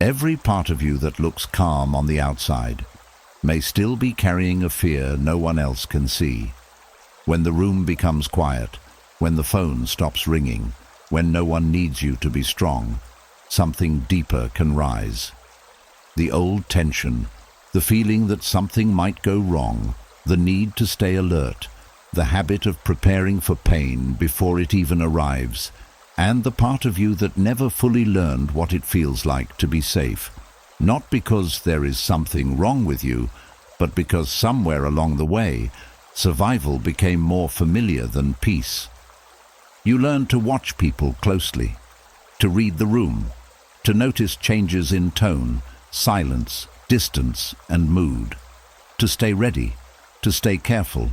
Every part of you that looks calm on the outside may still be carrying a fear no one else can see. When the room becomes quiet, when the phone stops ringing, when no one needs you to be strong, something deeper can rise. The old tension, the feeling that something might go wrong, the need to stay alert, the habit of preparing for pain before it even arrives, and the part of you that never fully learned what it feels like to be safe. Not because there is something wrong with you, but because somewhere along the way, survival became more familiar than peace. You learned to watch people closely, to read the room, to notice changes in tone, silence, distance, and mood, to stay ready, to stay careful,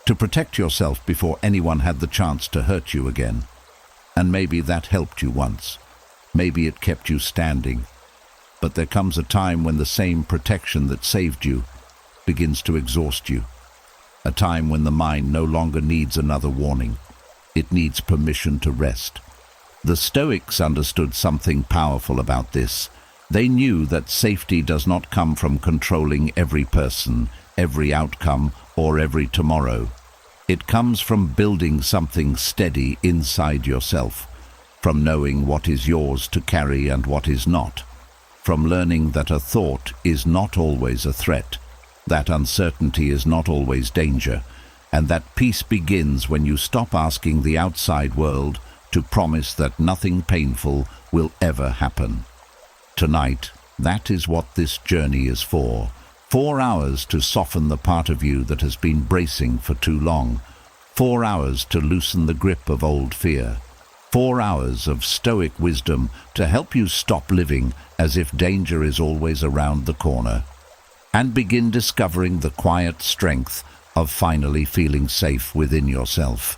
to protect yourself before anyone had the chance to hurt you again. And maybe that helped you once. Maybe it kept you standing. But there comes a time when the same protection that saved you begins to exhaust you. A time when the mind no longer needs another warning. It needs permission to rest. The Stoics understood something powerful about this. They knew that safety does not come from controlling every person, every outcome, or every tomorrow. It comes from building something steady inside yourself, from knowing what is yours to carry and what is not, from learning that a thought is not always a threat, that uncertainty is not always danger, and that peace begins when you stop asking the outside world to promise that nothing painful will ever happen. Tonight, that is what this journey is for. 4 hours to soften the part of you that has been bracing for too long. 4 hours to loosen the grip of old fear. 4 hours of Stoic wisdom to help you stop living as if danger is always around the corner, and begin discovering the quiet strength of finally feeling safe within yourself.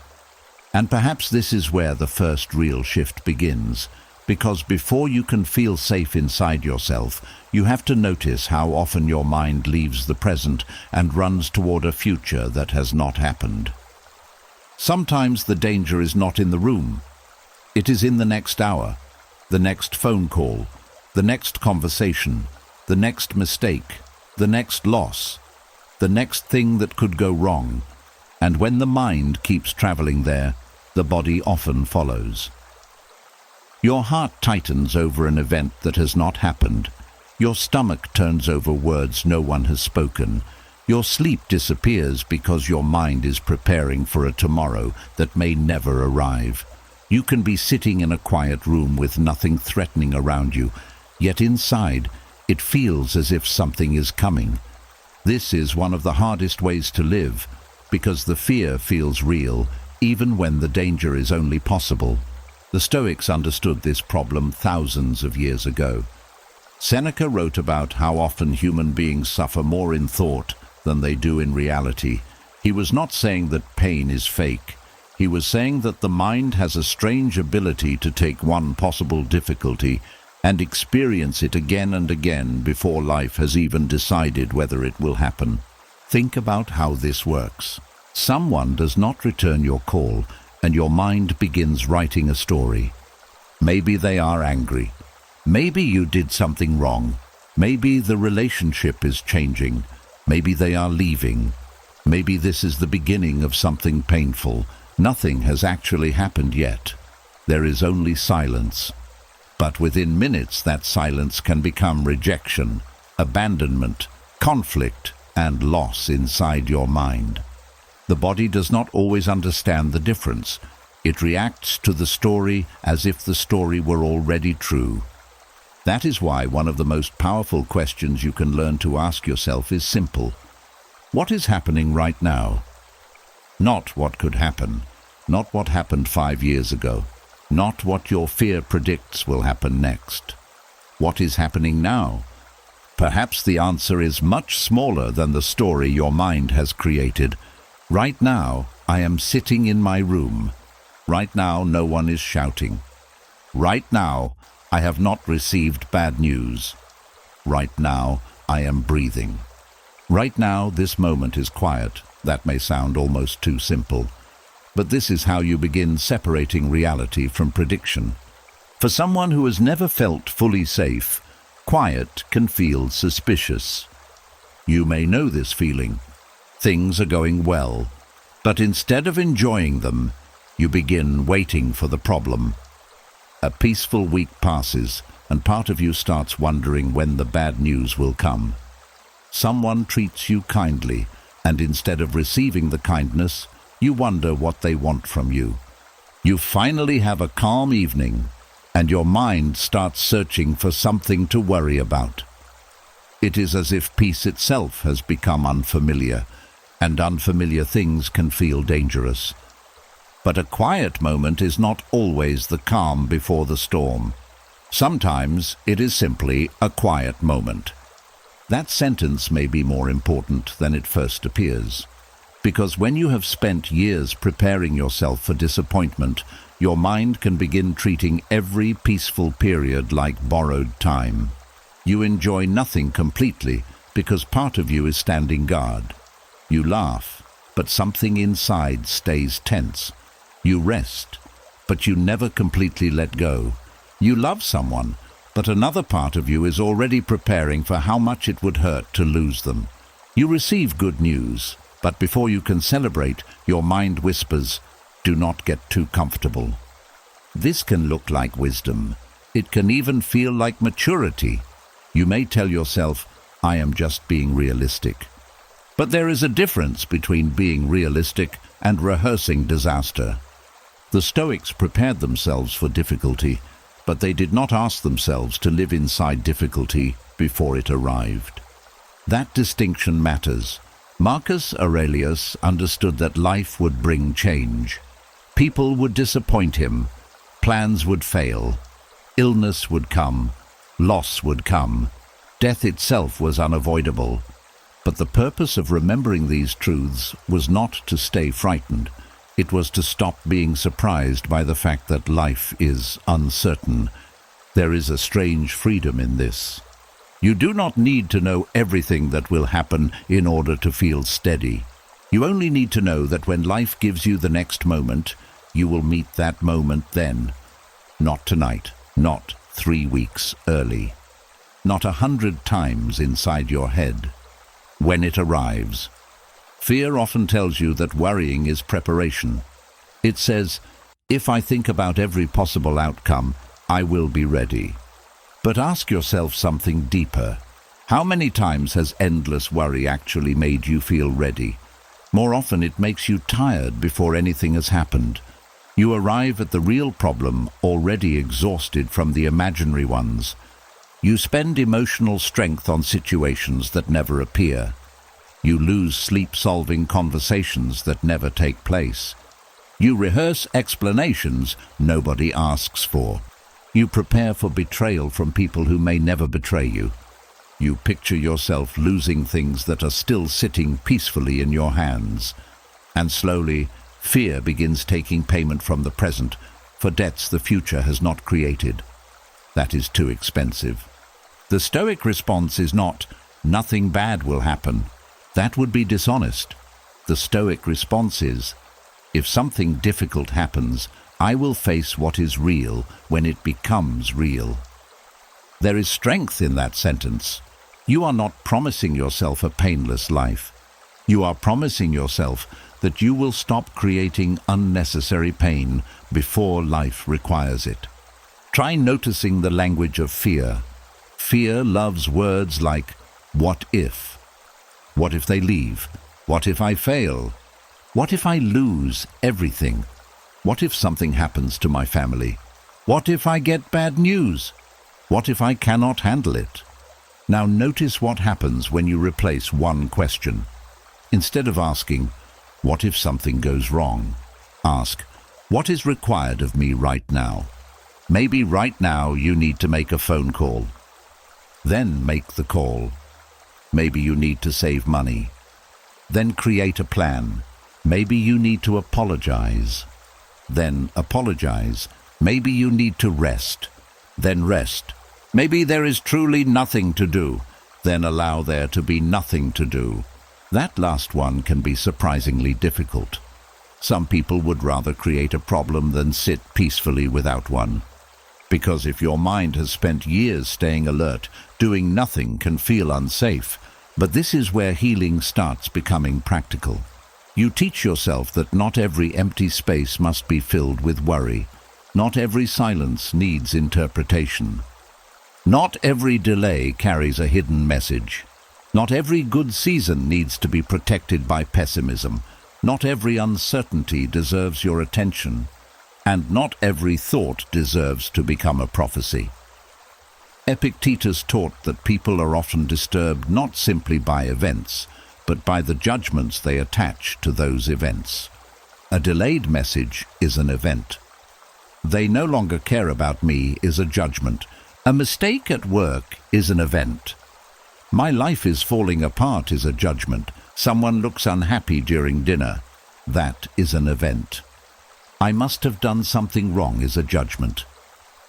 And perhaps this is where the first real shift begins, because before you can feel safe inside yourself, you have to notice how often your mind leaves the present and runs toward a future that has not happened. Sometimes the danger is not in the room. It is in the next hour, the next phone call, the next conversation, the next mistake, the next loss, the next thing that could go wrong. And when the mind keeps traveling there, the body often follows. Your heart tightens over an event that has not happened. Your stomach turns over words no one has spoken. Your sleep disappears because your mind is preparing for a tomorrow that may never arrive. You can be sitting in a quiet room with nothing threatening around you, yet inside it feels as if something is coming. This is one of the hardest ways to live, because the fear feels real, even when the danger is only possible. The Stoics understood this problem thousands of years ago. Seneca wrote about how often human beings suffer more in thought than they do in reality. He was not saying that pain is fake. He was saying that the mind has a strange ability to take one possible difficulty and experience it again and again before life has even decided whether it will happen. Think about how this works. Someone does not return your call, and your mind begins writing a story. Maybe they are angry. Maybe you did something wrong. Maybe the relationship is changing. Maybe they are leaving. Maybe this is the beginning of something painful. Nothing has actually happened yet. There is only silence. But within minutes, that silence can become rejection, abandonment, conflict, and loss inside your mind. The body does not always understand the difference. It reacts to the story as if the story were already true. That is why one of the most powerful questions you can learn to ask yourself is simple. What is happening right now? Not what could happen. Not what happened 5 years ago. Not what your fear predicts will happen next. What is happening now? Perhaps the answer is much smaller than the story your mind has created. Right now, I am sitting in my room. Right now, no one is shouting. Right now, I have not received bad news. Right now, I am breathing. Right now, this moment is quiet. That may sound almost too simple. But this is how you begin separating reality from prediction. For someone who has never felt fully safe, Quiet can feel suspicious. You may know this feeling. Things are going well, but instead of enjoying them, you begin waiting for the problem. A peaceful week passes, and part of you starts wondering when the bad news will come. Someone treats you kindly, and instead of receiving the kindness, you wonder what they want from you. You finally have a calm evening, and your mind starts searching for something to worry about. It is as if peace itself has become unfamiliar, and unfamiliar things can feel dangerous. But a quiet moment is not always the calm before the storm. Sometimes it is simply a quiet moment. That sentence may be more important than it first appears. Because when you have spent years preparing yourself for disappointment, your mind can begin treating every peaceful period like borrowed time. You enjoy nothing completely because part of you is standing guard. You laugh, but something inside stays tense. You rest, but you never completely let go. You love someone, but another part of you is already preparing for how much it would hurt to lose them. You receive good news, but before you can celebrate, your mind whispers, "Do not get too comfortable." This can look like wisdom. It can even feel like maturity. You may tell yourself, "I am just being realistic." But there is a difference between being realistic and rehearsing disaster. The Stoics prepared themselves for difficulty, but they did not ask themselves to live inside difficulty before it arrived. That distinction matters. Marcus Aurelius understood that life would bring change. People would disappoint him, plans would fail, illness would come, loss would come, death itself was unavoidable. But the purpose of remembering these truths was not to stay frightened. It was to stop being surprised by the fact that life is uncertain. There is a strange freedom in this. You do not need to know everything that will happen in order to feel steady. You only need to know that when life gives you the next moment, you will meet that moment then. Not tonight, not 3 weeks early, not 100 times inside your head. When it arrives. Fear often tells you that worrying is preparation. It says, "If I think about every possible outcome, I will be ready." But ask yourself something deeper. How many times has endless worry actually made you feel ready? More often it makes you tired before anything has happened. You arrive at the real problem already exhausted from the imaginary ones. You spend emotional strength on situations that never appear. You lose sleep-solving conversations that never take place. You rehearse explanations nobody asks for. You prepare for betrayal from people who may never betray you. You picture yourself losing things that are still sitting peacefully in your hands. And slowly, fear begins taking payment from the present for debts the future has not created. That is too expensive. The Stoic response is not, "Nothing bad will happen." That would be dishonest. The Stoic response is, "If something difficult happens, I will face what is real when it becomes real." There is strength in that sentence. You are not promising yourself a painless life. You are promising yourself that you will stop creating unnecessary pain before life requires it. Try noticing the language of fear. Fear loves words like, "What if?" What if they leave? What if I fail? What if I lose everything? What if something happens to my family? What if I get bad news? What if I cannot handle it? Now notice what happens when you replace one question. Instead of asking, "What if something goes wrong?" ask, "What is required of me right now?" Maybe right now you need to make a phone call. Then make the call. Maybe you need to save money. Then create a plan. Maybe you need to apologize. Then apologize. Maybe you need to rest. Then rest. Maybe there is truly nothing to do. Then allow there to be nothing to do. That last one can be surprisingly difficult. Some people would rather create a problem than sit peacefully without one. Because if your mind has spent years staying alert, doing nothing can feel unsafe. But this is where healing starts becoming practical. You teach yourself that not every empty space must be filled with worry. Not every silence needs interpretation. Not every delay carries a hidden message. Not every good season needs to be protected by pessimism. Not every uncertainty deserves your attention. And not every thought deserves to become a prophecy. Epictetus taught that people are often disturbed not simply by events, but by the judgments they attach to those events. A delayed message is an event. They no longer care about me is a judgment. A mistake at work is an event. My life is falling apart is a judgment. Someone looks unhappy during dinner. That is an event. I must have done something wrong is a judgment.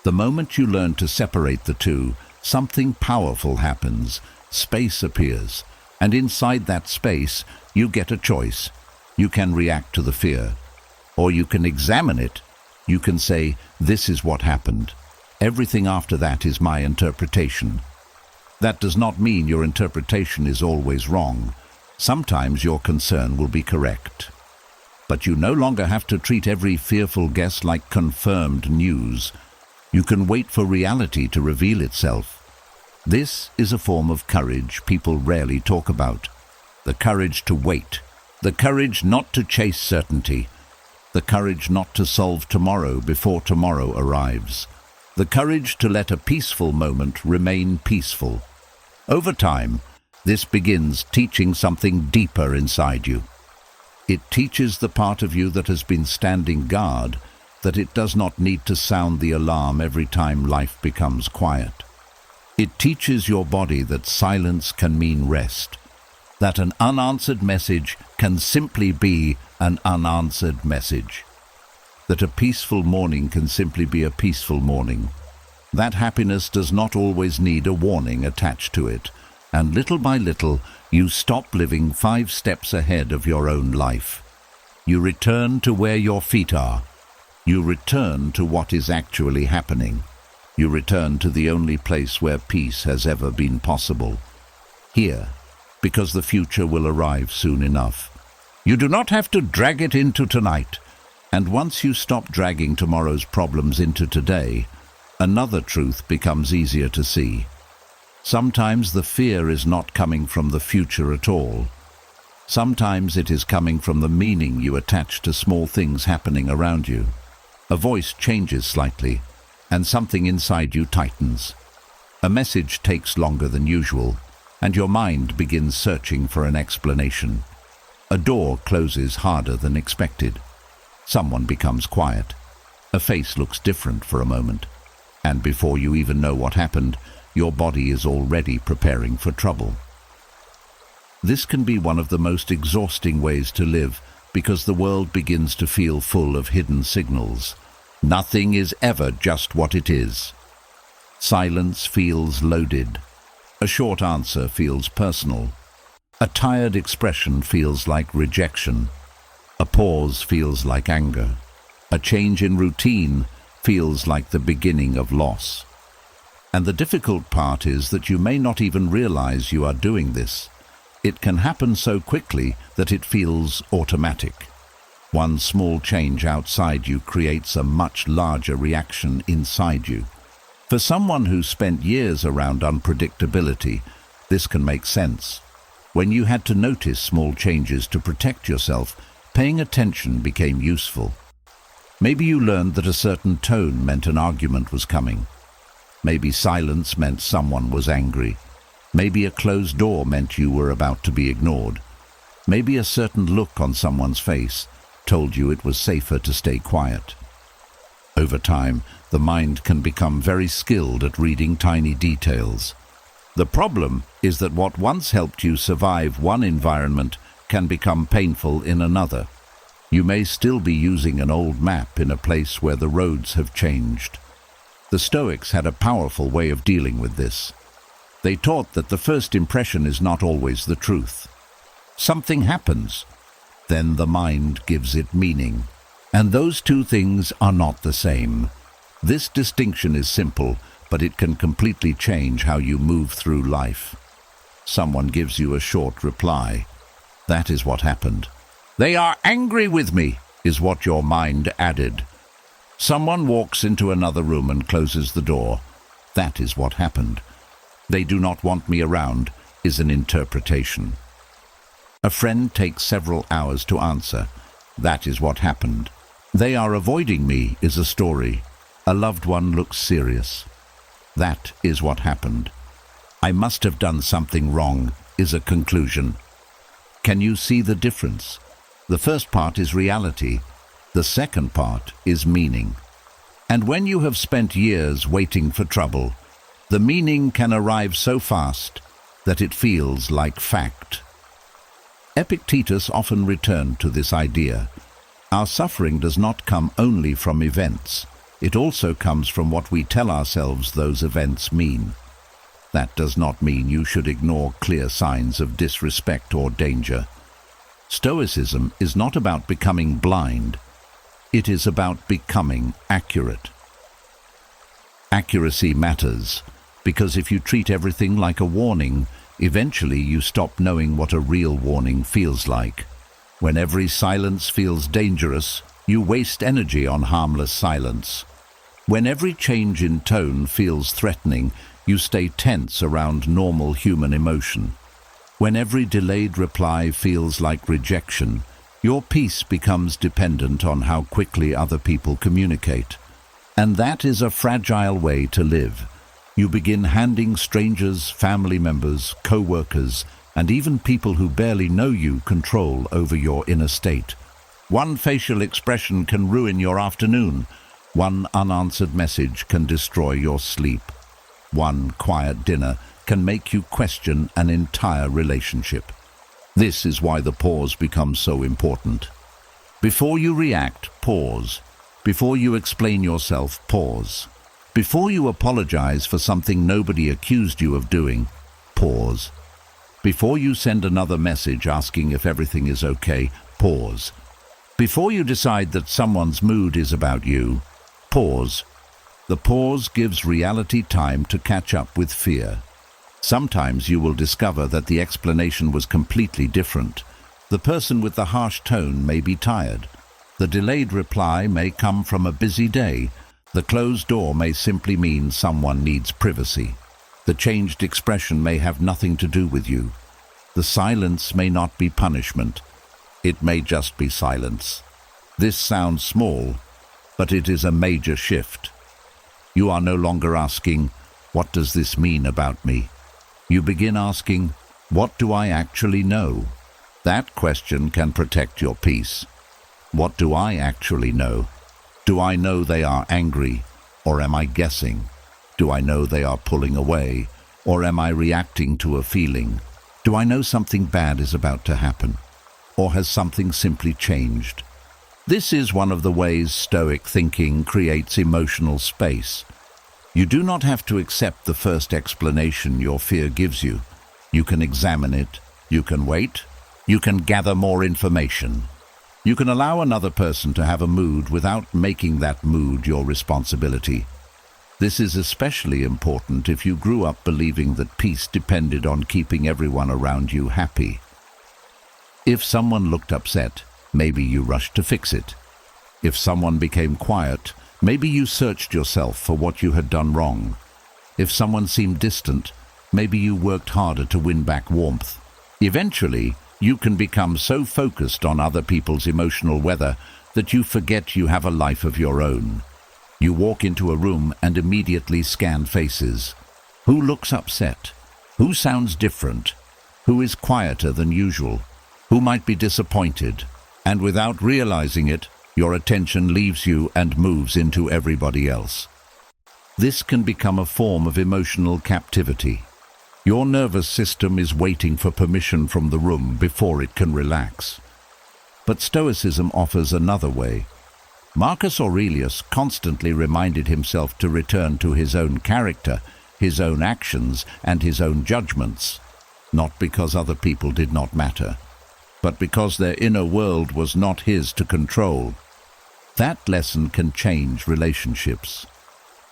The moment you learn to separate the two, something powerful happens. Space appears. And inside that space, you get a choice. You can react to the fear. Or you can examine it. You can say, this is what happened. Everything after that is my interpretation. That does not mean your interpretation is always wrong. Sometimes your concern will be correct. But you no longer have to treat every fearful guess like confirmed news. You can wait for reality to reveal itself. This is a form of courage people rarely talk about. The courage to wait. The courage not to chase certainty. The courage not to solve tomorrow before tomorrow arrives. The courage to let a peaceful moment remain peaceful. Over time, this begins teaching something deeper inside you. It teaches the part of you that has been standing guard that it does not need to sound the alarm every time life becomes quiet. It teaches your body that silence can mean rest, that an unanswered message can simply be an unanswered message, that a peaceful morning can simply be a peaceful morning, that happiness does not always need a warning attached to it, and little by little you stop living 5 steps ahead of your own life. You return to where your feet are. You return to what is actually happening. You return to the only place where peace has ever been possible. Here, because the future will arrive soon enough. You do not have to drag it into tonight. And once you stop dragging tomorrow's problems into today, another truth becomes easier to see. Sometimes the fear is not coming from the future at all. Sometimes it is coming from the meaning you attach to small things happening around you. A voice changes slightly, and something inside you tightens. A message takes longer than usual, and your mind begins searching for an explanation. A door closes harder than expected. Someone becomes quiet. A face looks different for a moment, and before you even know what happened, your body is already preparing for trouble. This can be one of the most exhausting ways to live because the world begins to feel full of hidden signals. Nothing is ever just what it is. Silence feels loaded. A short answer feels personal. A tired expression feels like rejection. A pause feels like anger. A change in routine feels like the beginning of loss. And the difficult part is that you may not even realize you are doing this. It can happen so quickly that it feels automatic. One small change outside you creates a much larger reaction inside you. For someone who spent years around unpredictability, this can make sense. When you had to notice small changes to protect yourself, paying attention became useful. Maybe you learned that a certain tone meant an argument was coming. Maybe silence meant someone was angry. Maybe a closed door meant you were about to be ignored. Maybe a certain look on someone's face told you it was safer to stay quiet. Over time, the mind can become very skilled at reading tiny details. The problem is that what once helped you survive one environment can become painful in another. You may still be using an old map in a place where the roads have changed. The Stoics had a powerful way of dealing with this. They taught that the first impression is not always the truth. Something happens, then the mind gives it meaning. And those two things are not the same. This distinction is simple, but it can completely change how you move through life. Someone gives you a short reply. That is what happened. They are angry with me, is what your mind added. Someone walks into another room and closes the door. That is what happened. They do not want me around, is an interpretation. A friend takes several hours to answer. That is what happened. They are avoiding me, is a story. A loved one looks serious. That is what happened. I must have done something wrong, is a conclusion. Can you see the difference? The first part is reality. The second part is meaning. And when you have spent years waiting for trouble, the meaning can arrive so fast that it feels like fact. Epictetus often returned to this idea. Our suffering does not come only from events. It also comes from what we tell ourselves those events mean. That does not mean you should ignore clear signs of disrespect or danger. Stoicism is not about becoming blind. It is about becoming accurate. Accuracy matters, because if you treat everything like a warning, eventually you stop knowing what a real warning feels like. When every silence feels dangerous, you waste energy on harmless silence. When every change in tone feels threatening, you stay tense around normal human emotion. When every delayed reply feels like rejection, your peace becomes dependent on how quickly other people communicate. And that is a fragile way to live. You begin handing strangers, family members, co-workers, and even people who barely know you control over your inner state. One facial expression can ruin your afternoon. One unanswered message can destroy your sleep. One quiet dinner can make you question an entire relationship. This is why the pause becomes so important. Before you react, pause. Before you explain yourself, pause. Before you apologize for something nobody accused you of doing, pause. Before you send another message asking if everything is okay, pause. Before you decide that someone's mood is about you, pause. The pause gives reality time to catch up with fear. Sometimes you will discover that the explanation was completely different. The person with the harsh tone may be tired. The delayed reply may come from a busy day. The closed door may simply mean someone needs privacy. The changed expression may have nothing to do with you. The silence may not be punishment. It may just be silence. This sounds small, but it is a major shift. You are no longer asking, "What does this mean about me?" You begin asking, "What do I actually know?" That question can protect your peace. What do I actually know? Do I know they are angry, or am I guessing? Do I know they are pulling away, or am I reacting to a feeling? Do I know something bad is about to happen, or has something simply changed? This is one of the ways Stoic thinking creates emotional space. You do not have to accept the first explanation your fear gives you. You can examine it, you can wait, you can gather more information. You can allow another person to have a mood without making that mood your responsibility. This is especially important if you grew up believing that peace depended on keeping everyone around you happy. If someone looked upset, maybe you rushed to fix it. If someone became quiet, maybe you searched yourself for what you had done wrong. If someone seemed distant, maybe you worked harder to win back warmth. Eventually, you can become so focused on other people's emotional weather that you forget you have a life of your own. You walk into a room and immediately scan faces. Who looks upset? Who sounds different? Who is quieter than usual? Who might be disappointed? And without realizing it, your attention leaves you and moves into everybody else. This can become a form of emotional captivity. Your nervous system is waiting for permission from the room before it can relax. But Stoicism offers another way. Marcus Aurelius constantly reminded himself to return to his own character, his own actions, and his own judgments, not because other people did not matter, but because their inner world was not his to control. That lesson can change relationships.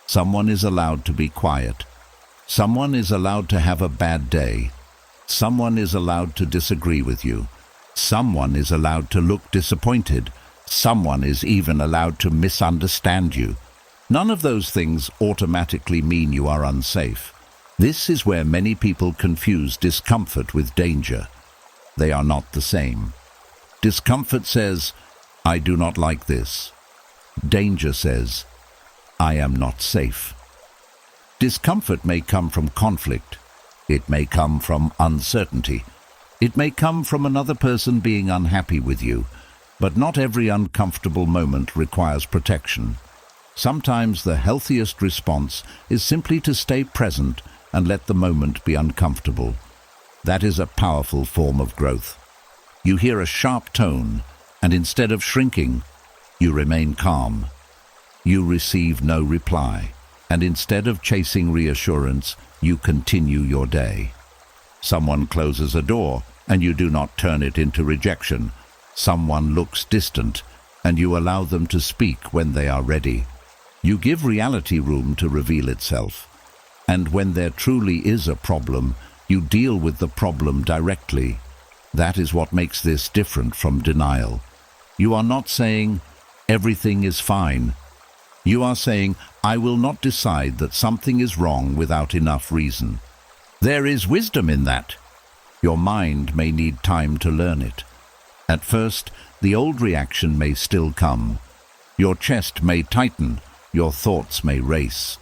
Someone is allowed to be quiet. Someone is allowed to have a bad day. Someone is allowed to disagree with you. Someone is allowed to look disappointed. Someone is even allowed to misunderstand you. None of those things automatically mean you are unsafe. This is where many people confuse discomfort with danger. They are not the same. Discomfort says, "I do not like this." Danger says, "I am not safe." Discomfort may come from conflict. It may come from uncertainty. It may come from another person being unhappy with you. But not every uncomfortable moment requires protection. Sometimes the healthiest response is simply to stay present and let the moment be uncomfortable. That is a powerful form of growth. You hear a sharp tone, and instead of shrinking, you remain calm. You receive no reply, and instead of chasing reassurance, you continue your day. Someone closes a door, and you do not turn it into rejection. Someone looks distant, and you allow them to speak when they are ready. You give reality room to reveal itself. And when there truly is a problem, you deal with the problem directly. That is what makes this different from denial. You are not saying, "Everything is fine." You are saying, "I will not decide that something is wrong without enough reason." There is wisdom in that. Your mind may need time to learn it. At first, the old reaction may still come. Your chest may tighten, your thoughts may race.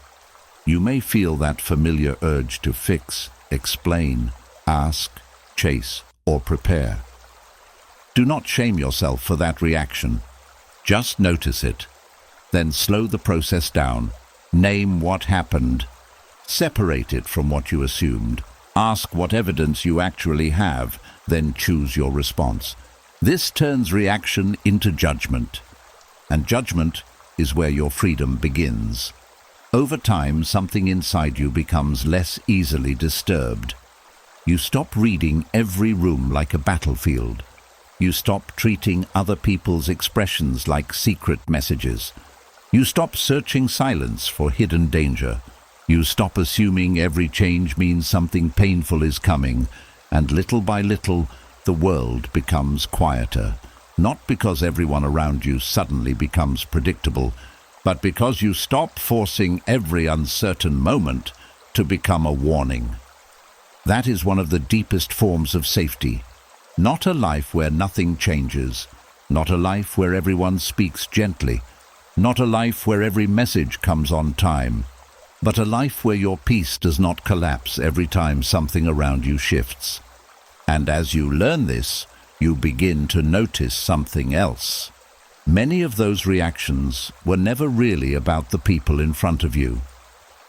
You may feel that familiar urge to fix, explain, ask, chase, or prepare. Do not shame yourself for that reaction. Just notice it. Then slow the process down. Name what happened. Separate it from what you assumed. Ask what evidence you actually have, then choose your response. This turns reaction into judgment. And judgment is where your freedom begins. Over time, something inside you becomes less easily disturbed. You stop reading every room like a battlefield. You stop treating other people's expressions like secret messages. You stop searching silence for hidden danger. You stop assuming every change means something painful is coming, and little by little, the world becomes quieter. Not because everyone around you suddenly becomes predictable, but because you stop forcing every uncertain moment to become a warning. That is one of the deepest forms of safety. Not a life where nothing changes, not a life where everyone speaks gently, not a life where every message comes on time, but a life where your peace does not collapse every time something around you shifts. And as you learn this, you begin to notice something else. Many of those reactions were never really about the people in front of you.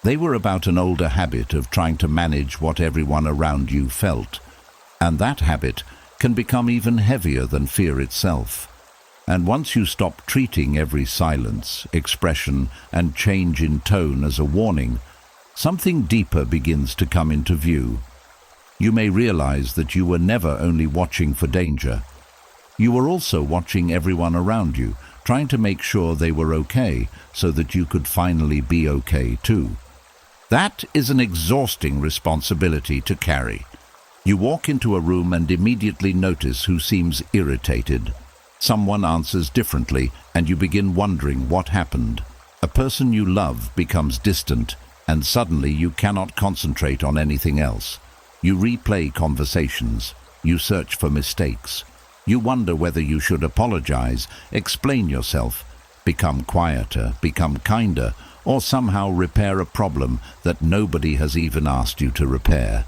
They were about an older habit of trying to manage what everyone around you felt. And that habit can become even heavier than fear itself. And once you stop treating every silence, expression, and change in tone as a warning, something deeper begins to come into view. You may realize that you were never only watching for danger. You were also watching everyone around you, trying to make sure they were okay, so that you could finally be okay too. That is an exhausting responsibility to carry. You walk into a room and immediately notice who seems irritated. Someone answers differently, and you begin wondering what happened. A person you love becomes distant, and suddenly you cannot concentrate on anything else. You replay conversations. You search for mistakes. You wonder whether you should apologize, explain yourself, become quieter, become kinder, or somehow repair a problem that nobody has even asked you to repair.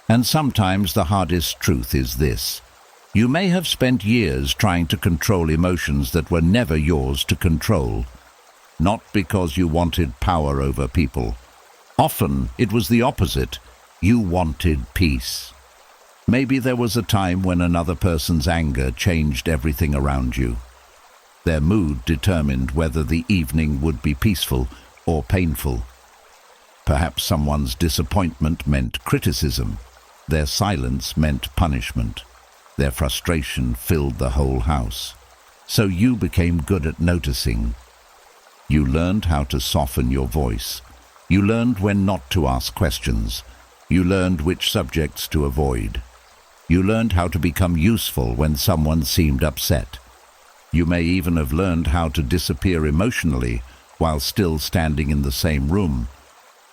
And sometimes the hardest truth is this. You may have spent years trying to control emotions that were never yours to control. Not because you wanted power over people. Often it was the opposite. You wanted peace. Maybe there was a time when another person's anger changed everything around you. Their mood determined whether the evening would be peaceful or painful. Perhaps someone's disappointment meant criticism. Their silence meant punishment. Their frustration filled the whole house. So you became good at noticing. You learned how to soften your voice. You learned when not to ask questions. You learned which subjects to avoid. You learned how to become useful when someone seemed upset. You may even have learned how to disappear emotionally while still standing in the same room.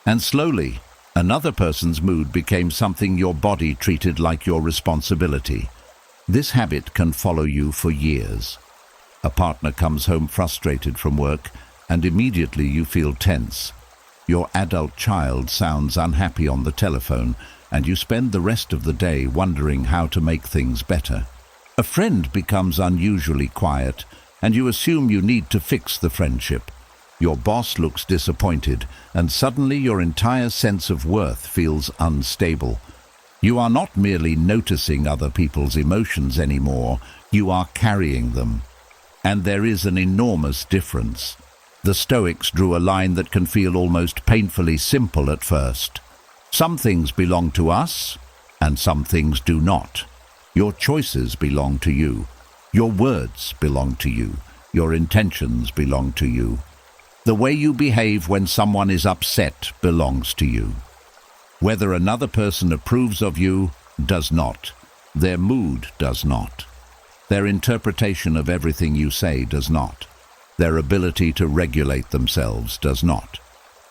And slowly, another person's mood became something your body treated like your responsibility. This habit can follow you for years. A partner comes home frustrated from work, and immediately you feel tense. Your adult child sounds unhappy on the telephone, and you spend the rest of the day wondering how to make things better. A friend becomes unusually quiet, and you assume you need to fix the friendship. Your boss looks disappointed, and suddenly your entire sense of worth feels unstable. You are not merely noticing other people's emotions anymore, you are carrying them. And there is an enormous difference. The Stoics drew a line that can feel almost painfully simple at first. Some things belong to us, and some things do not. Your choices belong to you. Your words belong to you. Your intentions belong to you. The way you behave when someone is upset belongs to you. Whether another person approves of you does not. Their mood does not. Their interpretation of everything you say does not. Their ability to regulate themselves does not.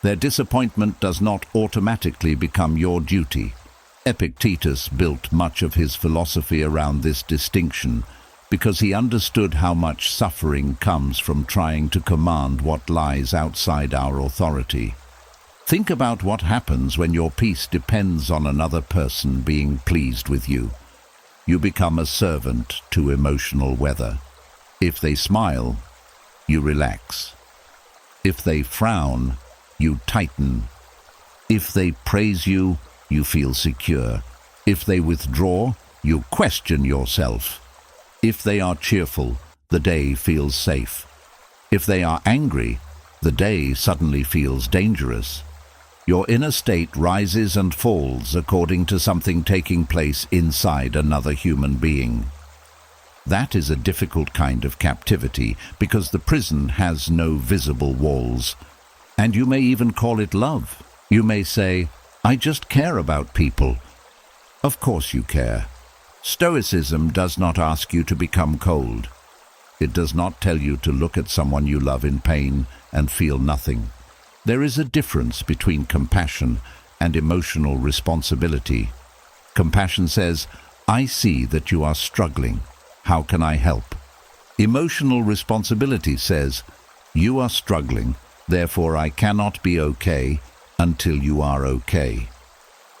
Their disappointment does not automatically become your duty. Epictetus built much of his philosophy around this distinction because he understood how much suffering comes from trying to command what lies outside our authority. Think about what happens when your peace depends on another person being pleased with you. You become a servant to emotional weather. If they smile, you relax. If they frown, you tighten. If they praise you, you feel secure. If they withdraw, you question yourself. If they are cheerful, the day feels safe. If they are angry, the day suddenly feels dangerous. Your inner state rises and falls according to something taking place inside another human being. That is a difficult kind of captivity because the prison has no visible walls. And you may even call it love. You may say, "I just care about people." Of course you care. Stoicism does not ask you to become cold. It does not tell you to look at someone you love in pain and feel nothing. There is a difference between compassion and emotional responsibility. Compassion says, "I see that you are struggling. How can I help?" Emotional responsibility says, "You are struggling, therefore I cannot be okay until you are okay."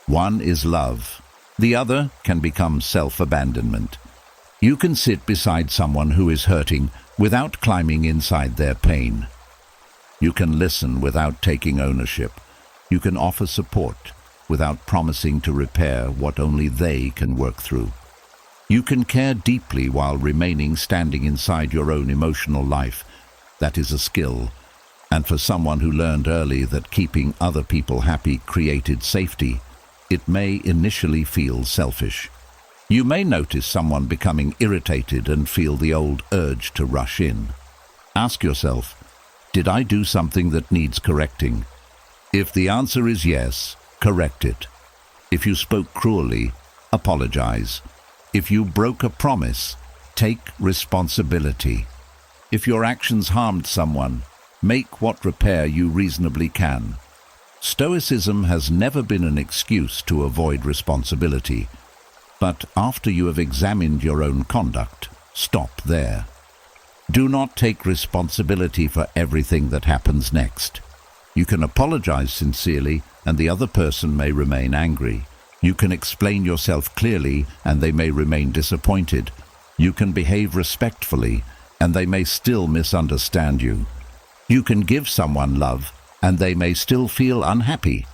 One is love. The other can become self-abandonment. You can sit beside someone who is hurting without climbing inside their pain. You can listen without taking ownership. You can offer support without promising to repair what only they can work through. You can care deeply while remaining standing inside your own emotional life. That is a skill. And for someone who learned early that keeping other people happy created safety, it may initially feel selfish. You may notice someone becoming irritated and feel the old urge to rush in. Ask yourself, did I do something that needs correcting? If the answer is yes, correct it. If you spoke cruelly, apologize. If you broke a promise, take responsibility. If your actions harmed someone, make what repair you reasonably can. Stoicism has never been an excuse to avoid responsibility. But after you have examined your own conduct, stop there. Do not take responsibility for everything that happens next. You can apologize sincerely, and the other person may remain angry. You can explain yourself clearly, and they may remain disappointed. You can behave respectfully, and they may still misunderstand you. You can give someone love, and they may still feel unhappy.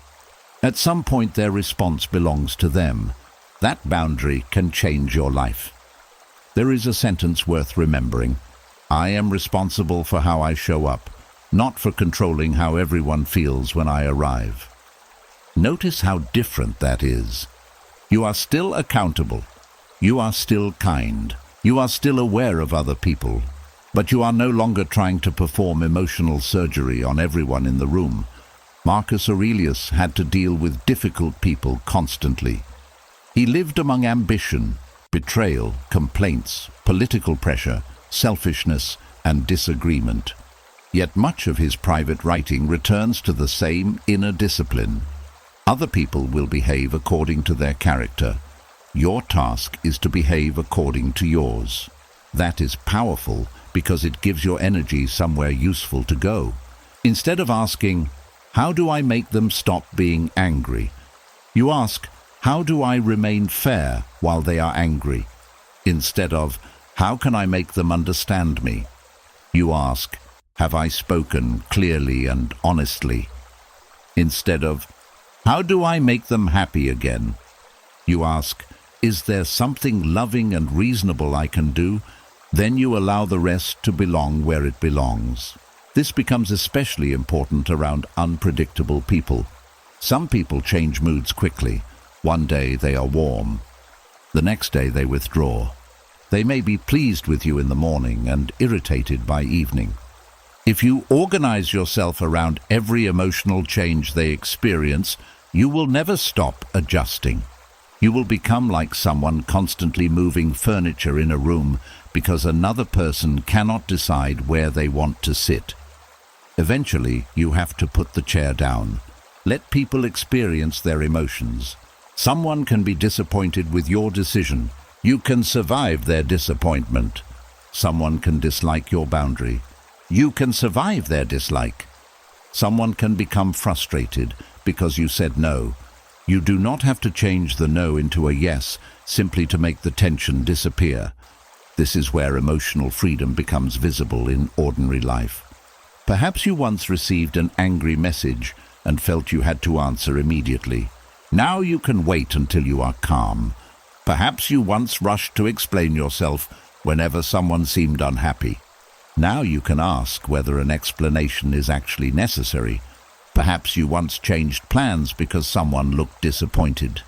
At some point, their response belongs to them. That boundary can change your life. There is a sentence worth remembering. I am responsible for how I show up, not for controlling how everyone feels when I arrive. Notice how different that is. You are still accountable. You are still kind. You are still aware of other people. But you are no longer trying to perform emotional surgery on everyone in the room. Marcus Aurelius had to deal with difficult people constantly. He lived among ambition, betrayal, complaints, political pressure, selfishness, and disagreement. Yet much of his private writing returns to the same inner discipline. Other people will behave according to their character. Your task is to behave according to yours. That is powerful because it gives your energy somewhere useful to go. Instead of asking, "How do I make them stop being angry?" you ask, "How do I remain fair while they are angry?" Instead of, "How can I make them understand me?" you ask, "Have I spoken clearly and honestly?" Instead of, "How do I make them happy again?" you ask, "Is there something loving and reasonable I can do?" Then you allow the rest to belong where it belongs. This becomes especially important around unpredictable people. Some people change moods quickly. One day they are warm. The next day they withdraw. They may be pleased with you in the morning and irritated by evening. If you organize yourself around every emotional change they experience, you will never stop adjusting. You will become like someone constantly moving furniture in a room because another person cannot decide where they want to sit. Eventually, you have to put the chair down. Let people experience their emotions. Someone can be disappointed with your decision. You can survive their disappointment. Someone can dislike your boundary. You can survive their dislike. Someone can become frustrated because you said no. You do not have to change the no into a yes simply to make the tension disappear. This is where emotional freedom becomes visible in ordinary life. Perhaps you once received an angry message and felt you had to answer immediately. Now you can wait until you are calm. Perhaps you once rushed to explain yourself whenever someone seemed unhappy. Now you can ask whether an explanation is actually necessary. Perhaps you once changed plans because someone looked disappointed.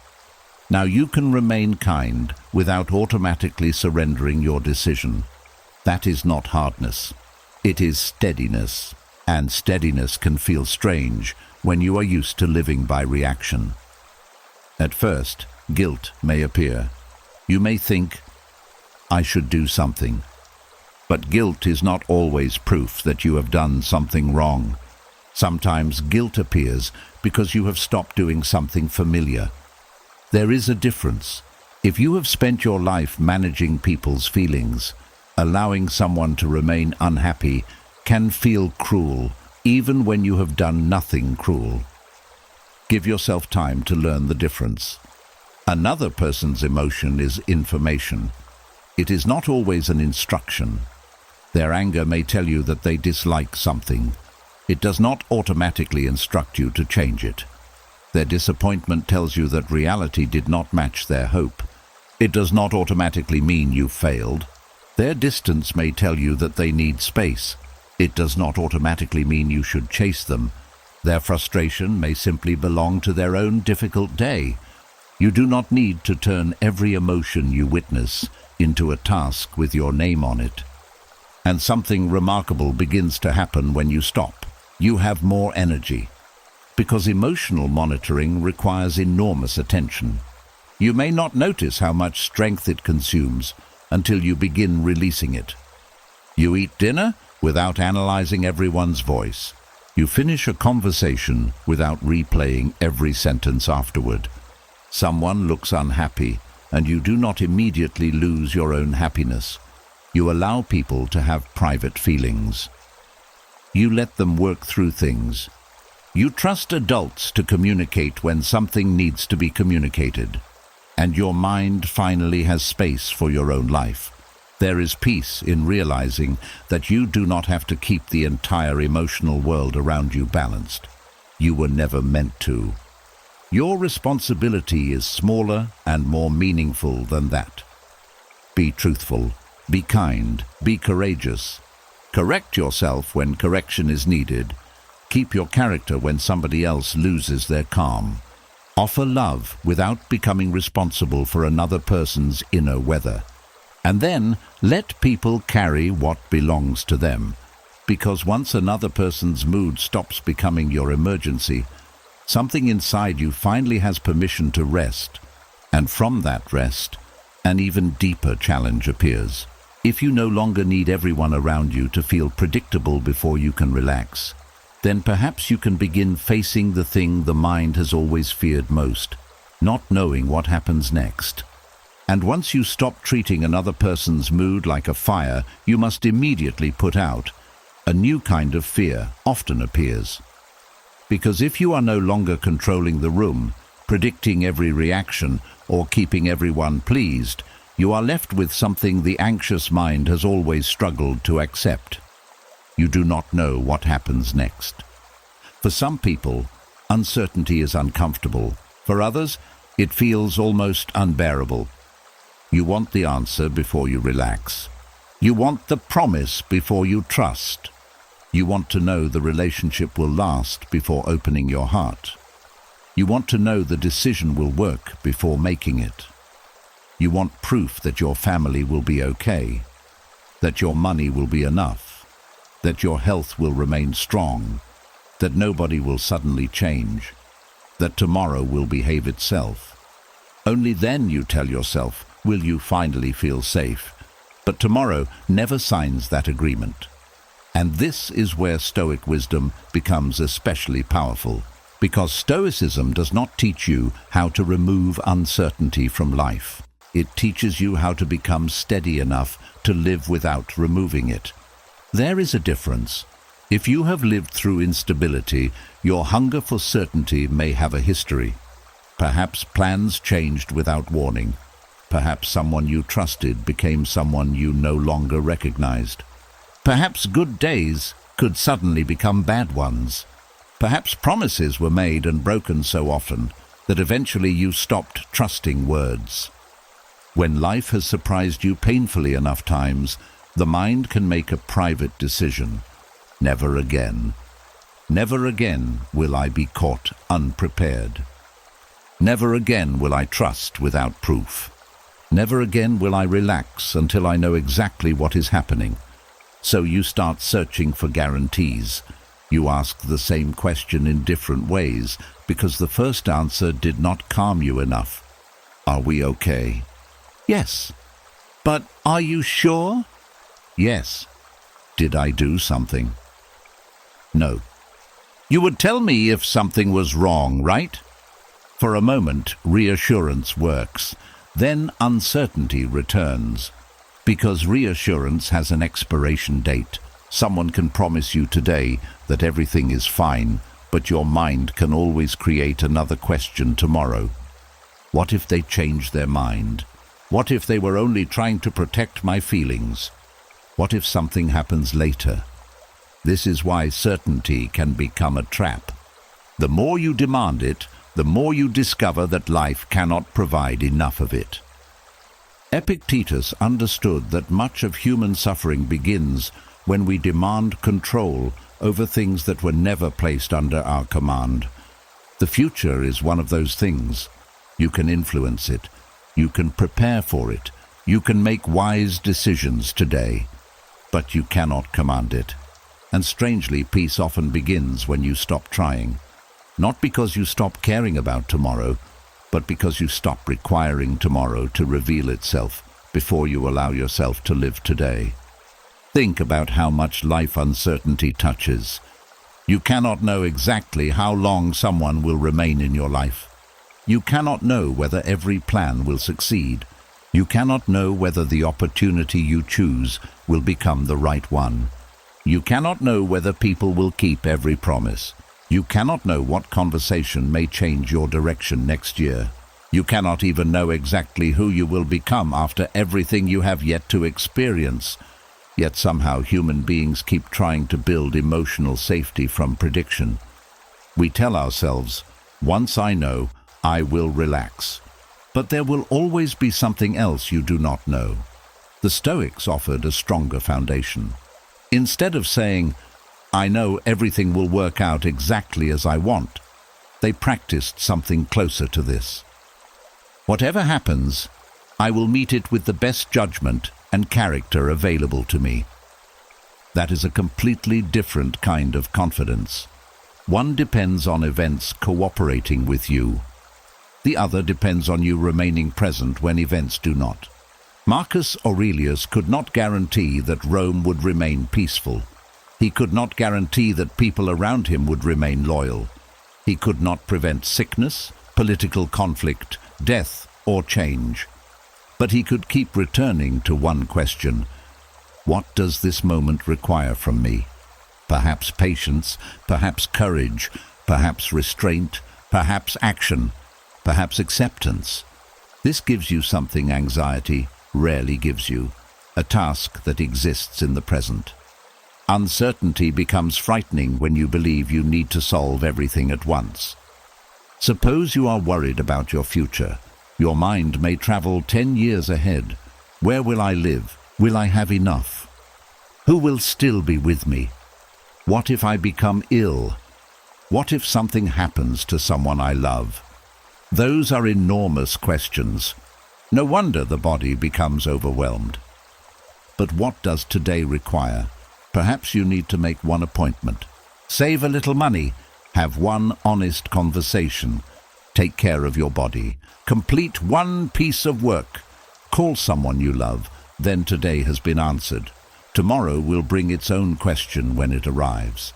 Now you can remain kind without automatically surrendering your decision. That is not hardness. It is steadiness. And steadiness can feel strange when you are used to living by reaction. At first, guilt may appear. You may think, "I should do something." But guilt is not always proof that you have done something wrong. Sometimes guilt appears because you have stopped doing something familiar. There is a difference. If you have spent your life managing people's feelings, allowing someone to remain unhappy can feel cruel, even when you have done nothing cruel. Give yourself time to learn the difference. Another person's emotion is information. It is not always an instruction. Their anger may tell you that they dislike something. It does not automatically instruct you to change it. Their disappointment tells you that reality did not match their hope. It does not automatically mean you failed. Their distance may tell you that they need space. It does not automatically mean you should chase them. Their frustration may simply belong to their own difficult day. You do not need to turn every emotion you witness into a task with your name on it. And something remarkable begins to happen when you stop. You have more energy. Because emotional monitoring requires enormous attention. You may not notice how much strength it consumes until you begin releasing it. You eat dinner without analyzing everyone's voice. You finish a conversation without replaying every sentence afterward. Someone looks unhappy, and you do not immediately lose your own happiness. You allow people to have private feelings. You let them work through things. You trust adults to communicate when something needs to be communicated. And your mind finally has space for your own life. There is peace in realizing that you do not have to keep the entire emotional world around you balanced. You were never meant to. Your responsibility is smaller and more meaningful than that. Be truthful, be kind, be courageous. Correct yourself when correction is needed. Keep your character when somebody else loses their calm. Offer love without becoming responsible for another person's inner weather. And then let people carry what belongs to them. Because once another person's mood stops becoming your emergency, something inside you finally has permission to rest. And from that rest, an even deeper challenge appears. If you no longer need everyone around you to feel predictable before you can relax, then perhaps you can begin facing the thing the mind has always feared most, not knowing what happens next. And once you stop treating another person's mood like a fire you must immediately put out, a new kind of fear often appears. Because if you are no longer controlling the room, predicting every reaction, or keeping everyone pleased, you are left with something the anxious mind has always struggled to accept. You do not know what happens next. For some people, uncertainty is uncomfortable. For others, it feels almost unbearable. You want the answer before you relax. You want the promise before you trust. You want to know the relationship will last before opening your heart. You want to know the decision will work before making it. You want proof that your family will be okay, that your money will be enough, that your health will remain strong, that nobody will suddenly change, that tomorrow will behave itself. Only then, you tell yourself, will you finally feel safe. But tomorrow never signs that agreement. And this is where Stoic wisdom becomes especially powerful, because Stoicism does not teach you how to remove uncertainty from life. It teaches you how to become steady enough to live without removing it. There is a difference. If you have lived through instability, your hunger for certainty may have a history. Perhaps plans changed without warning. Perhaps someone you trusted became someone you no longer recognized. Perhaps good days could suddenly become bad ones. Perhaps promises were made and broken so often that eventually you stopped trusting words. When life has surprised you painfully enough times, the mind can make a private decision. Never again. Never again will I be caught unprepared. Never again will I trust without proof. Never again will I relax until I know exactly what is happening. So you start searching for guarantees. You ask the same question in different ways because the first answer did not calm you enough. Are we okay? Yes. But are you sure? Yes. Did I do something? No. You would tell me if something was wrong, right? For a moment, reassurance works. Then uncertainty returns. Because reassurance has an expiration date. Someone can promise you today that everything is fine, but your mind can always create another question tomorrow. What if they change their mind? What if they were only trying to protect my feelings? What if something happens later? This is why certainty can become a trap. The more you demand it, the more you discover that life cannot provide enough of it. Epictetus understood that much of human suffering begins when we demand control over things that were never placed under our command. The future is one of those things. You can influence it. You can prepare for it. You can make wise decisions today. But you cannot command it. And strangely, peace often begins when you stop trying. Not because you stop caring about tomorrow, but because you stop requiring tomorrow to reveal itself before you allow yourself to live today. Think about how much life uncertainty touches. You cannot know exactly how long someone will remain in your life. You cannot know whether every plan will succeed. You cannot know whether the opportunity you choose will become the right one. You cannot know whether people will keep every promise. You cannot know what conversation may change your direction next year. You cannot even know exactly who you will become after everything you have yet to experience. Yet somehow human beings keep trying to build emotional safety from prediction. We tell ourselves, once I know, I will relax. But there will always be something else you do not know. The Stoics offered a stronger foundation. Instead of saying, I know everything will work out exactly as I want, they practiced something closer to this. Whatever happens, I will meet it with the best judgment and character available to me. That is a completely different kind of confidence. One depends on events cooperating with you. The other depends on you remaining present when events do not. Marcus Aurelius could not guarantee that Rome would remain peaceful. He could not guarantee that people around him would remain loyal. He could not prevent sickness, political conflict, death, or change. But he could keep returning to one question: what does this moment require from me? Perhaps patience, perhaps courage, perhaps restraint, perhaps action, perhaps acceptance. This gives you something anxiety rarely gives you, a task that exists in the present. Uncertainty becomes frightening when you believe you need to solve everything at once. Suppose you are worried about your future. Your mind may travel 10 years ahead. Where will I live? Will I have enough? Who will still be with me? What if I become ill? What if something happens to someone I love? Those are enormous questions. No wonder the body becomes overwhelmed. But what does today require? Perhaps you need to make one appointment. Save a little money. Have one honest conversation. Take care of your body. Complete one piece of work. Call someone you love. Then today has been answered. Tomorrow will bring its own question when it arrives.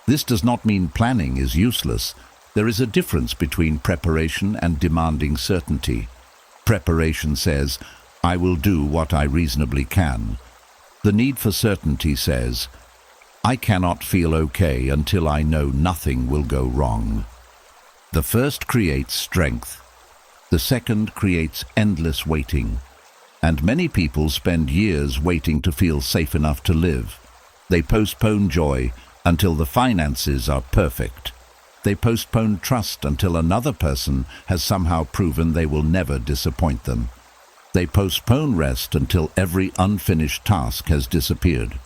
This does not mean planning is useless. There is a difference between preparation and demanding certainty. Preparation says, I will do what I reasonably can. The need for certainty says, I cannot feel okay until I know nothing will go wrong. The first creates strength. The second creates endless waiting. And many people spend years waiting to feel safe enough to live. They postpone joy until the finances are perfect. They postpone trust until another person has somehow proven they will never disappoint them. They postpone rest until every unfinished task has disappeared.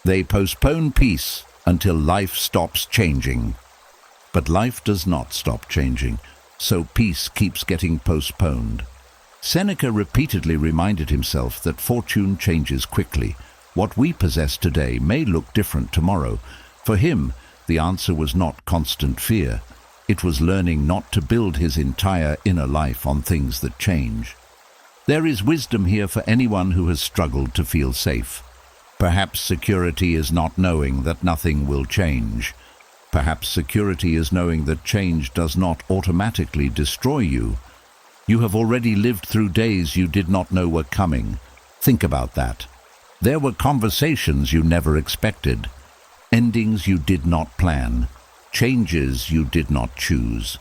They postpone peace until life stops changing. But life does not stop changing, so peace keeps getting postponed. Seneca repeatedly reminded himself that fortune changes quickly. What we possess today may look different tomorrow. For him, the answer was not constant fear. It was learning not to build his entire inner life on things that change. There is wisdom here for anyone who has struggled to feel safe. Perhaps security is not knowing that nothing will change. Perhaps security is knowing that change does not automatically destroy you. You have already lived through days you did not know were coming. Think about that. There were conversations you never expected. Endings you did not plan, changes you did not choose,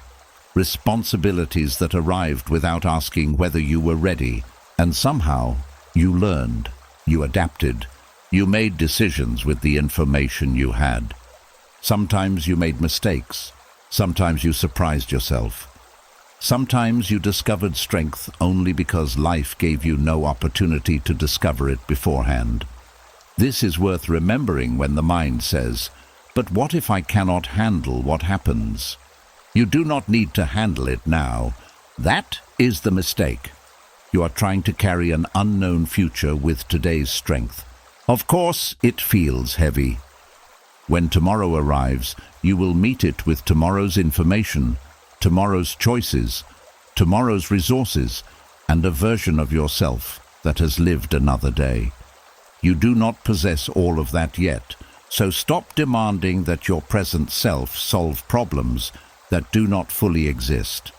responsibilities that arrived without asking whether you were ready, and somehow you learned, you adapted, you made decisions with the information you had. Sometimes you made mistakes, sometimes you surprised yourself. Sometimes you discovered strength only because life gave you no opportunity to discover it beforehand. This is worth remembering when the mind says, but what if I cannot handle what happens? You do not need to handle it now. That is the mistake. You are trying to carry an unknown future with today's strength. Of course, it feels heavy. When tomorrow arrives, you will meet it with tomorrow's information, tomorrow's choices, tomorrow's resources, and a version of yourself that has lived another day. You do not possess all of that yet, so stop demanding that your present self solve problems that do not fully exist.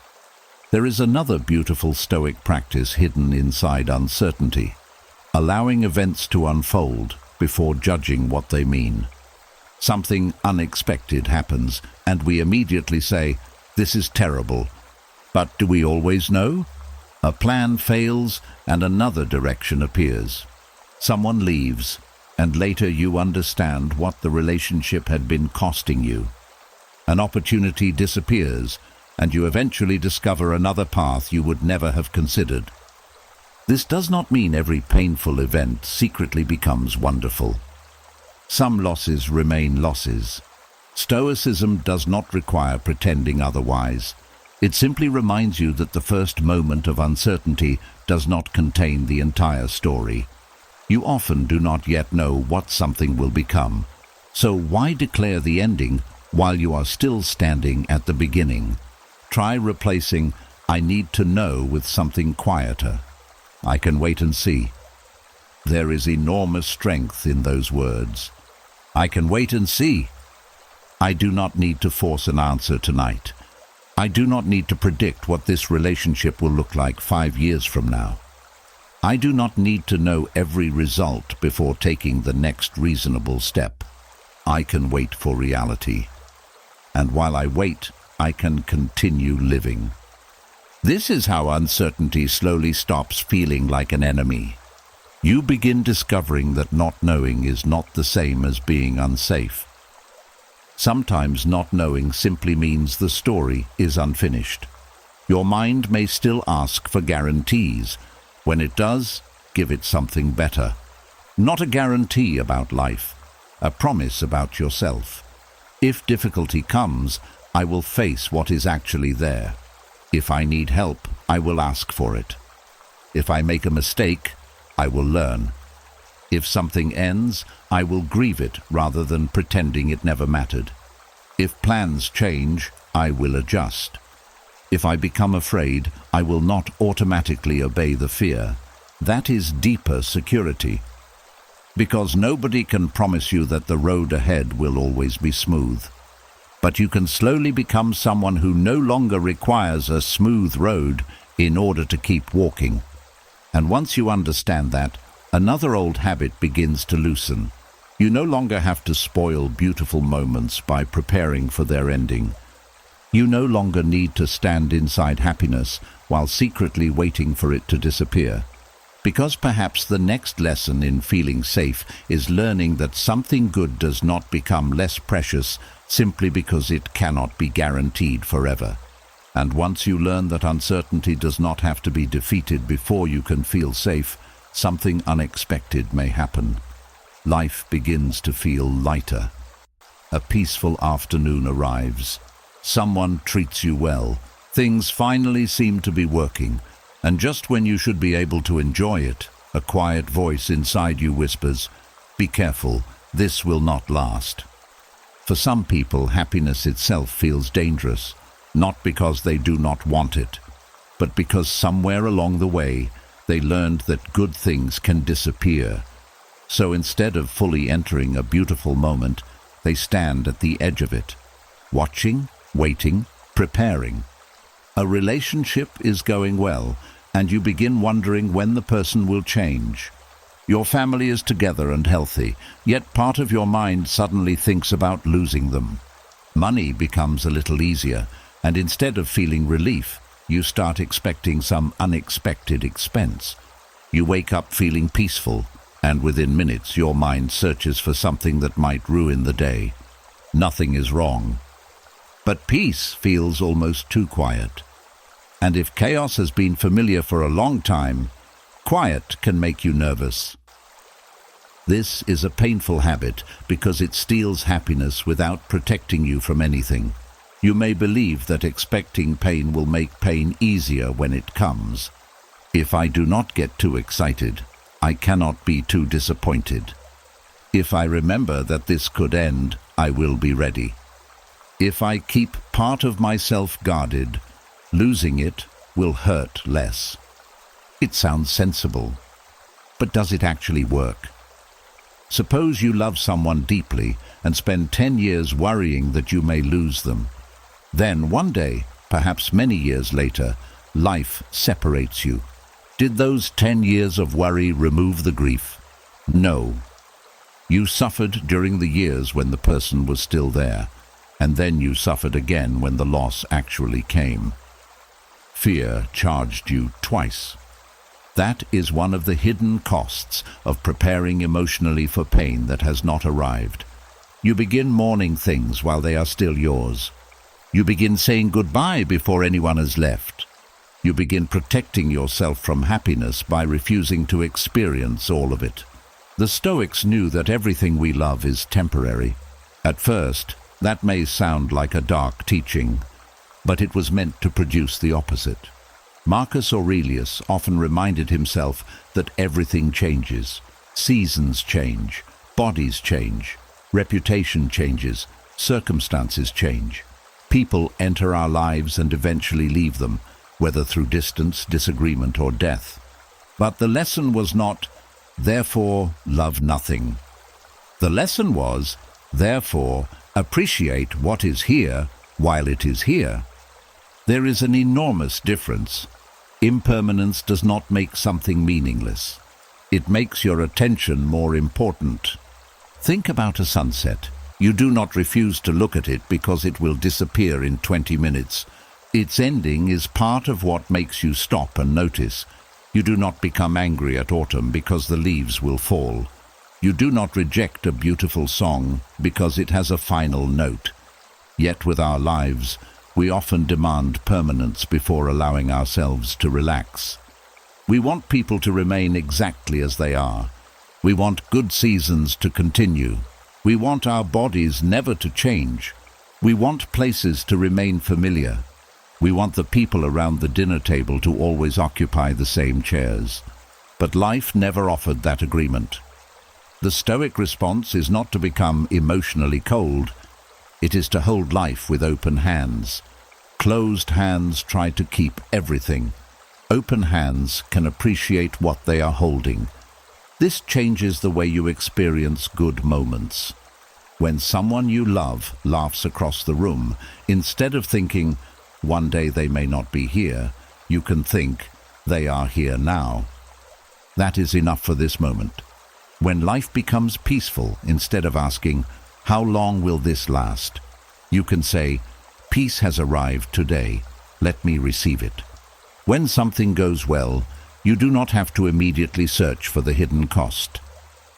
There is another beautiful Stoic practice hidden inside uncertainty, allowing events to unfold before judging what they mean. Something unexpected happens, and we immediately say, "This is terrible." But do we always know? A plan fails, and another direction appears. Someone leaves, and later you understand what the relationship had been costing you. An opportunity disappears, and you eventually discover another path you would never have considered. This does not mean every painful event secretly becomes wonderful. Some losses remain losses. Stoicism does not require pretending otherwise. It simply reminds you that the first moment of uncertainty does not contain the entire story. You often do not yet know what something will become. So why declare the ending while you are still standing at the beginning? Try replacing "I need to know" with something quieter. "I can wait and see." There is enormous strength in those words. I can wait and see. I do not need to force an answer tonight. I do not need to predict what this relationship will look like 5 years from now. I do not need to know every result before taking the next reasonable step. I can wait for reality. And while I wait, I can continue living. This is how uncertainty slowly stops feeling like an enemy. You begin discovering that not knowing is not the same as being unsafe. Sometimes not knowing simply means the story is unfinished. Your mind may still ask for guarantees. When it does, give it something better. Not a guarantee about life, a promise about yourself. If difficulty comes, I will face what is actually there. If I need help, I will ask for it. If I make a mistake, I will learn. If something ends, I will grieve it rather than pretending it never mattered. If plans change, I will adjust. If I become afraid, I will not automatically obey the fear. That is deeper security. Because nobody can promise you that the road ahead will always be smooth. But you can slowly become someone who no longer requires a smooth road in order to keep walking. And once you understand that, another old habit begins to loosen. You no longer have to spoil beautiful moments by preparing for their ending. You no longer need to stand inside happiness while secretly waiting for it to disappear. Because perhaps the next lesson in feeling safe is learning that something good does not become less precious simply because it cannot be guaranteed forever. And once you learn that uncertainty does not have to be defeated before you can feel safe, something unexpected may happen. Life begins to feel lighter. A peaceful afternoon arrives. Someone treats you well. Things finally seem to be working. And just when you should be able to enjoy it, a quiet voice inside you whispers, "Be careful, this will not last." For some people, happiness itself feels dangerous, not because they do not want it, but because somewhere along the way, they learned that good things can disappear. So instead of fully entering a beautiful moment, they stand at the edge of it, watching, waiting, preparing. A relationship is going well, and you begin wondering when the person will change. Your family is together and healthy, yet part of your mind suddenly thinks about losing them. Money becomes a little easier, and instead of feeling relief, you start expecting some unexpected expense. You wake up feeling peaceful, and within minutes your mind searches for something that might ruin the day. Nothing is wrong. But peace feels almost too quiet. And if chaos has been familiar for a long time, quiet can make you nervous. This is a painful habit because it steals happiness without protecting you from anything. You may believe that expecting pain will make pain easier when it comes. If I do not get too excited, I cannot be too disappointed. If I remember that this could end, I will be ready. If I keep part of myself guarded, losing it will hurt less. It sounds sensible, but does it actually work? Suppose you love someone deeply and spend 10 years worrying that you may lose them. Then one day, perhaps many years later, life separates you. Did those 10 years of worry remove the grief? No. You suffered during the years when the person was still there, and then you suffered again when the loss actually came. Fear charged you twice. That is one of the hidden costs of preparing emotionally for pain that has not arrived. You begin mourning things while they are still yours. You begin saying goodbye before anyone has left. You begin protecting yourself from happiness by refusing to experience all of it. The Stoics knew that everything we love is temporary. At first, that may sound like a dark teaching. but it was meant to produce the opposite. Marcus Aurelius often reminded himself that everything changes. Seasons change, bodies change, reputation changes, circumstances change. People enter our lives and eventually leave them, whether through distance, disagreement, or death. But the lesson was not, therefore, love nothing. The lesson was, therefore, appreciate what is here while it is here. There is an enormous difference. Impermanence does not make something meaningless. It makes your attention more important. Think about a sunset. You do not refuse to look at it because it will disappear in 20 minutes. Its ending is part of what makes you stop and notice. You do not become angry at autumn because the leaves will fall. You do not reject a beautiful song because it has a final note. Yet with our lives, we often demand permanence before allowing ourselves to relax. We want people to remain exactly as they are. We want good seasons to continue. We want our bodies never to change. We want places to remain familiar. We want the people around the dinner table to always occupy the same chairs. But life never offered that agreement. The Stoic response is not to become emotionally cold. It is to hold life with open hands. Closed hands try to keep everything. Open hands can appreciate what they are holding. This changes the way you experience good moments. When someone you love laughs across the room, instead of thinking, one day they may not be here, you can think, they are here now. That is enough for this moment. When life becomes peaceful, instead of asking, how long will this last? You can say, peace has arrived today. Let me receive it. When something goes well, you do not have to immediately search for the hidden cost.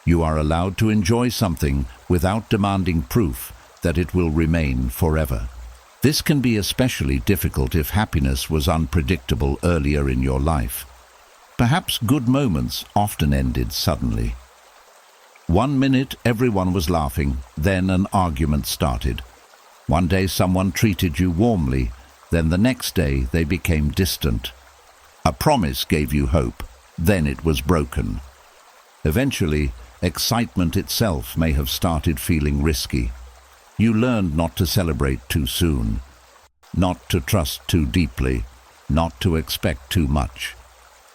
You are allowed to enjoy something without demanding proof that it will remain forever. This can be especially difficult if happiness was unpredictable earlier in your life. Perhaps good moments often ended suddenly. 1 minute everyone was laughing, then an argument started. One day someone treated you warmly, then the next day they became distant. A promise gave you hope, then it was broken. Eventually, excitement itself may have started feeling risky. You learned not to celebrate too soon, not to trust too deeply, not to expect too much.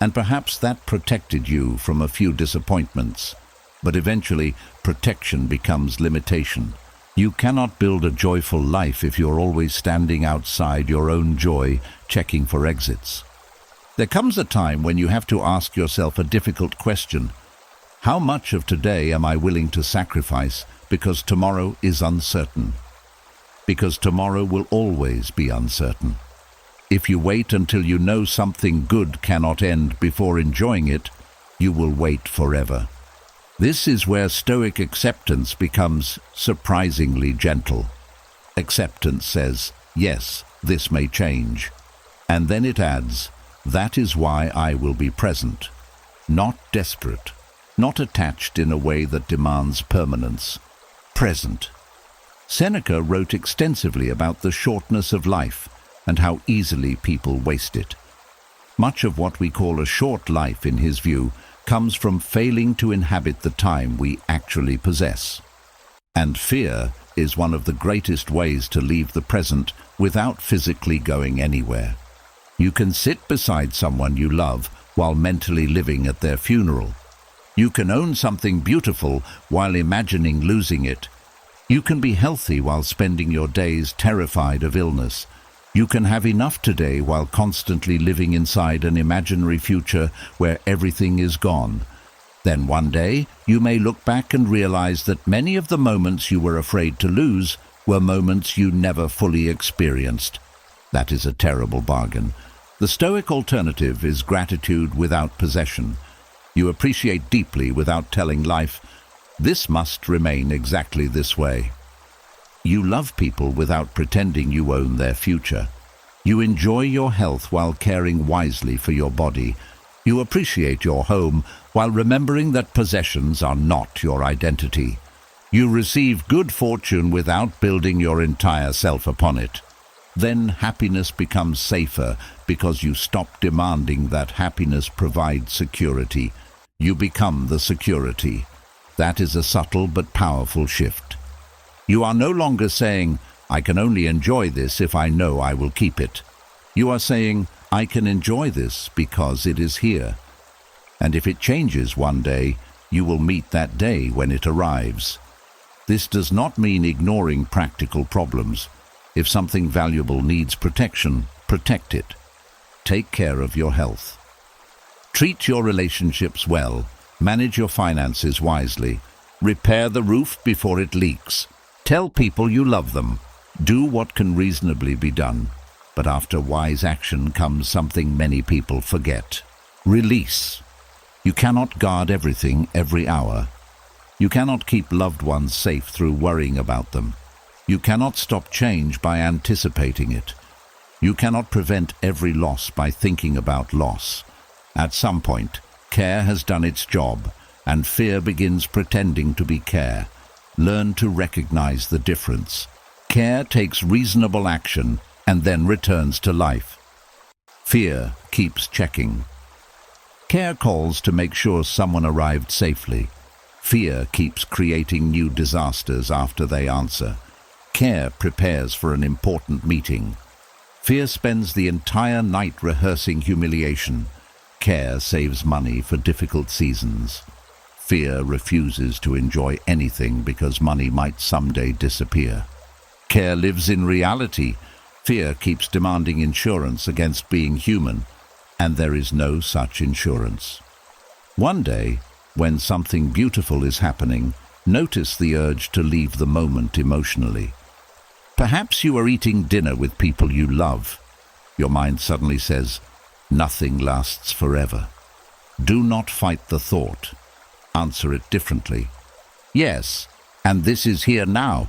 And perhaps that protected you from a few disappointments. But eventually, protection becomes limitation. You cannot build a joyful life if you're always standing outside your own joy, checking for exits. There comes a time when you have to ask yourself a difficult question. How much of today am I willing to sacrifice because tomorrow is uncertain? Because tomorrow will always be uncertain. If you wait until you know something good cannot end before enjoying it, you will wait forever. This is where Stoic acceptance becomes surprisingly gentle. Acceptance says, yes, this may change. And then it adds, that is why I will be present. Not desperate, not attached in a way that demands permanence. Present. Seneca wrote extensively about the shortness of life and how easily people waste it. Much of what we call a short life, in his view, comes from failing to inhabit the time we actually possess. And fear is one of the greatest ways to leave the present without physically going anywhere. You can sit beside someone you love while mentally living at their funeral. You can own something beautiful while imagining losing it. You can be healthy while spending your days terrified of illness. You can have enough today while constantly living inside an imaginary future where everything is gone. Then one day, you may look back and realize that many of the moments you were afraid to lose were moments you never fully experienced. That is a terrible bargain. The Stoic alternative is gratitude without possession. You appreciate deeply without telling life, this must remain exactly this way. You love people without pretending you own their future. You enjoy your health while caring wisely for your body. You appreciate your home while remembering that possessions are not your identity. You receive good fortune without building your entire self upon it. Then happiness becomes safer because you stop demanding that happiness provide security. You become the security. That is a subtle but powerful shift. You are no longer saying, "I can only enjoy this if I know I will keep it." You are saying, "I can enjoy this because it is here." And if it changes one day, you will meet that day when it arrives. This does not mean ignoring practical problems. If something valuable needs protection, protect it. Take care of your health. Treat your relationships well. Manage your finances wisely. Repair the roof before it leaks. Tell people you love them. Do what can reasonably be done. But after wise action comes something many people forget. Release. You cannot guard everything every hour. You cannot keep loved ones safe through worrying about them. You cannot stop change by anticipating it. You cannot prevent every loss by thinking about loss. At some point, care has done its job, and fear begins pretending to be care. Learn to recognize the difference. Care takes reasonable action and then returns to life. Fear keeps checking. Care calls to make sure someone arrived safely. Fear keeps creating new disasters after they answer. Care prepares for an important meeting. Fear spends the entire night rehearsing humiliation. Care saves money for difficult seasons. Fear refuses to enjoy anything because money might someday disappear. Care lives in reality. Fear keeps demanding insurance against being human, and there is no such insurance. One day, when something beautiful is happening, notice the urge to leave the moment emotionally. Perhaps you are eating dinner with people you love. Your mind suddenly says, "Nothing lasts forever." Do not fight the thought. Answer it differently. Yes, and this is here now.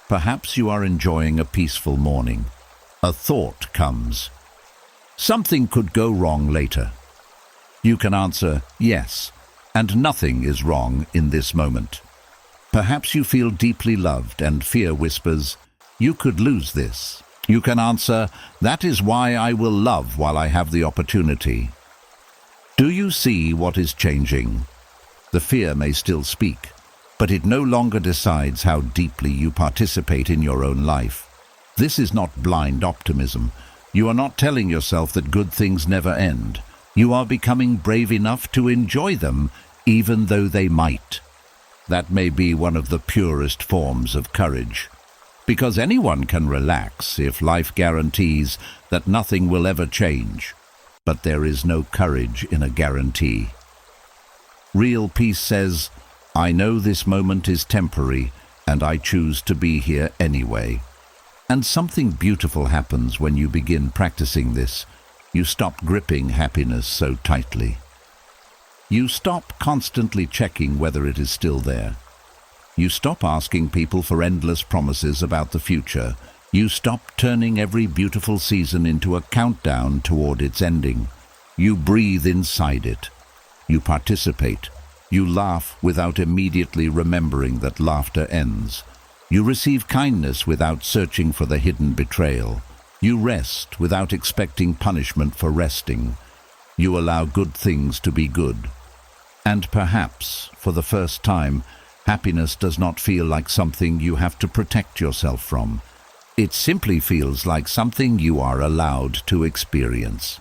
Perhaps you are enjoying a peaceful morning. A thought comes. Something could go wrong later. You can answer, "Yes, and nothing is wrong in this moment." Perhaps you feel deeply loved and fear whispers, "You could lose this." You can answer, "That is why I will love while I have the opportunity." Do you see what is changing? The fear may still speak, but it no longer decides how deeply you participate in your own life. This is not blind optimism. You are not telling yourself that good things never end. You are becoming brave enough to enjoy them, even though they might. That may be one of the purest forms of courage. Because anyone can relax if life guarantees that nothing will ever change. But there is no courage in a guarantee. Real peace says, "I know this moment is temporary, and I choose to be here anyway." And something beautiful happens when you begin practicing this. You stop gripping happiness so tightly. You stop constantly checking whether it is still there. You stop asking people for endless promises about the future. You stop turning every beautiful season into a countdown toward its ending. You breathe inside it. You participate. You laugh without immediately remembering that laughter ends. You receive kindness without searching for the hidden betrayal. You rest without expecting punishment for resting. You allow good things to be good. And perhaps, for the first time, happiness does not feel like something you have to protect yourself from. It simply feels like something you are allowed to experience.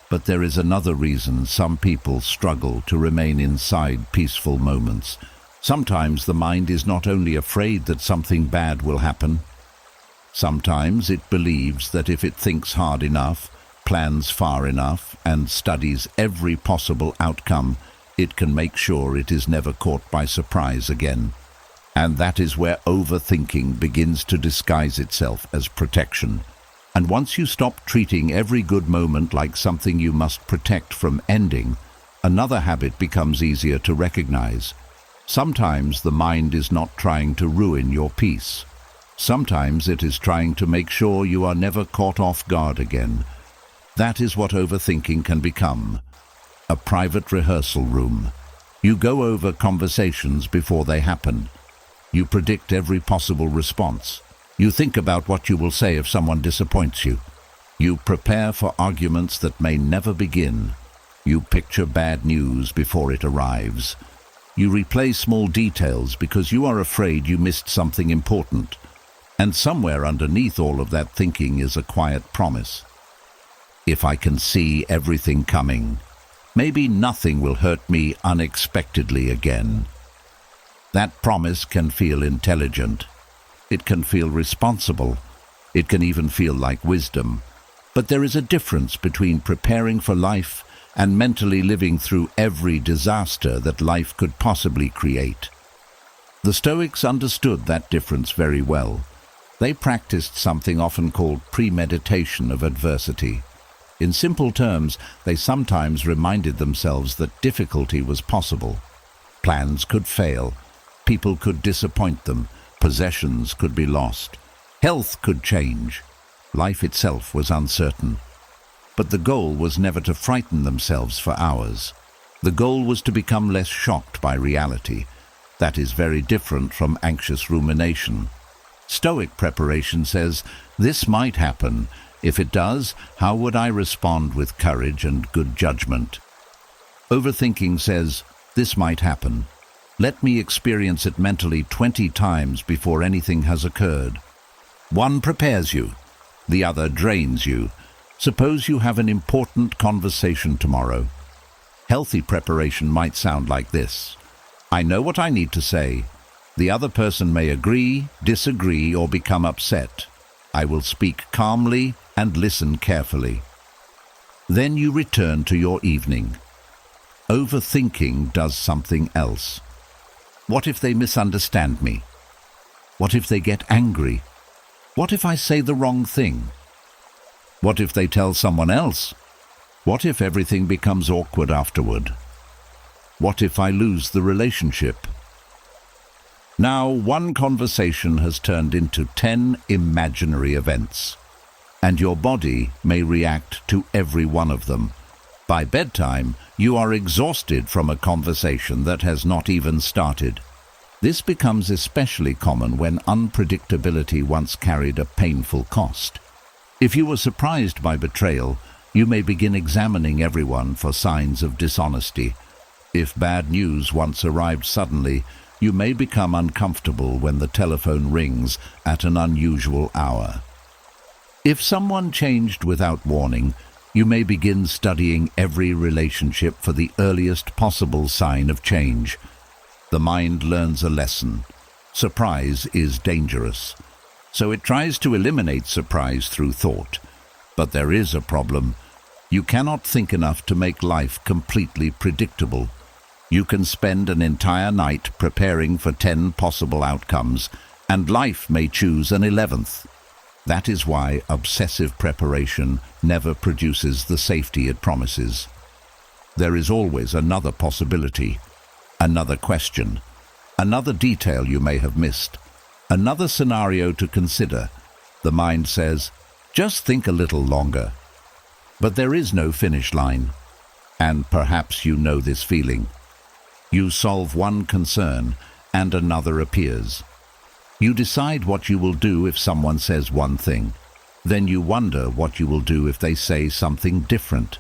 But there is another reason some people struggle to remain inside peaceful moments. Sometimes the mind is not only afraid that something bad will happen. Sometimes it believes that if it thinks hard enough, plans far enough, and studies every possible outcome, it can make sure it is never caught by surprise again. And that is where overthinking begins to disguise itself as protection. And once you stop treating every good moment like something you must protect from ending, another habit becomes easier to recognize. Sometimes the mind is not trying to ruin your peace. Sometimes it is trying to make sure you are never caught off guard again. That is what overthinking can become. A private rehearsal room. You go over conversations before they happen. You predict every possible response. You think about what you will say if someone disappoints you. You prepare for arguments that may never begin. You picture bad news before it arrives. You replay small details because you are afraid you missed something important. And somewhere underneath all of that thinking is a quiet promise. If I can see everything coming, maybe nothing will hurt me unexpectedly again. That promise can feel intelligent. It can feel responsible. It can even feel like wisdom. But there is a difference between preparing for life and mentally living through every disaster that life could possibly create. The Stoics understood that difference very well. They practiced something often called premeditation of adversity. In simple terms, they sometimes reminded themselves that difficulty was possible. Plans could fail, people could disappoint them, possessions could be lost, health could change, life itself was uncertain. But the goal was never to frighten themselves for hours. The goal was to become less shocked by reality. That is very different from anxious rumination. Stoic preparation says, this might happen. If it does, how would I respond with courage and good judgment? Overthinking says, this might happen. Let me experience it mentally 20 times before anything has occurred. One prepares you, the other drains you. Suppose you have an important conversation tomorrow. Healthy preparation might sound like this. I know what I need to say. The other person may agree, disagree, or become upset. I will speak calmly and listen carefully. Then you return to your evening. Overthinking does something else. What if they misunderstand me? What if they get angry? What if I say the wrong thing? What if they tell someone else? What if everything becomes awkward afterward? What if I lose the relationship? Now, one conversation has turned into 10 imaginary events, and your body may react to every one of them. By bedtime, you are exhausted from a conversation that has not even started. This becomes especially common when unpredictability once carried a painful cost. If you were surprised by betrayal, you may begin examining everyone for signs of dishonesty. If bad news once arrived suddenly, you may become uncomfortable when the telephone rings at an unusual hour. If someone changed without warning, you may begin studying every relationship for the earliest possible sign of change. The mind learns a lesson. Surprise is dangerous. So it tries to eliminate surprise through thought. But there is a problem. You cannot think enough to make life completely predictable. You can spend an entire night preparing for 10 possible outcomes, and life may choose an 11th. That is why obsessive preparation never produces the safety it promises. There is always another possibility, another question, another detail you may have missed, another scenario to consider. The mind says, just think a little longer. But there is no finish line, and perhaps you know this feeling. You solve one concern, and another appears. You decide what you will do if someone says one thing. Then you wonder what you will do if they say something different.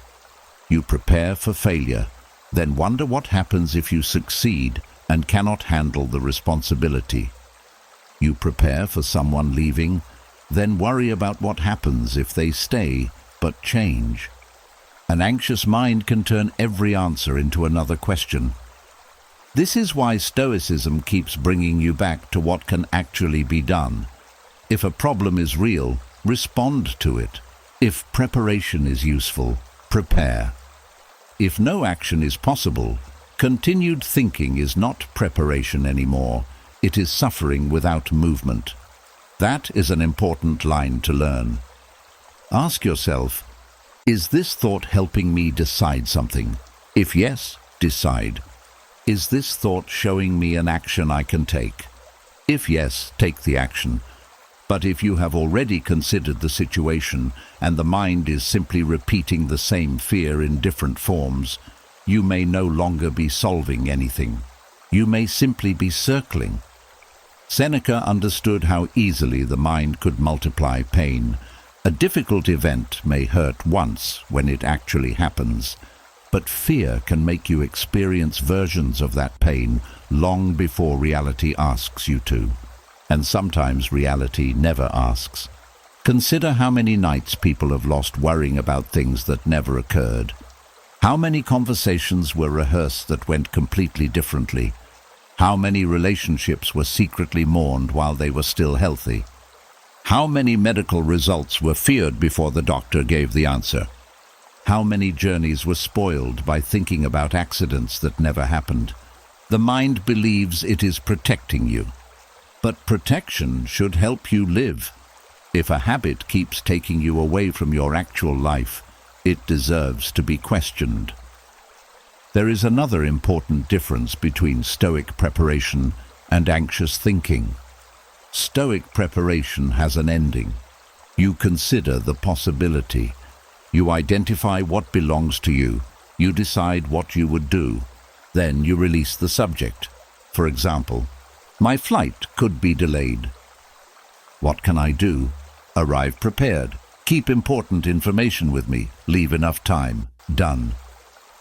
You prepare for failure, then wonder what happens if you succeed and cannot handle the responsibility. You prepare for someone leaving, then worry about what happens if they stay but change. An anxious mind can turn every answer into another question. This is why Stoicism keeps bringing you back to what can actually be done. If a problem is real, respond to it. If preparation is useful, prepare. If no action is possible, continued thinking is not preparation anymore. It is suffering without movement. That is an important line to learn. Ask yourself, is this thought helping me decide something? If yes, decide. Is this thought showing me an action I can take? If yes, take the action. But if you have already considered the situation and the mind is simply repeating the same fear in different forms, you may no longer be solving anything. You may simply be circling. Seneca understood how easily the mind could multiply pain. A difficult event may hurt once when it actually happens, but fear can make you experience versions of that pain long before reality asks you to. And sometimes reality never asks. Consider how many nights people have lost worrying about things that never occurred. How many conversations were rehearsed that went completely differently? How many relationships were secretly mourned while they were still healthy? How many medical results were feared before the doctor gave the answer? How many journeys were spoiled by thinking about accidents that never happened? The mind believes it is protecting you. But protection should help you live. If a habit keeps taking you away from your actual life, it deserves to be questioned. There is another important difference between Stoic preparation and anxious thinking. Stoic preparation has an ending. You consider the possibility. You identify what belongs to you. You decide what you would do. Then you release the subject. For example, my flight could be delayed. What can I do? Arrive prepared. Keep important information with me. Leave enough time. Done.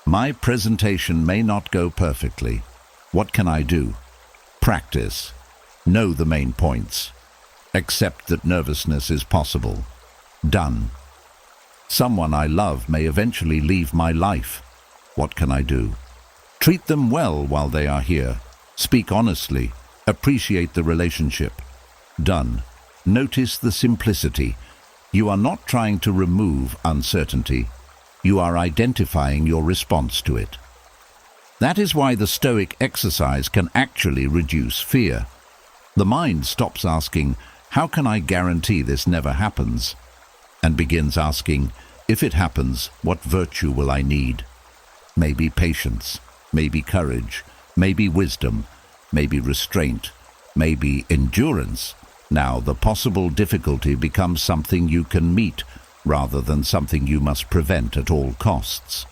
My presentation may not go perfectly. What can I do? Practice. Know the main points. Accept that nervousness is possible. Done. Someone I love may eventually leave my life. What can I do? Treat them well while they are here. Speak honestly. Appreciate the relationship. Done. Notice the simplicity. You are not trying to remove uncertainty. You are identifying your response to it. That is why the Stoic exercise can actually reduce fear. The mind stops asking, "How can I guarantee this never happens?" and begins asking, "If it happens, what virtue will I need?" Maybe patience, maybe courage, maybe wisdom, maybe restraint, maybe endurance. Now the possible difficulty becomes something you can meet rather than something you must prevent at all costs.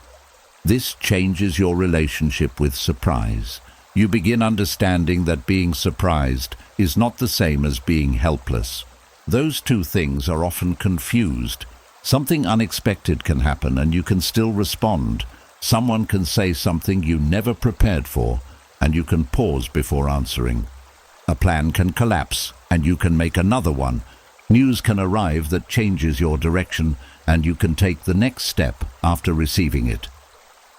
This changes your relationship with surprise. You begin understanding that being surprised is not the same as being helpless. Those two things are often confused. Something unexpected can happen and you can still respond. Someone can say something you never prepared for, and you can pause before answering. A plan can collapse, and you can make another one. News can arrive that changes your direction, and you can take the next step after receiving it.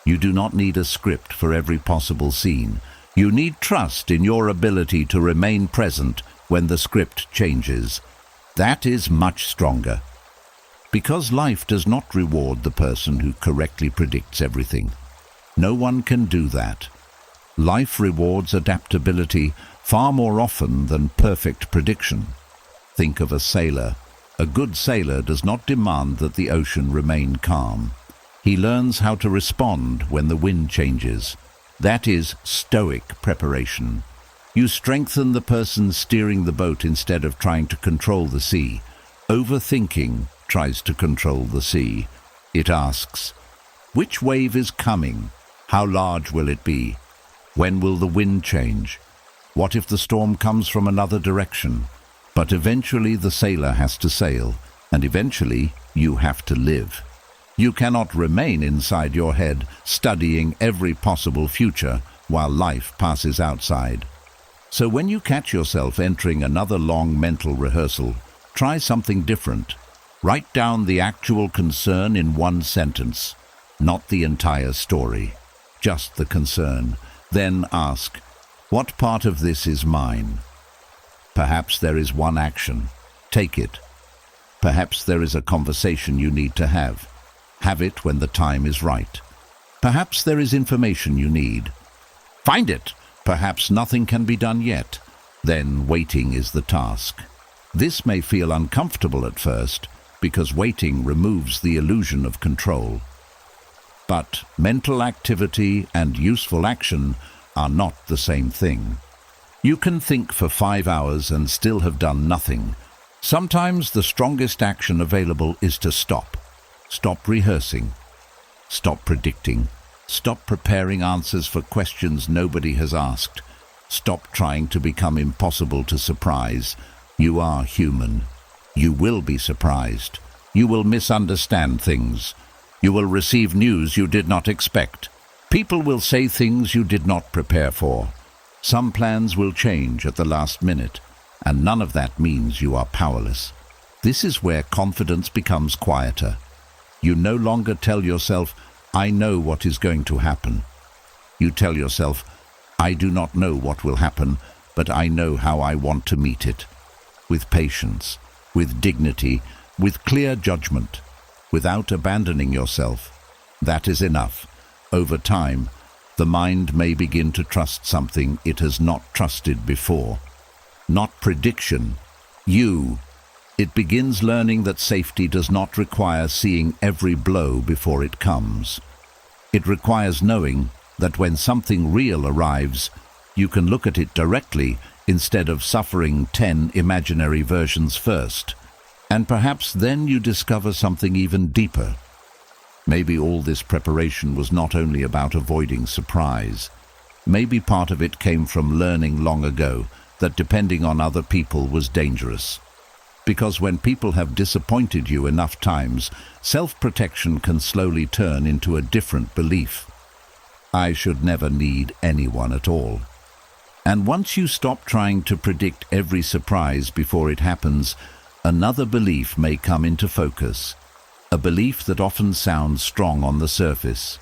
You do not need a script for every possible scene. You need trust in your ability to remain present when the script changes. That is much stronger. Because life does not reward the person who correctly predicts everything. No one can do that. Life rewards adaptability far more often than perfect prediction. Think of a sailor. A good sailor does not demand that the ocean remain calm. He learns how to respond when the wind changes. That is Stoic preparation. You strengthen the person steering the boat instead of trying to control the sea. Overthinking tries to control the sea. It asks, which wave is coming? How large will it be? When will the wind change? What if the storm comes from another direction? But eventually the sailor has to sail, and eventually you have to live. You cannot remain inside your head studying every possible future while life passes outside. So when you catch yourself entering another long mental rehearsal, try something different. Write down the actual concern in one sentence, not the entire story, just the concern. Then ask, what part of this is mine? Perhaps there is one action. Take it. Perhaps there is a conversation you need to have. Have it when the time is right. Perhaps there is information you need. Find it. Perhaps nothing can be done yet. Then waiting is the task. This may feel uncomfortable at first because waiting removes the illusion of control. But mental activity and useful action are not the same thing. You can think for 5 hours and still have done nothing. Sometimes the strongest action available is to stop. Stop rehearsing. Stop predicting. Stop preparing answers for questions nobody has asked. Stop trying to become impossible to surprise. You are human. You will be surprised. You will misunderstand things. You will receive news you did not expect. People will say things you did not prepare for. Some plans will change at the last minute, and none of that means you are powerless. This is where confidence becomes quieter. You no longer tell yourself, "I know what is going to happen." You tell yourself, "I do not know what will happen, but I know how I want to meet it." With patience, with dignity, with clear judgment, without abandoning yourself. That is enough. Over time, the mind may begin to trust something it has not trusted before. Not prediction. It begins learning that safety does not require seeing every blow before it comes. It requires knowing that when something real arrives, you can look at it directly instead of suffering 10 imaginary versions first. And perhaps then you discover something even deeper. Maybe all this preparation was not only about avoiding surprise. Maybe part of it came from learning long ago that depending on other people was dangerous. Because when people have disappointed you enough times, self-protection can slowly turn into a different belief. I should never need anyone at all. And once you stop trying to predict every surprise before it happens, another belief may come into focus. A belief that often sounds strong on the surface.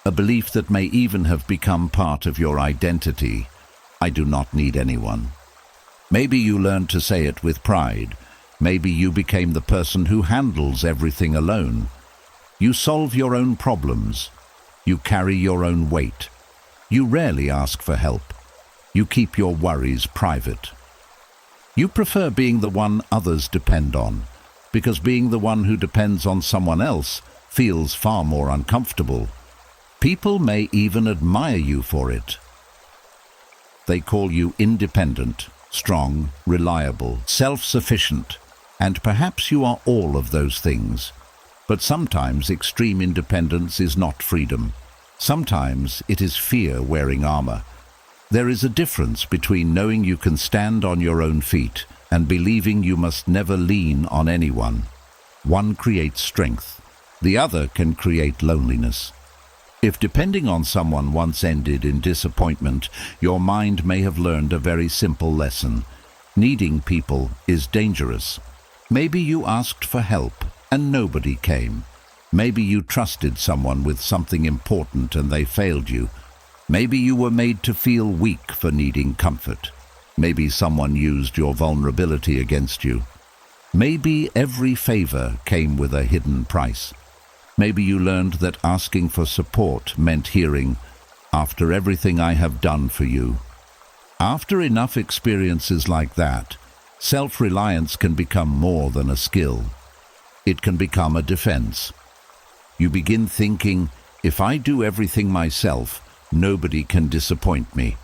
A belief that may even have become part of your identity. I do not need anyone. Maybe you learned to say it with pride. Maybe you became the person who handles everything alone. You solve your own problems. You carry your own weight. You rarely ask for help. You keep your worries private. You prefer being the one others depend on, because being the one who depends on someone else feels far more uncomfortable. People may even admire you for it. They call you independent, strong, reliable, self-sufficient, and perhaps you are all of those things. But sometimes extreme independence is not freedom. Sometimes it is fear wearing armor. There is a difference between knowing you can stand on your own feet and believing you must never lean on anyone. One creates strength. The other can create loneliness. If depending on someone once ended in disappointment, your mind may have learned a very simple lesson. Needing people is dangerous. Maybe you asked for help and nobody came. Maybe you trusted someone with something important and they failed you. Maybe you were made to feel weak for needing comfort. Maybe someone used your vulnerability against you. Maybe every favor came with a hidden price. Maybe you learned that asking for support meant hearing, "After everything I have done for you." After enough experiences like that, self-reliance can become more than a skill. It can become a defense. You begin thinking, if I do everything myself, nobody can disappoint me.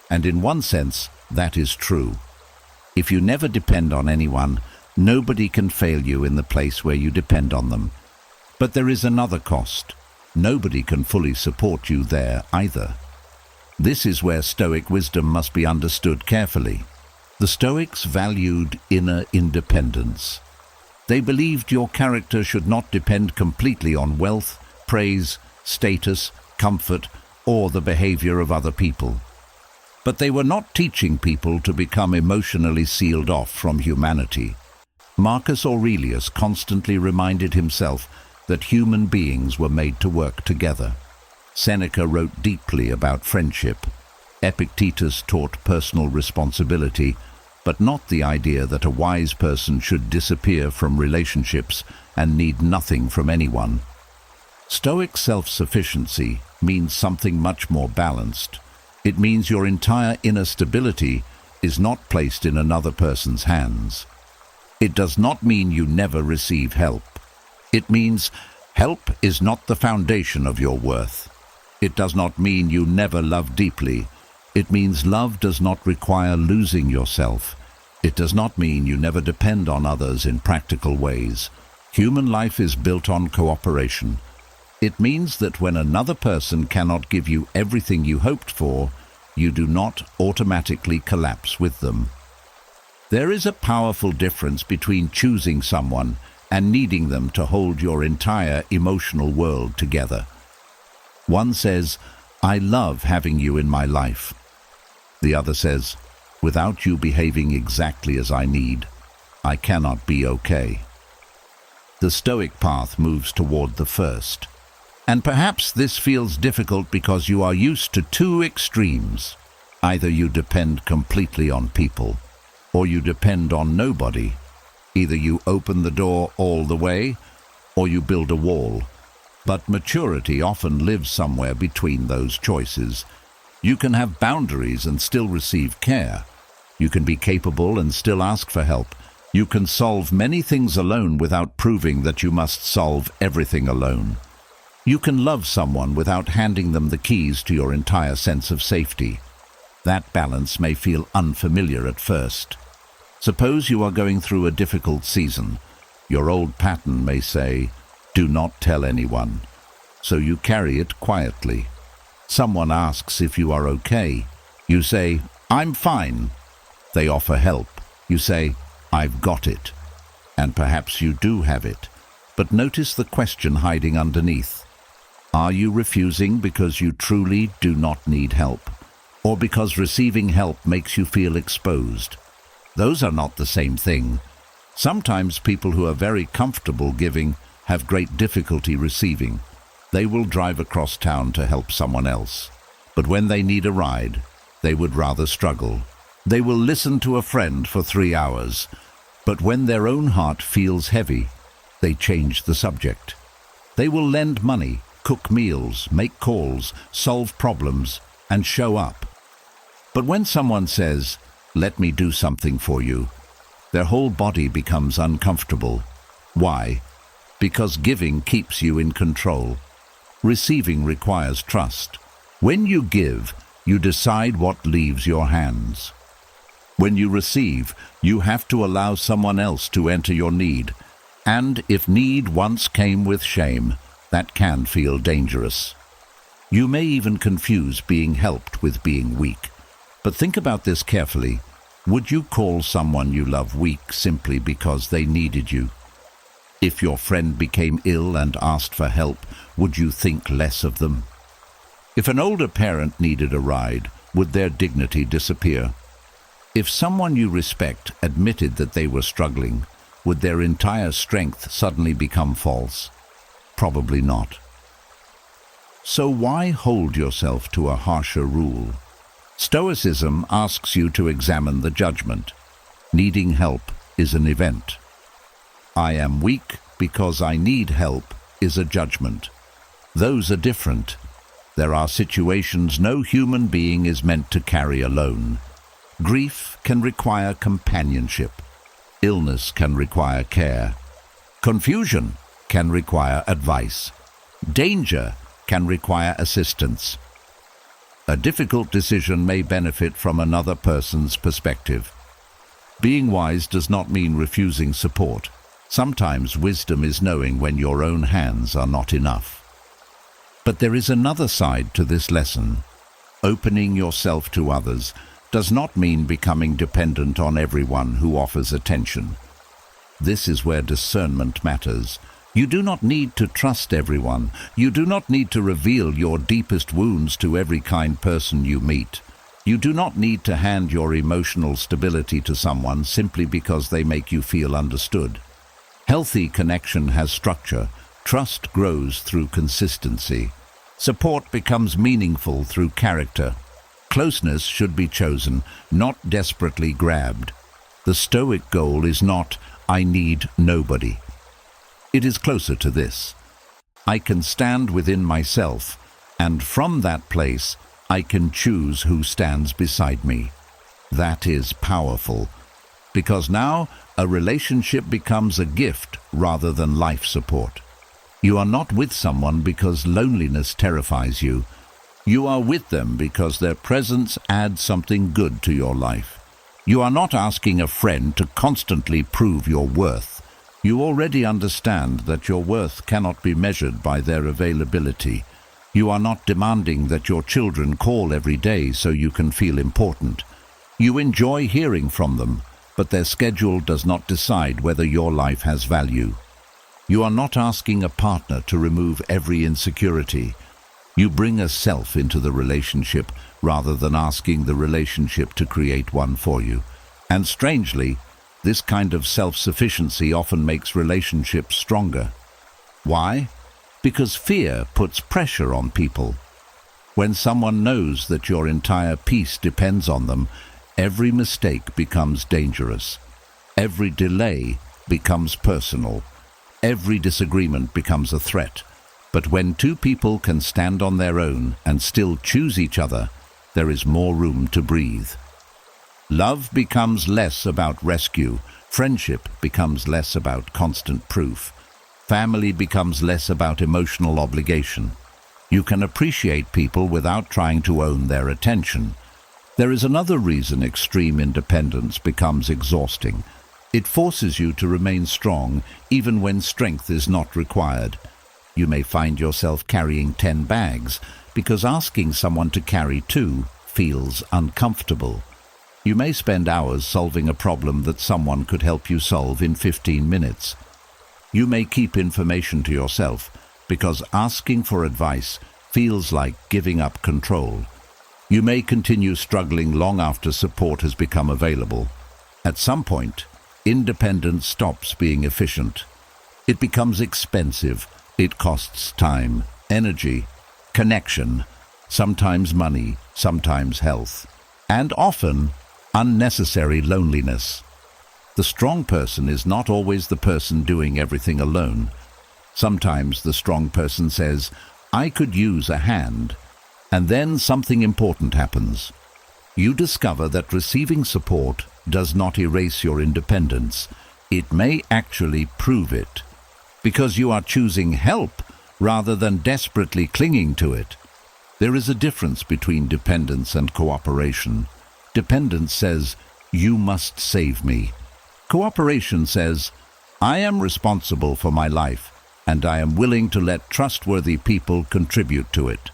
And in one sense, that is true. If you never depend on anyone, nobody can fail you in the place where you depend on them. But there is another cost. Nobody can fully support you there either. This is where Stoic wisdom must be understood carefully. The Stoics valued inner independence. They believed your character should not depend completely on wealth, praise, status, comfort, or the behavior of other people. But they were not teaching people to become emotionally sealed off from humanity. Marcus Aurelius constantly reminded himself that human beings were made to work together. Seneca wrote deeply about friendship. Epictetus taught personal responsibility, but not the idea that a wise person should disappear from relationships and need nothing from anyone. Stoic self-sufficiency means something much more balanced. It means your entire inner stability is not placed in another person's hands. It does not mean you never receive help. It means help is not the foundation of your worth. It does not mean you never love deeply. It means love does not require losing yourself. It does not mean you never depend on others in practical ways. Human life is built on cooperation. It means that when another person cannot give you everything you hoped for, you do not automatically collapse with them. There is a powerful difference between choosing someone and needing them to hold your entire emotional world together. One says, "I love having you in my life." The other says, "Without you behaving exactly as I need, I cannot be okay." The Stoic path moves toward the first. And perhaps this feels difficult because you are used to two extremes. Either you depend completely on people, or you depend on nobody. Either you open the door all the way, or you build a wall. But maturity often lives somewhere between those choices. You can have boundaries and still receive care. You can be capable and still ask for help. You can solve many things alone without proving that you must solve everything alone. You can love someone without handing them the keys to your entire sense of safety. That balance may feel unfamiliar at first. Suppose you are going through a difficult season. Your old pattern may say, "Do not tell anyone." So you carry it quietly. Someone asks if you are okay. You say, "I'm fine." They offer help. You say, "I've got it." And perhaps you do have it. But notice the question hiding underneath. Are you refusing because you truly do not need help? Or because receiving help makes you feel exposed? Those are not the same thing. Sometimes people who are very comfortable giving have great difficulty receiving. They will drive across town to help someone else. But when they need a ride, they would rather struggle. They will listen to a friend for 3 hours. But when their own heart feels heavy, they change the subject. They will lend money, cook meals, make calls, solve problems, and show up. But when someone says, "Let me do something for you," their whole body becomes uncomfortable. Why? Because giving keeps you in control. Receiving requires trust. When you give, you decide what leaves your hands. When you receive, you have to allow someone else to enter your need. And if need once came with shame, that can feel dangerous. You may even confuse being helped with being weak. But think about this carefully. Would you call someone you love weak simply because they needed you? If your friend became ill and asked for help, would you think less of them? If an older parent needed a ride, would their dignity disappear? If someone you respect admitted that they were struggling, would their entire strength suddenly become false? Probably not. So why hold yourself to a harsher rule? Stoicism asks you to examine the judgment. Needing help is an event. I am weak because I need help is a judgment. Those are different. There are situations no human being is meant to carry alone. Grief can require companionship. Illness can require care. Confusion can require advice. Danger can require assistance. A difficult decision may benefit from another person's perspective. Being wise does not mean refusing support. Sometimes wisdom is knowing when your own hands are not enough. But there is another side to this lesson. Opening yourself to others does not mean becoming dependent on everyone who offers attention. This is where discernment matters. You do not need to trust everyone. You do not need to reveal your deepest wounds to every kind person you meet. You do not need to hand your emotional stability to someone simply because they make you feel understood. Healthy connection has structure. Trust grows through consistency. Support becomes meaningful through character. Closeness should be chosen, not desperately grabbed. The Stoic goal is not, "I need nobody." It is closer to this. I can stand within myself, and from that place, I can choose who stands beside me. That is powerful, because now a relationship becomes a gift rather than life support. You are not with someone because loneliness terrifies you. You are with them because their presence adds something good to your life. You are not asking a friend to constantly prove your worth. You already understand that your worth cannot be measured by their availability. You are not demanding that your children call every day so you can feel important. You enjoy hearing from them, but their schedule does not decide whether your life has value. You are not asking a partner to remove every insecurity. You bring a self into the relationship rather than asking the relationship to create one for you. And strangely, this kind of self-sufficiency often makes relationships stronger. Why? Because fear puts pressure on people. When someone knows that your entire peace depends on them, every mistake becomes dangerous. Every delay becomes personal. Every disagreement becomes a threat. But when two people can stand on their own and still choose each other, there is more room to breathe. Love becomes less about rescue. Friendship becomes less about constant proof. Family becomes less about emotional obligation. You can appreciate people without trying to own their attention. There is another reason extreme independence becomes exhausting. It forces you to remain strong even when strength is not required. You may find yourself carrying 10 bags because asking someone to carry 2 feels uncomfortable. You may spend hours solving a problem that someone could help you solve in 15 minutes. You may keep information to yourself because asking for advice feels like giving up control. You may continue struggling long after support has become available. At some point, independence stops being efficient. It becomes expensive. It costs time, energy, connection, sometimes money, sometimes health, and often unnecessary loneliness. The strong person is not always the person doing everything alone. Sometimes the strong person says, "I could use a hand," and then something important happens. You discover that receiving support does not erase your independence. It may actually prove it, because you are choosing help rather than desperately clinging to it. There is a difference between dependence and cooperation. Dependence says, "You must save me." Cooperation says, "I am responsible for my life, and I am willing to let trustworthy people contribute to it."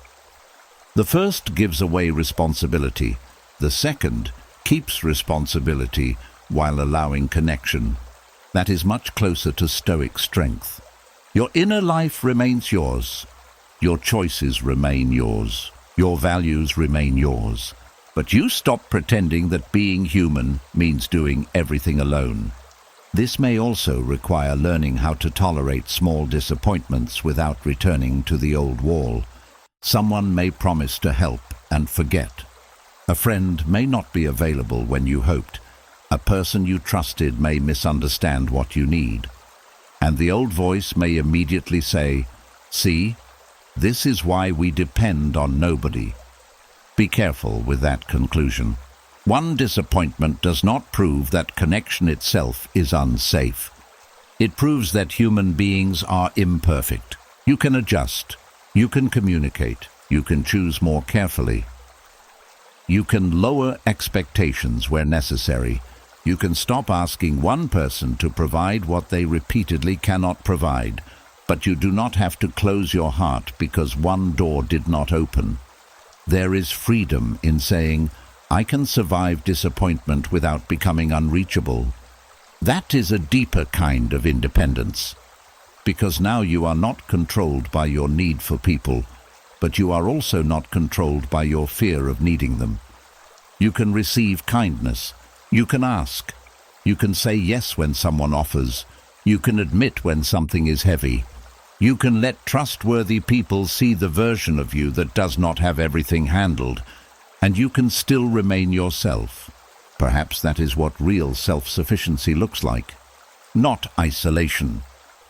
The first gives away responsibility. The second keeps responsibility while allowing connection. That is much closer to Stoic strength. Your inner life remains yours. Your choices remain yours. Your values remain yours. But you stop pretending that being human means doing everything alone. This may also require learning how to tolerate small disappointments without returning to the old wall. Someone may promise to help and forget. A friend may not be available when you hoped. A person you trusted may misunderstand what you need. And the old voice may immediately say, "See, this is why we depend on nobody." Be careful with that conclusion. One disappointment does not prove that connection itself is unsafe. It proves that human beings are imperfect. You can adjust. You can communicate. You can choose more carefully. You can lower expectations where necessary. You can stop asking one person to provide what they repeatedly cannot provide, but you do not have to close your heart because one door did not open. There is freedom in saying, "I can survive disappointment without becoming unreachable." That is a deeper kind of independence, because now you are not controlled by your need for people, but you are also not controlled by your fear of needing them. You can receive kindness. You can ask. You can say yes when someone offers. You can admit when something is heavy. You can let trustworthy people see the version of you that does not have everything handled, and you can still remain yourself. Perhaps that is what real self-sufficiency looks like. Not isolation,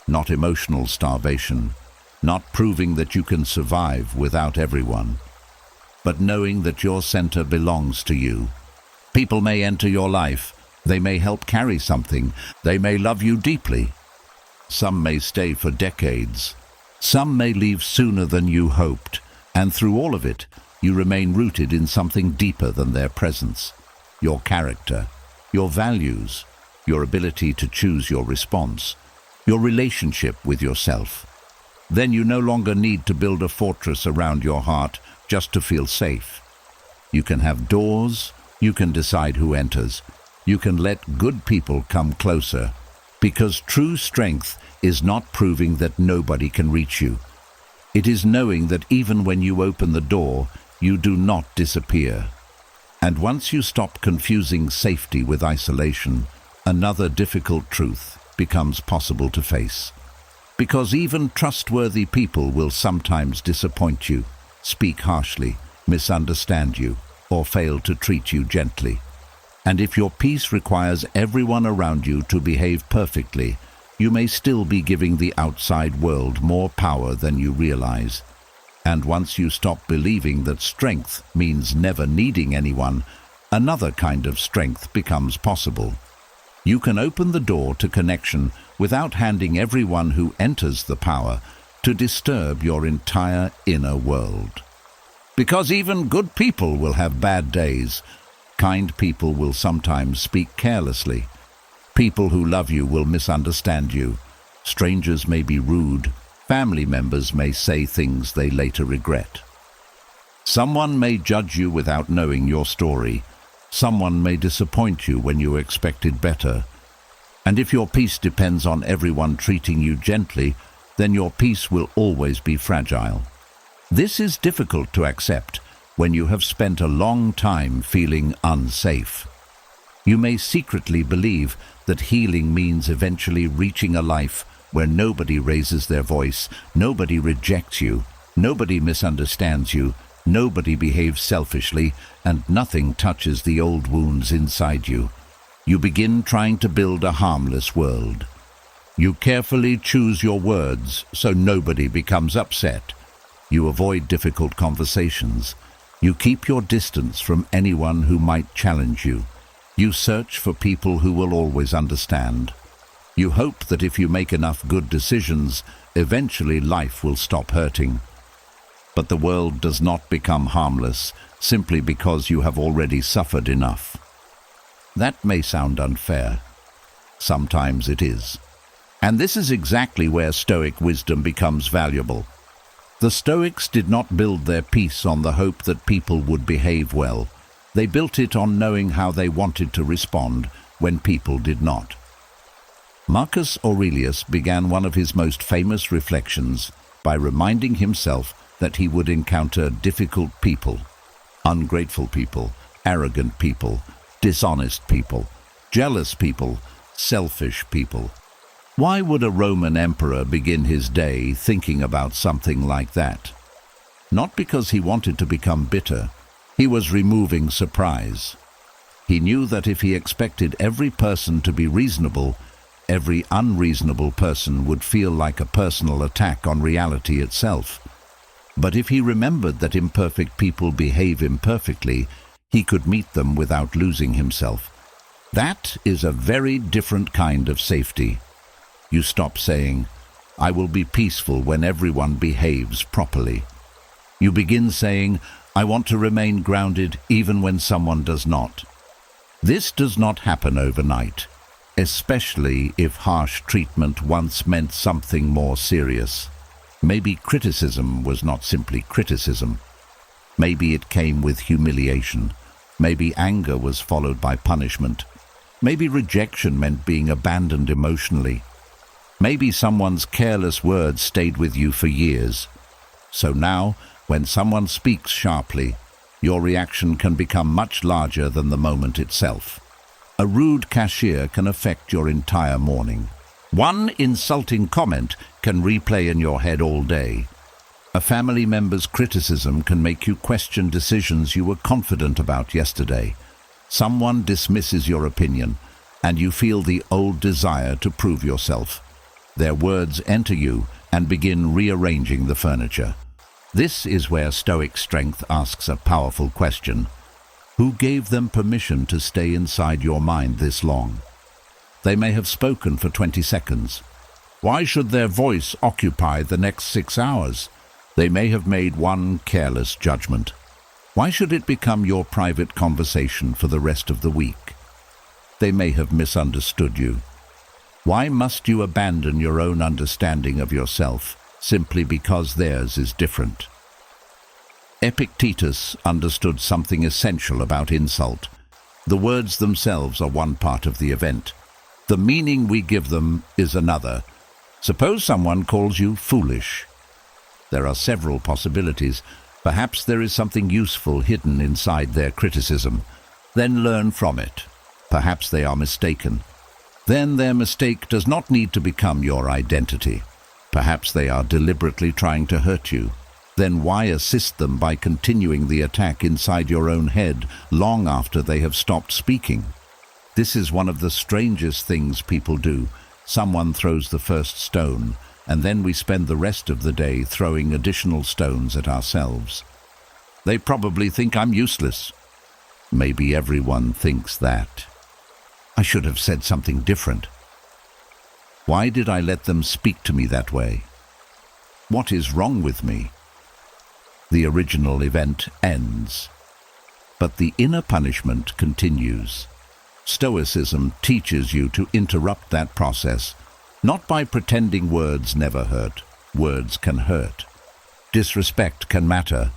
not emotional starvation, not proving that you can survive without everyone, but knowing that your center belongs to you. People may enter your life. They may help carry something. They may love you deeply. Some may stay for decades. Some may leave sooner than you hoped. And through all of it, you remain rooted in something deeper than their presence. Your character, your values, your ability to choose your response, your relationship with yourself. Then you no longer need to build a fortress around your heart just to feel safe. You can have doors, you can decide who enters, you can let good people come closer, because true strength is not proving that nobody can reach you. It is knowing that even when you open the door, you do not disappear. And once you stop confusing safety with isolation, another difficult truth becomes possible to face. Because even trustworthy people will sometimes disappoint you, speak harshly, misunderstand you, or fail to treat you gently. And if your peace requires everyone around you to behave perfectly, you may still be giving the outside world more power than you realize. And once you stop believing that strength means never needing anyone, another kind of strength becomes possible. You can open the door to connection without handing everyone who enters the power to disturb your entire inner world. Because even good people will have bad days. Kind people will sometimes speak carelessly. People who love you will misunderstand you. Strangers may be rude. Family members may say things they later regret. Someone may judge you without knowing your story. Someone may disappoint you when you expected better. And if your peace depends on everyone treating you gently, then your peace will always be fragile. This is difficult to accept when you have spent a long time feeling unsafe. You may secretly believe that healing means eventually reaching a life where nobody raises their voice, nobody rejects you, nobody misunderstands you, nobody behaves selfishly, and nothing touches the old wounds inside you. You begin trying to build a harmless world. You carefully choose your words so nobody becomes upset. You avoid difficult conversations. You keep your distance from anyone who might challenge you. You search for people who will always understand. You hope that if you make enough good decisions, eventually life will stop hurting. But the world does not become harmless simply because you have already suffered enough. That may sound unfair. Sometimes it is. And this is exactly where Stoic wisdom becomes valuable. The Stoics did not build their peace on the hope that people would behave well. They built it on knowing how they wanted to respond when people did not. Marcus Aurelius began one of his most famous reflections by reminding himself that he would encounter difficult people, ungrateful people, arrogant people, dishonest people, jealous people, selfish people. Why would a Roman emperor begin his day thinking about something like that? Not because he wanted to become bitter. He was removing surprise. He knew that if he expected every person to be reasonable, every unreasonable person would feel like a personal attack on reality itself. But if he remembered that imperfect people behave imperfectly, he could meet them without losing himself. That is a very different kind of safety. You stop saying, "I will be peaceful when everyone behaves properly." You begin saying, "I want to remain grounded even when someone does not." This does not happen overnight, especially if harsh treatment once meant something more serious. Maybe criticism was not simply criticism. Maybe it came with humiliation. Maybe anger was followed by punishment. Maybe rejection meant being abandoned emotionally. Maybe someone's careless words stayed with you for years. So now, when someone speaks sharply, your reaction can become much larger than the moment itself. A rude cashier can affect your entire morning. One insulting comment can replay in your head all day. A family member's criticism can make you question decisions you were confident about yesterday. Someone dismisses your opinion, and you feel the old desire to prove yourself. Their words enter you and begin rearranging the furniture. This is where Stoic strength asks a powerful question. Who gave them permission to stay inside your mind this long? They may have spoken for 20 seconds. Why should their voice occupy the next 6 hours? They may have made one careless judgment. Why should it become your private conversation for the rest of the week? They may have misunderstood you. Why must you abandon your own understanding of yourself simply because theirs is different. Epictetus understood something essential about insult. The words themselves are one part of the event. The meaning we give them is another. Suppose someone calls you foolish. There are several possibilities. Perhaps there is something useful hidden inside their criticism. Then learn from it. Perhaps they are mistaken. Then their mistake does not need to become your identity. Perhaps they are deliberately trying to hurt you. Then why assist them by continuing the attack inside your own head long after they have stopped speaking? This is one of the strangest things people do. Someone throws the first stone, and then we spend the rest of the day throwing additional stones at ourselves. They probably think I'm useless. Maybe everyone thinks that. I should have said something different. Why did I let them speak to me that way? What is wrong with me? The original event ends, but the inner punishment continues. Stoicism teaches you to interrupt that process, not by pretending words never hurt. Words can hurt. Disrespect can matter.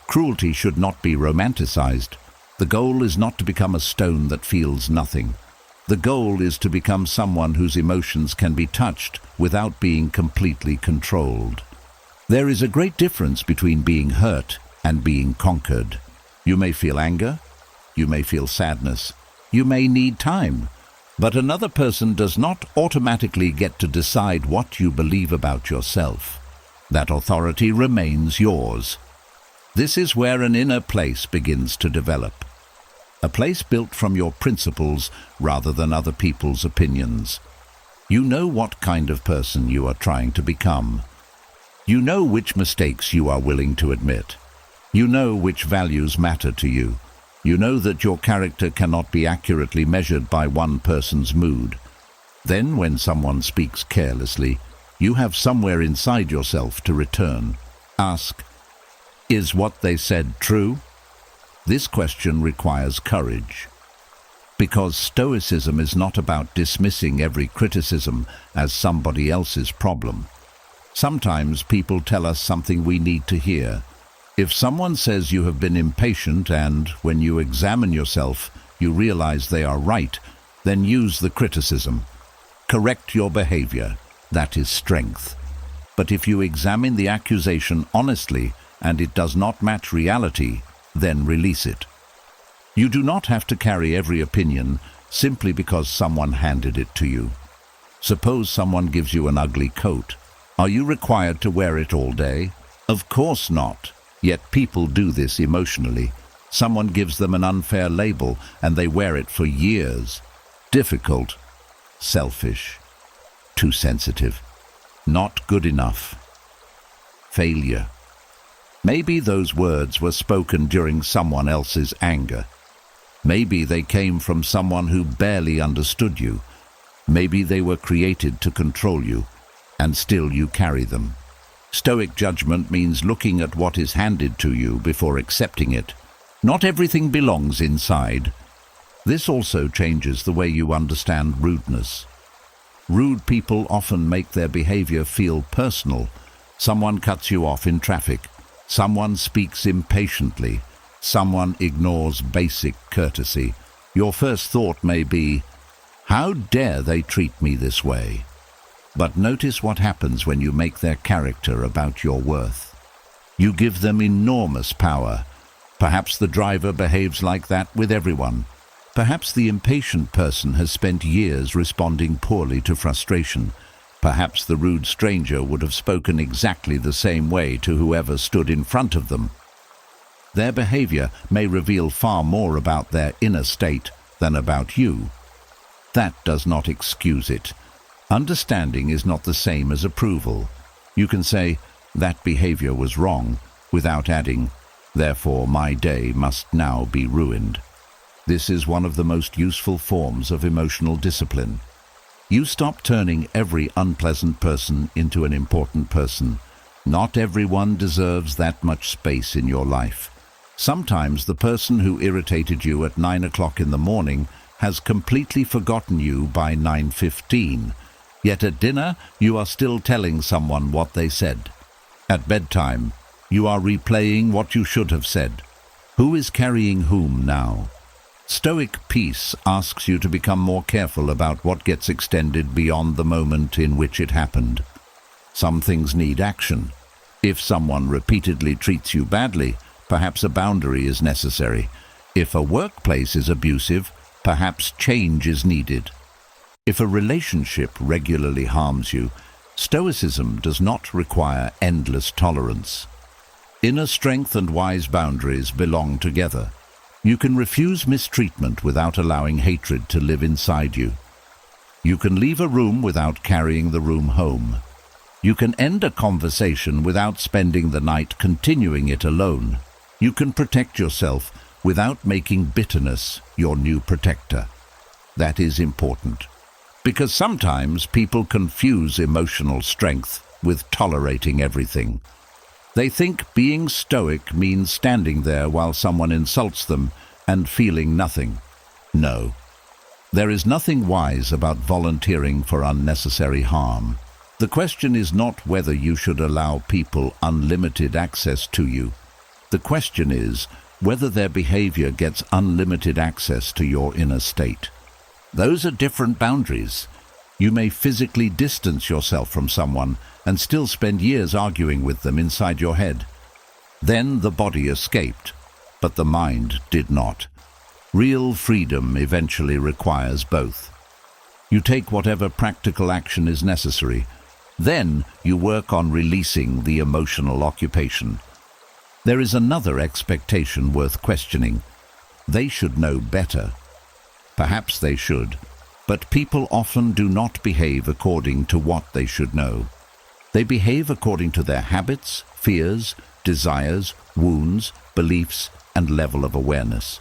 Cruelty should not be romanticized. The goal is not to become a stone that feels nothing. The goal is to become someone whose emotions can be touched without being completely controlled. There is a great difference between being hurt and being conquered. You may feel anger, you may feel sadness, you may need time, but another person does not automatically get to decide what you believe about yourself. That authority remains yours. This is where an inner place begins to develop. A place built from your principles rather than other people's opinions. You know what kind of person you are trying to become. You know which mistakes you are willing to admit. You know which values matter to you. You know that your character cannot be accurately measured by one person's mood. Then, when someone speaks carelessly, you have somewhere inside yourself to return. Ask, is what they said true? This question requires courage. Because Stoicism is not about dismissing every criticism as somebody else's problem. Sometimes people tell us something we need to hear. If someone says you have been impatient and, when you examine yourself, you realize they are right, then use the criticism. Correct your behavior. That is strength. But if you examine the accusation honestly and it does not match reality, then release it. You do not have to carry every opinion simply because someone handed it to you. Suppose someone gives you an ugly coat. Are you required to wear it all day? Of course not. Yet people do this emotionally. Someone gives them an unfair label and they wear it for years. Difficult, selfish, too sensitive, not good enough, failure. Maybe those words were spoken during someone else's anger. Maybe they came from someone who barely understood you. Maybe they were created to control you, and still you carry them. Stoic judgment means looking at what is handed to you before accepting it. Not everything belongs inside. This also changes the way you understand rudeness. Rude people often make their behavior feel personal. Someone cuts you off in traffic. Someone speaks impatiently. Someone ignores basic courtesy. Your first thought may be, how dare they treat me this way? But notice what happens when you make their character about your worth. You give them enormous power. Perhaps the driver behaves like that with everyone. Perhaps the impatient person has spent years responding poorly to frustration. Perhaps the rude stranger would have spoken exactly the same way to whoever stood in front of them. Their behavior may reveal far more about their inner state than about you. That does not excuse it. Understanding is not the same as approval. You can say, that behavior was wrong, without adding, therefore my day must now be ruined. This is one of the most useful forms of emotional discipline. You stop turning every unpleasant person into an important person. Not everyone deserves that much space in your life. Sometimes the person who irritated you at 9 o'clock in the morning has completely forgotten you by 9:15. Yet at dinner, you are still telling someone what they said. At bedtime, you are replaying what you should have said. Who is carrying whom now? Stoic peace asks you to become more careful about what gets extended beyond the moment in which it happened. Some things need action. If someone repeatedly treats you badly, perhaps a boundary is necessary. If a workplace is abusive, perhaps change is needed. If a relationship regularly harms you, Stoicism does not require endless tolerance. Inner strength and wise boundaries belong together. You can refuse mistreatment without allowing hatred to live inside you. You can leave a room without carrying the room home. You can end a conversation without spending the night continuing it alone. You can protect yourself without making bitterness your new protector. That is important, because sometimes people confuse emotional strength with tolerating everything. They think being stoic means standing there while someone insults them and feeling nothing. No. There is nothing wise about volunteering for unnecessary harm. The question is not whether you should allow people unlimited access to you. The question is whether their behavior gets unlimited access to your inner state. Those are different boundaries. You may physically distance yourself from someone and still spend years arguing with them inside your head. Then the body escaped, but the mind did not. Real freedom eventually requires both. You take whatever practical action is necessary. Then you work on releasing the emotional occupation. There is another expectation worth questioning. They should know better. Perhaps they should, but people often do not behave according to what they should know. They behave according to their habits, fears, desires, wounds, beliefs, and level of awareness.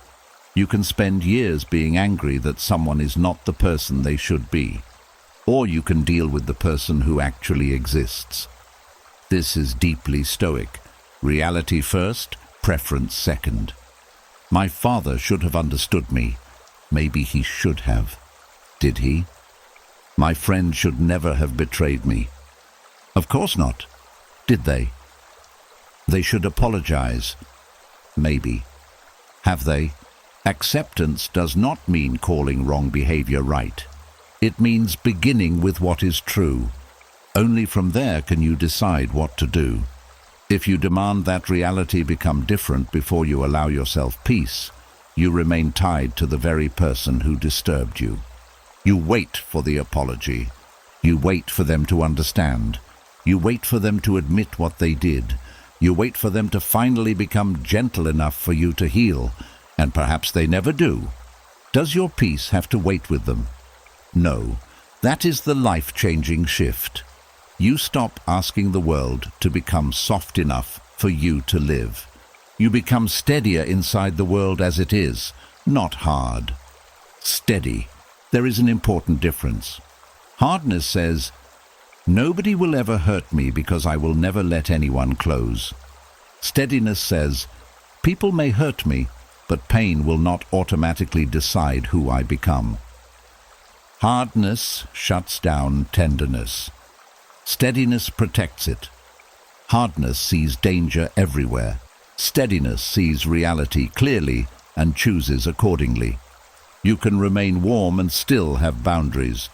You can spend years being angry that someone is not the person they should be, or you can deal with the person who actually exists. This is deeply Stoic. Reality first, preference second. My father should have understood me. Maybe he should have. Did he? My friend should never have betrayed me. Of course not. Did they? They should apologize. Maybe. Have they? Acceptance does not mean calling wrong behavior right. It means beginning with what is true. Only from there can you decide what to do. If you demand that reality become different before you allow yourself peace, you remain tied to the very person who disturbed you. You wait for the apology. You wait for them to understand. You wait for them to admit what they did. You wait for them to finally become gentle enough for you to heal, and perhaps they never do. Does your peace have to wait with them? No. That is the life-changing shift. You stop asking the world to become soft enough for you to live. You become steadier inside the world as it is, not hard. Steady. There is an important difference. Hardness says, "Nobody will ever hurt me because I will never let anyone close." Steadiness says, "People may hurt me, but pain will not automatically decide who I become." Hardness shuts down tenderness. Steadiness protects it. Hardness sees danger everywhere. Steadiness sees reality clearly and chooses accordingly. You can remain warm and still have boundaries.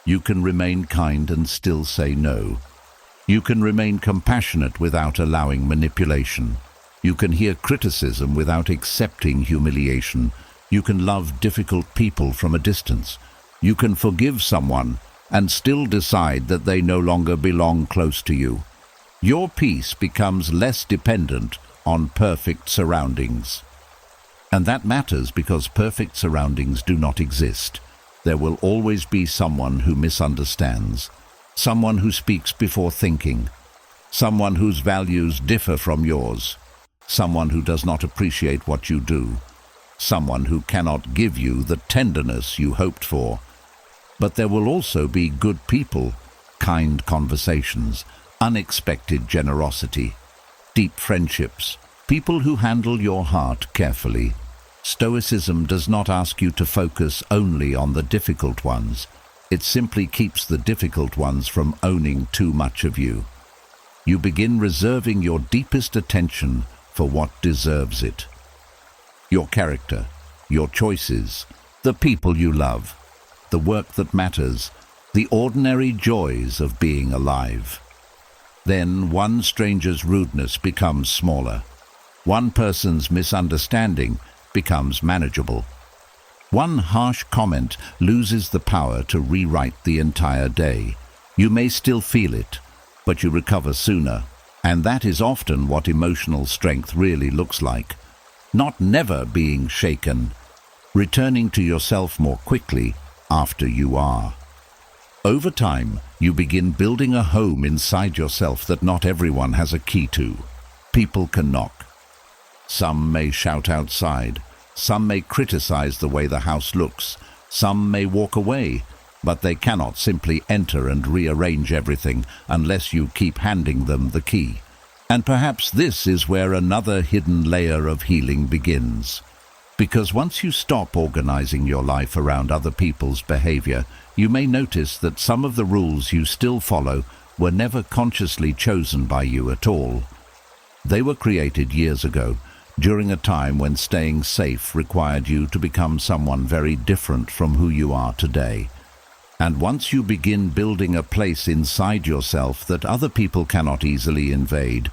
You can remain kind and still say no. You can remain compassionate without allowing manipulation. You can hear criticism without accepting humiliation. You can love difficult people from a distance. You can forgive someone and still decide that they no longer belong close to you. Your peace becomes less dependent on perfect surroundings. And that matters because perfect surroundings do not exist. There will always be someone who misunderstands, someone who speaks before thinking, someone whose values differ from yours, someone who does not appreciate what you do, someone who cannot give you the tenderness you hoped for. But there will also be good people, kind conversations, unexpected generosity, deep friendships, people who handle your heart carefully. Stoicism does not ask you to focus only on the difficult ones. It simply keeps the difficult ones from owning too much of you. You begin reserving your deepest attention for what deserves it. Your character, your choices, the people you love, the work that matters, the ordinary joys of being alive. Then one stranger's rudeness becomes smaller. One person's misunderstanding becomes manageable. One harsh comment loses the power to rewrite the entire day. You may still feel it, but you recover sooner. And that is often what emotional strength really looks like. Not never being shaken, returning to yourself more quickly after you are. Over time, you begin building a home inside yourself that not everyone has a key to. People can knock. Some may shout outside. Some may criticize the way the house looks. Some may walk away, but they cannot simply enter and rearrange everything unless you keep handing them the key. And perhaps this is where another hidden layer of healing begins. Because once you stop organizing your life around other people's behavior, you may notice that some of the rules you still follow were never consciously chosen by you at all. They were created years ago, during a time when staying safe required you to become someone very different from who you are today. And once you begin building a place inside yourself that other people cannot easily invade,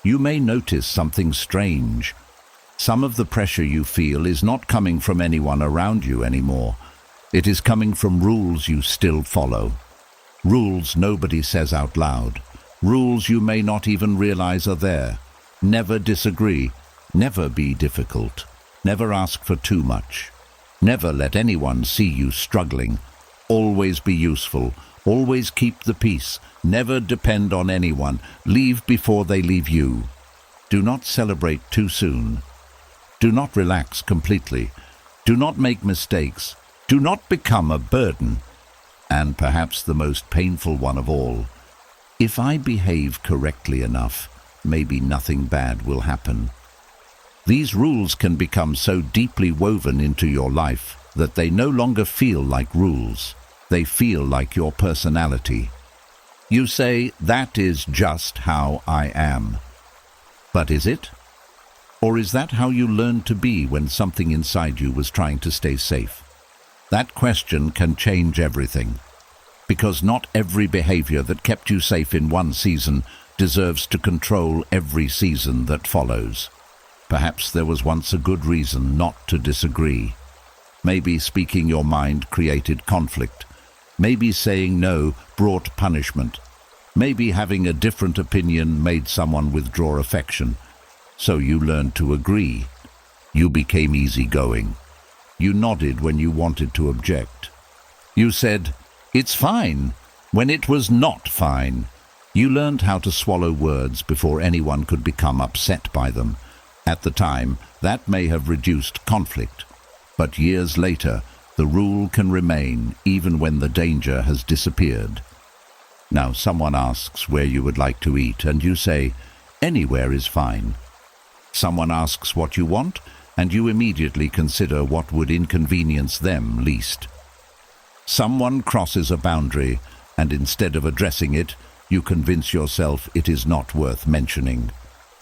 you may notice something strange. Some of the pressure you feel is not coming from anyone around you anymore. It is coming from rules you still follow. Rules nobody says out loud. Rules you may not even realize are there. Never disagree. Never be difficult. Never ask for too much. Never let anyone see you struggling. Always be useful. Always keep the peace. Never depend on anyone. Leave before they leave you. Do not celebrate too soon. Do not relax completely. Do not make mistakes. Do not become a burden. And perhaps the most painful one of all, if I behave correctly enough, maybe nothing bad will happen. These rules can become so deeply woven into your life that they no longer feel like rules. They feel like your personality. You say, that is just how I am. But is it? Or is that how you learned to be when something inside you was trying to stay safe? That question can change everything. Because not every behavior that kept you safe in one season deserves to control every season that follows. Perhaps there was once a good reason not to disagree. Maybe speaking your mind created conflict. Maybe saying no brought punishment. Maybe having a different opinion made someone withdraw affection. So you learned to agree. You became easygoing. You nodded when you wanted to object. You said, "It's fine," when it was not fine. You learned how to swallow words before anyone could become upset by them. At the time, that may have reduced conflict. But years later, the rule can remain even when the danger has disappeared. Now someone asks where you would like to eat, and you say, "Anywhere is fine." Someone asks what you want, and you immediately consider what would inconvenience them least. Someone crosses a boundary, and instead of addressing it, you convince yourself it is not worth mentioning.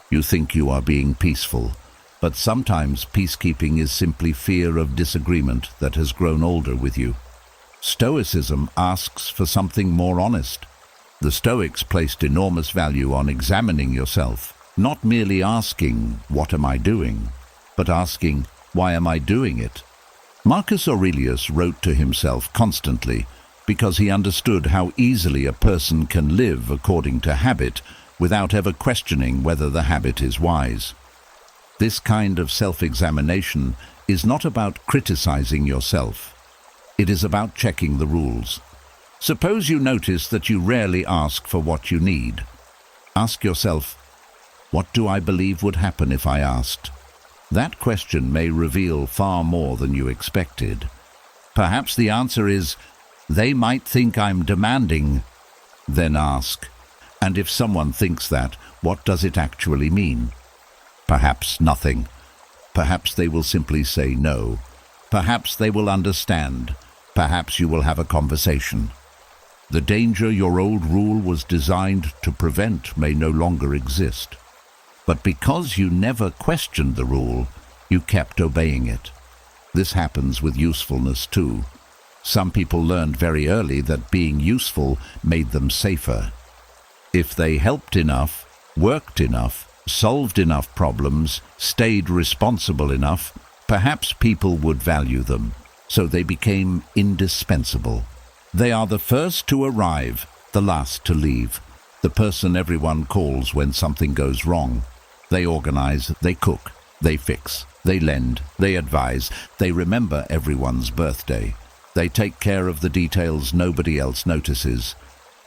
You think you are being peaceful, but sometimes peacekeeping is simply fear of disagreement that has grown older with you. Stoicism asks for something more honest. The Stoics placed enormous value on examining yourself, not merely asking, "What am I doing?" but asking, "Why am I doing it?" Marcus Aurelius wrote to himself constantly because he understood how easily a person can live according to habit without ever questioning whether the habit is wise. This kind of self-examination is not about criticizing yourself. It is about checking the rules. Suppose you notice that you rarely ask for what you need. Ask yourself, what do I believe would happen if I asked? That question may reveal far more than you expected. Perhaps the answer is, they might think I'm demanding. Then ask, and if someone thinks that, what does it actually mean? Perhaps nothing. Perhaps they will simply say no. Perhaps they will understand. perhaps you will have a conversation. The danger your old rule was designed to prevent may no longer exist. But because you never questioned the rule, you kept obeying it. This happens with usefulness too. Some people learned very early that being useful made them safer. If they helped enough, worked enough, solved enough problems, stayed responsible enough, perhaps people would value them, so they became indispensable. They are the first to arrive, the last to leave, the person everyone calls when something goes wrong. They organize, they cook, they fix, they lend, they advise, they remember everyone's birthday. They take care of the details nobody else notices.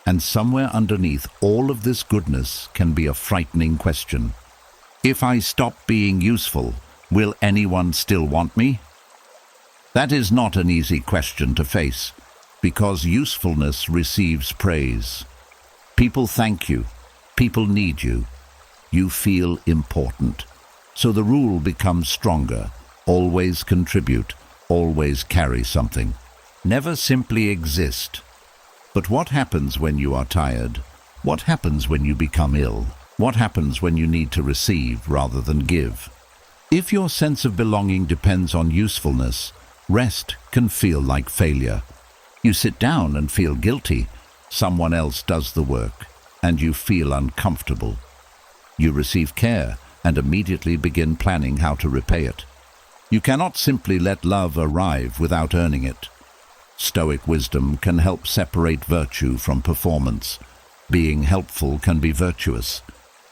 And somewhere underneath all of this goodness can be a frightening question. If I stop being useful, will anyone still want me? That is not an easy question to face, because usefulness receives praise. People thank you. People need you. You feel important. So the rule becomes stronger. Always contribute. Always carry something. Never simply exist. But what happens when you are tired? What happens when you become ill? What happens when you need to receive rather than give? If your sense of belonging depends on usefulness, rest can feel like failure. You sit down and feel guilty. Someone else does the work, and you feel uncomfortable. You receive care and immediately begin planning how to repay it. You cannot simply let love arrive without earning it. Stoic wisdom can help separate virtue from performance. Being helpful can be virtuous.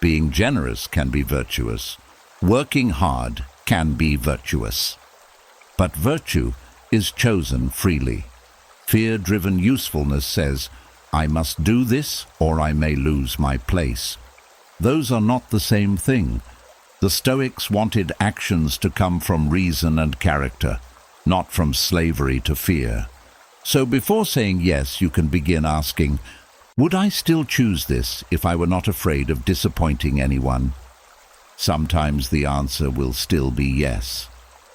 Being generous can be virtuous. Working hard can be virtuous. But virtue is chosen freely. Fear-driven usefulness says, I must do this or I may lose my place. Those are not the same thing. The Stoics wanted actions to come from reason and character, not from slavery to fear. So before saying yes, you can begin asking, would I still choose this if I were not afraid of disappointing anyone? Sometimes the answer will still be yes.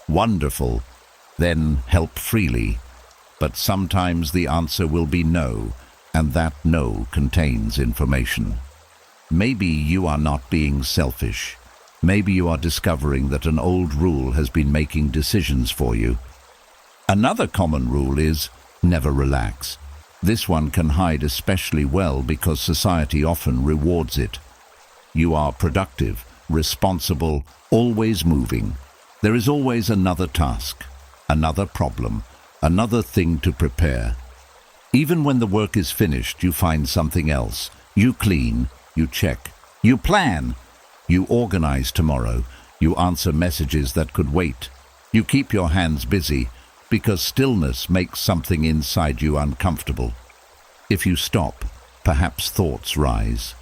Wonderful. Then help freely. But sometimes the answer will be no, and that no contains information. Maybe you are not being selfish. Maybe you are discovering that an old rule has been making decisions for you. Another common rule is never relax. This one can hide especially well because society often rewards it. You are productive, responsible, always moving. There is always another task, another problem, another thing to prepare. Even when the work is finished, you find something else. You clean, you check, you plan, you organize tomorrow, you answer messages that could wait. You keep your hands busy because stillness makes something inside you uncomfortable. If you stop, perhaps thoughts rise.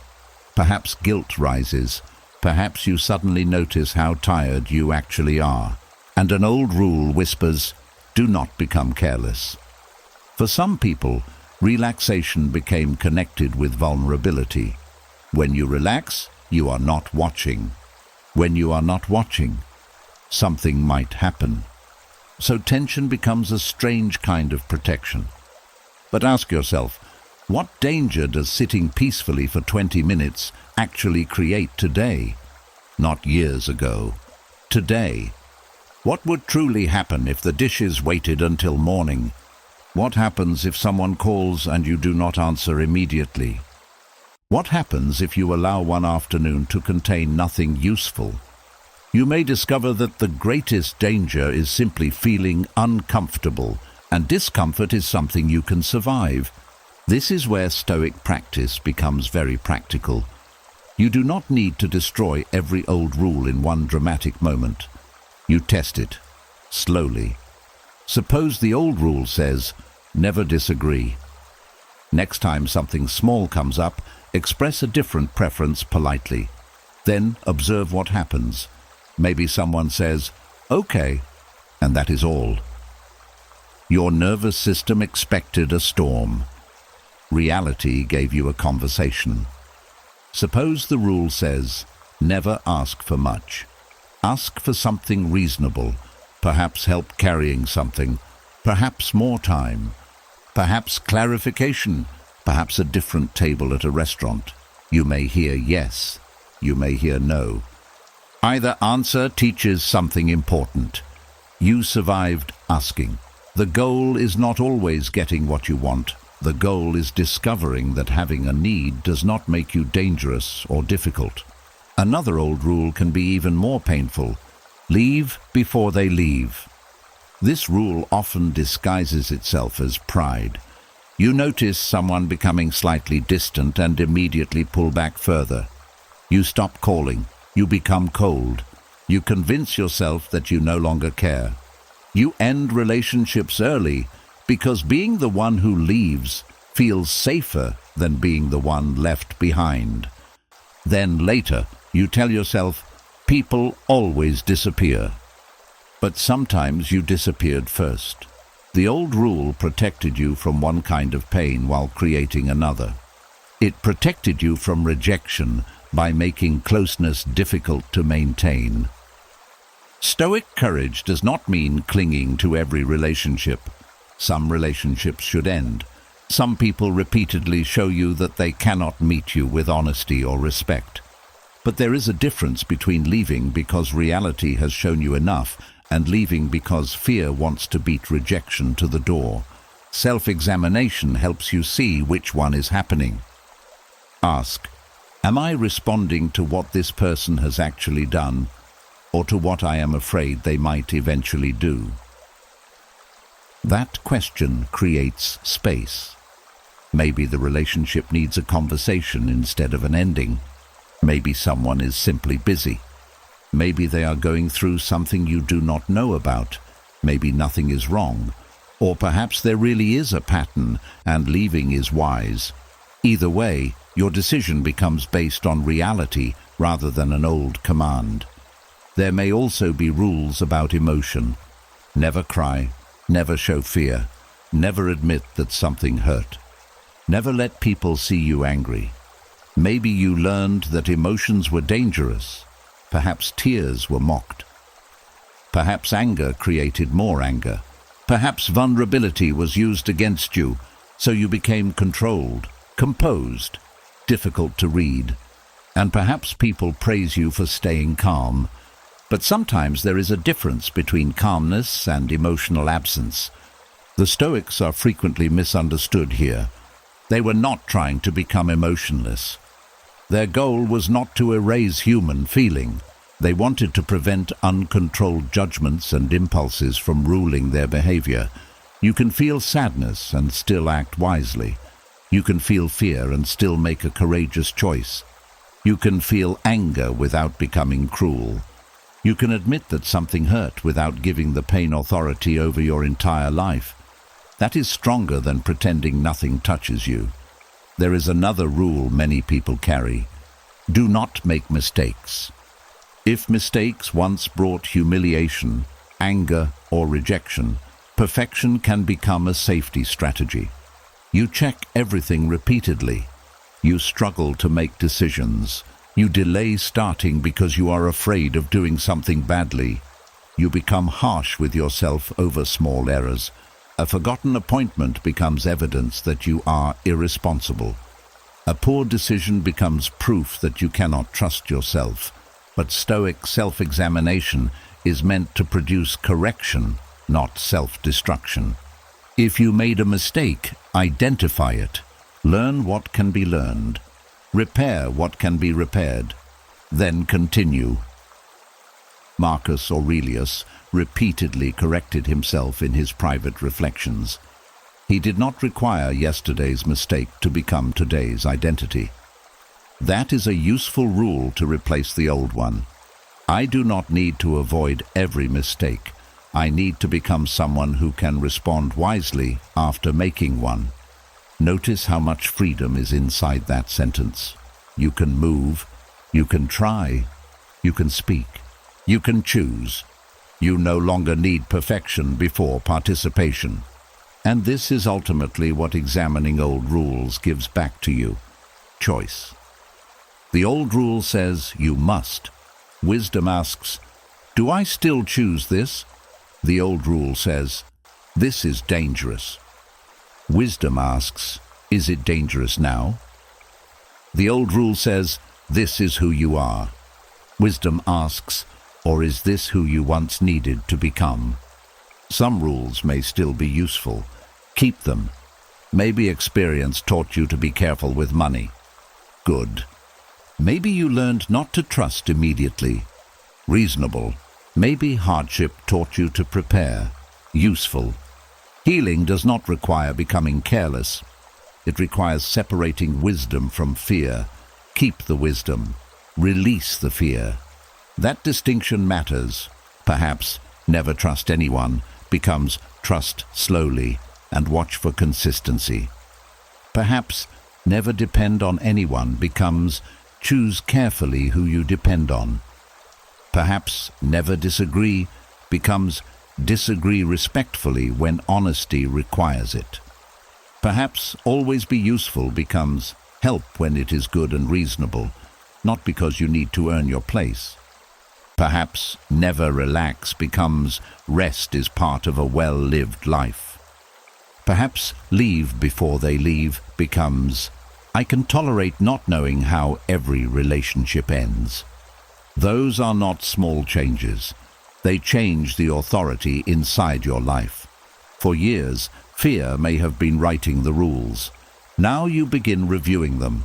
Perhaps guilt rises. Perhaps you suddenly notice how tired you actually are. And an old rule whispers, do not become careless. For some people, relaxation became connected with vulnerability. When you relax, you are not watching. When you are not watching, something might happen. So tension becomes a strange kind of protection. But ask yourself, what danger does sitting peacefully for 20 minutes actually create today? Not years ago. Today. What would truly happen if the dishes waited until morning? What happens if someone calls and you do not answer immediately? What happens if you allow one afternoon to contain nothing useful? You may discover that the greatest danger is simply feeling uncomfortable, and discomfort is something you can survive. This is where Stoic practice becomes very practical. You do not need to destroy every old rule in one dramatic moment. You test it, slowly. Suppose the old rule says, never disagree. Next time something small comes up, express a different preference politely. Then observe what happens. Maybe someone says, okay, and that is all. Your nervous system expected a storm. Reality gave you a conversation. Suppose the rule says, never ask for much. Ask for something reasonable, perhaps help carrying something, Perhaps more time. Perhaps clarification. Perhaps a different table at a restaurant. You may hear yes. You may hear no. Either answer teaches something important. You survived asking. The goal is not always getting what you want. The goal is discovering that having a need does not make you dangerous or difficult. Another old rule can be even more painful. Leave before they leave. This rule often disguises itself as pride. You notice someone becoming slightly distant and immediately pull back further. You stop calling. You become cold. You convince yourself that you no longer care. You end relationships early because being the one who leaves feels safer than being the one left behind. Then later, you tell yourself, people always disappear. But sometimes you disappeared first. The old rule protected you from one kind of pain while creating another. It protected you from rejection by making closeness difficult to maintain. Stoic courage does not mean clinging to every relationship. Some relationships should end. Some people repeatedly show you that they cannot meet you with honesty or respect. But there is a difference between leaving because reality has shown you enough and leaving because fear wants to beat rejection to the door. Self-examination helps you see which one is happening. Ask, am I responding to what this person has actually done, or to what I am afraid they might eventually do? That question creates space. Maybe the relationship needs a conversation instead of an ending. Maybe someone is simply busy. Maybe they are going through something you do not know about. Maybe nothing is wrong. Or perhaps there really is a pattern and leaving is wise. Either way, your decision becomes based on reality rather than an old command. There may also be rules about emotion. Never cry, never show fear, never admit that something hurt. Never let people see you angry. Maybe you learned that emotions were dangerous. Perhaps tears were mocked. Perhaps anger created more anger. Perhaps vulnerability was used against you, so you became controlled, composed, difficult to read. And perhaps people praise you for staying calm. But sometimes there is a difference between calmness and emotional absence. The Stoics are frequently misunderstood here. They were not trying to become emotionless. Their goal was not to erase human feeling. They wanted to prevent uncontrolled judgments and impulses from ruling their behavior. You can feel sadness and still act wisely. You can feel fear and still make a courageous choice. You can feel anger without becoming cruel. You can admit that something hurt without giving the pain authority over your entire life. That is stronger than pretending nothing touches you. There is another rule many people carry. Do not make mistakes. If mistakes once brought humiliation, anger, or rejection, perfection can become a safety strategy. You check everything repeatedly. You struggle to make decisions. You delay starting because you are afraid of doing something badly. You become harsh with yourself over small errors. A forgotten appointment becomes evidence that you are irresponsible. A poor decision becomes proof that you cannot trust yourself. But Stoic self-examination is meant to produce correction, not self-destruction. If you made a mistake, identify it. Learn what can be learned. Repair what can be repaired. Then continue. Marcus Aurelius repeatedly corrected himself in his private reflections. He did not require yesterday's mistake to become today's identity. That is a useful rule to replace the old one. I do not need to avoid every mistake. I need to become someone who can respond wisely after making one. Notice how much freedom is inside that sentence. You can move, you can try, you can speak, you can choose. You no longer need perfection before participation. And this is ultimately what examining old rules gives back to you: choice. The old rule says you must. Wisdom asks, do I still choose this? The old rule says, This is dangerous. Wisdom asks, is it dangerous now? The old rule says, this is who you are. Wisdom asks, or is this who you once needed to become? Some rules may still be useful. Keep them. Maybe experience taught you to be careful with money. Good. Maybe you learned not to trust immediately. Reasonable. Maybe hardship taught you to prepare. Useful. Healing does not require becoming careless. It requires separating wisdom from fear. Keep the wisdom. Release the fear. That distinction matters. Perhaps never trust anyone becomes trust slowly and watch for consistency. Perhaps never depend on anyone becomes choose carefully who you depend on. Perhaps never disagree becomes disagree respectfully when honesty requires it. Perhaps always be useful becomes help when it is good and reasonable, not because you need to earn your place. Perhaps never relax becomes rest is part of a well-lived life. Perhaps leave before they leave becomes I can tolerate not knowing how every relationship ends. Those are not small changes. They change the authority inside your life. For years, fear may have been writing the rules. Now you begin reviewing them,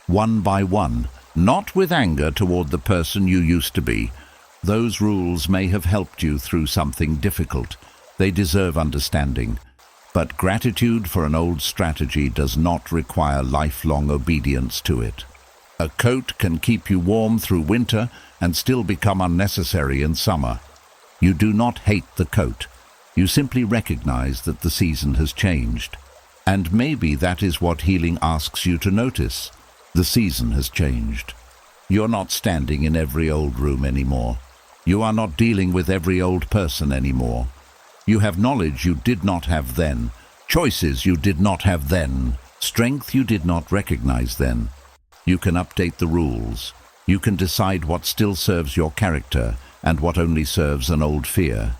one by one, not with anger toward the person you used to be. Those rules may have helped you through something difficult. They deserve understanding. But gratitude for an old strategy does not require lifelong obedience to it. A coat can keep you warm through winter and still become unnecessary in summer. You do not hate the coat. You simply recognize that the season has changed. And maybe that is what healing asks you to notice. The season has changed. You're not standing in every old room anymore. You are not dealing with every old person anymore. You have knowledge you did not have then, choices you did not have then, strength you did not recognize then. You can update the rules. You can decide what still serves your character and what only serves an old fear.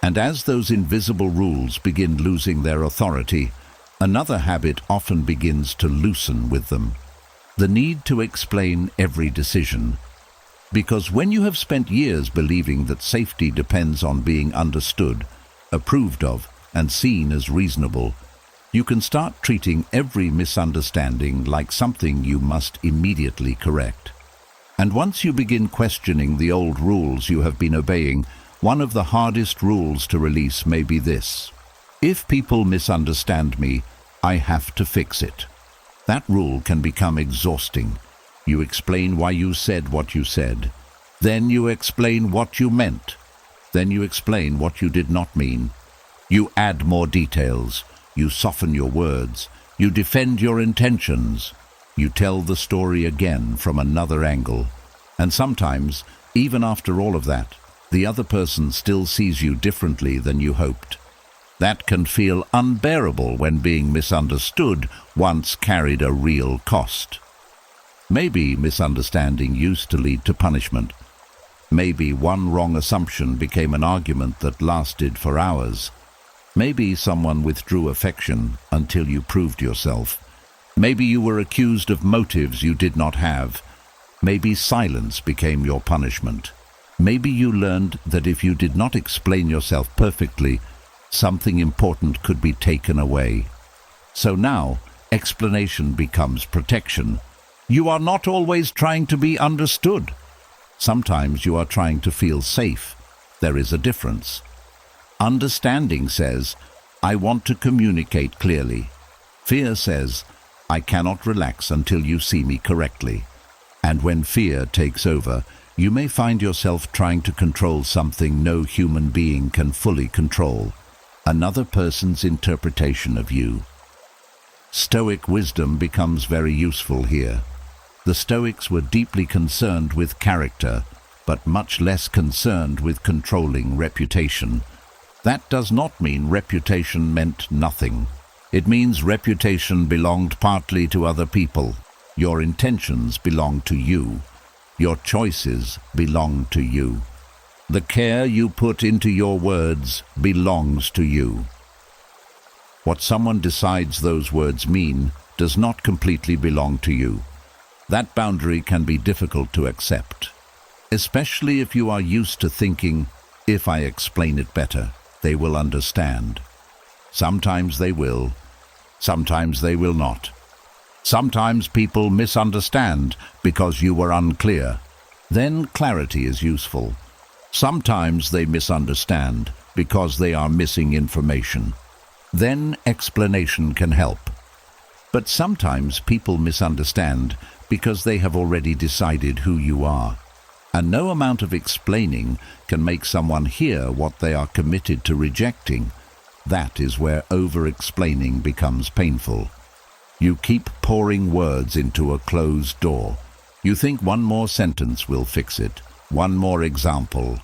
And as those invisible rules begin losing their authority, another habit often begins to loosen with them. The need to explain every decision. Because when you have spent years believing that safety depends on being understood, approved of, and seen as reasonable, you can start treating every misunderstanding like something you must immediately correct. And once you begin questioning the old rules you have been obeying, one of the hardest rules to release may be this: if people misunderstand me, I have to fix it. That rule can become exhausting. You explain why you said what you said. Then you explain what you meant. Then you explain what you did not mean. You add more details. You soften your words. You defend your intentions. You tell the story again from another angle. And sometimes, even after all of that, the other person still sees you differently than you hoped. That can feel unbearable when being misunderstood once carried a real cost. Maybe misunderstanding used to lead to punishment. Maybe one wrong assumption became an argument that lasted for hours. Maybe someone withdrew affection until you proved yourself. Maybe you were accused of motives you did not have. Maybe silence became your punishment. Maybe you learned that if you did not explain yourself perfectly, something important could be taken away. So now, explanation becomes protection. You are not always trying to be understood. Sometimes you are trying to feel safe. There is a difference. Understanding says, I want to communicate clearly. Fear says, I cannot relax until you see me correctly. And when fear takes over, you may find yourself trying to control something no human being can fully control, another person's interpretation of you. Stoic wisdom becomes very useful here. The Stoics were deeply concerned with character, but much less concerned with controlling reputation. That does not mean reputation meant nothing. It means reputation belonged partly to other people. Your intentions belong to you. Your choices belong to you. The care you put into your words belongs to you. What someone decides those words mean does not completely belong to you. That boundary can be difficult to accept, especially if you are used to thinking, if I explain it better, they will understand. Sometimes they will, sometimes they will not. Sometimes people misunderstand because you were unclear. Then clarity is useful. Sometimes they misunderstand because they are missing information. Then explanation can help. But sometimes people misunderstand because they have already decided who you are. And no amount of explaining can make someone hear what they are committed to rejecting. That is where over-explaining becomes painful. You keep pouring words into a closed door. You think one more sentence will fix it, one more example,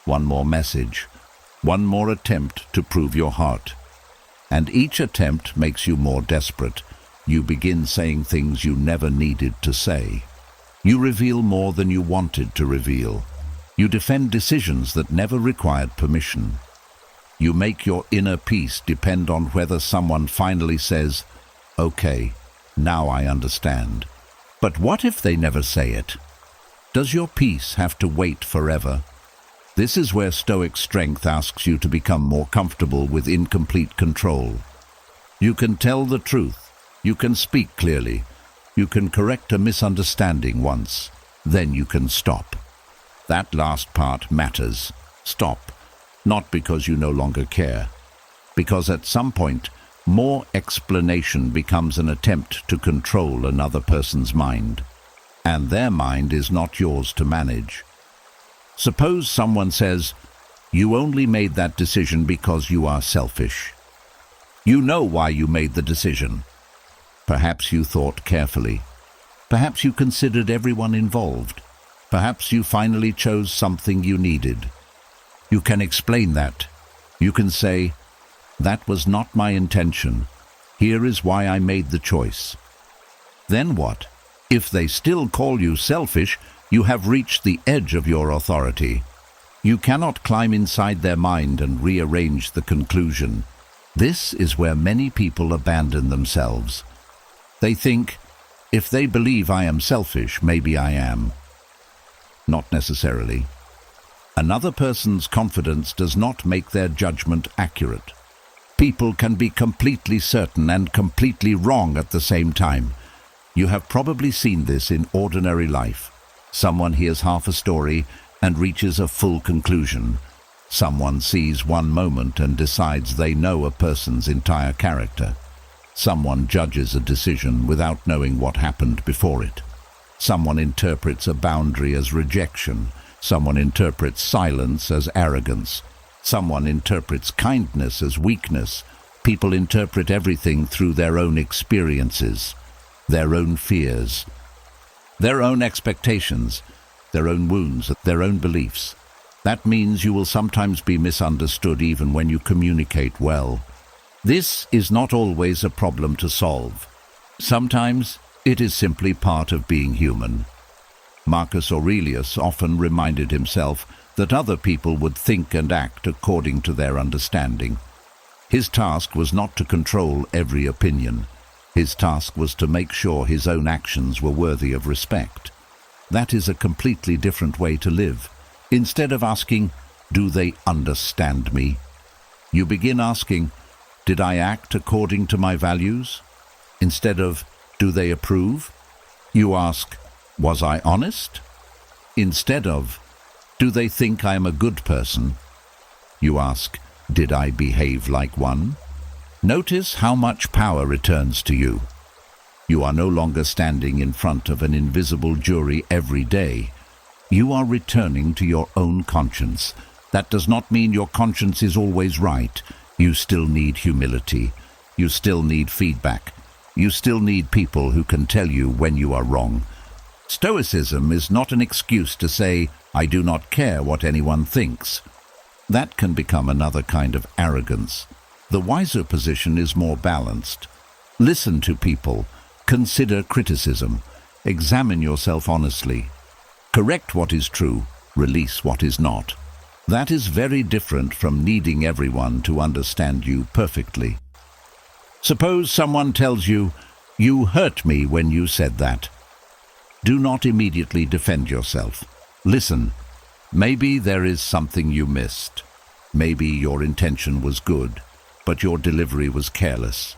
one more message, one more attempt to prove your heart. And each attempt makes you more desperate. You begin saying things you never needed to say. You reveal more than you wanted to reveal. You defend decisions that never required permission. You make your inner peace depend on whether someone finally says, "Okay, now I understand." But what if they never say it? Does your peace have to wait forever? This is where Stoic strength asks you to become more comfortable with incomplete control. You can tell the truth. You can speak clearly. You can correct a misunderstanding once. Then you can stop. That last part matters. Stop. Not because you no longer care. Because at some point, more explanation becomes an attempt to control another person's mind. And their mind is not yours to manage. Suppose someone says, "You only made that decision because you are selfish." You know why you made the decision. Perhaps you thought carefully. Perhaps you considered everyone involved. Perhaps you finally chose something you needed. You can explain that. You can say, "That was not my intention. Here is why I made the choice." Then what? If they still call you selfish, you have reached the edge of your authority. You cannot climb inside their mind and rearrange the conclusion. This is where many people abandon themselves. They think, if they believe I am selfish, maybe I am. Not necessarily. Another person's confidence does not make their judgment accurate. People can be completely certain and completely wrong at the same time. You have probably seen this in ordinary life. Someone hears half a story and reaches a full conclusion. Someone sees one moment and decides they know a person's entire character. Someone judges a decision without knowing what happened before it. Someone interprets a boundary as rejection. Someone interprets silence as arrogance. Someone interprets kindness as weakness. People interpret everything through their own experiences, their own fears, their own expectations, their own wounds, their own beliefs. That means you will sometimes be misunderstood even when you communicate well. This is not always a problem to solve. Sometimes it is simply part of being human. Marcus Aurelius often reminded himself that other people would think and act according to their understanding. His task was not to control every opinion. His task was to make sure his own actions were worthy of respect. That is a completely different way to live. Instead of asking, "Do they understand me?" you begin asking, "Did I act according to my values?" Instead of, "Do they approve?" you ask, "Was I honest?" Instead of, "Do they think I am a good person?" you ask, "Did I behave like one?" Notice how much power returns to you. You are no longer standing in front of an invisible jury every day. You are returning to your own conscience. That does not mean your conscience is always right. You still need humility. You still need feedback. You still need people who can tell you when you are wrong. Stoicism is not an excuse to say, "I do not care what anyone thinks." That can become another kind of arrogance. The wiser position is more balanced. Listen to people. Consider criticism. Examine yourself honestly. Correct what is true. Release what is not. That is very different from needing everyone to understand you perfectly. Suppose someone tells you, "You hurt me when you said that." Do not immediately defend yourself. Listen. Maybe there is something you missed. Maybe your intention was good, but your delivery was careless.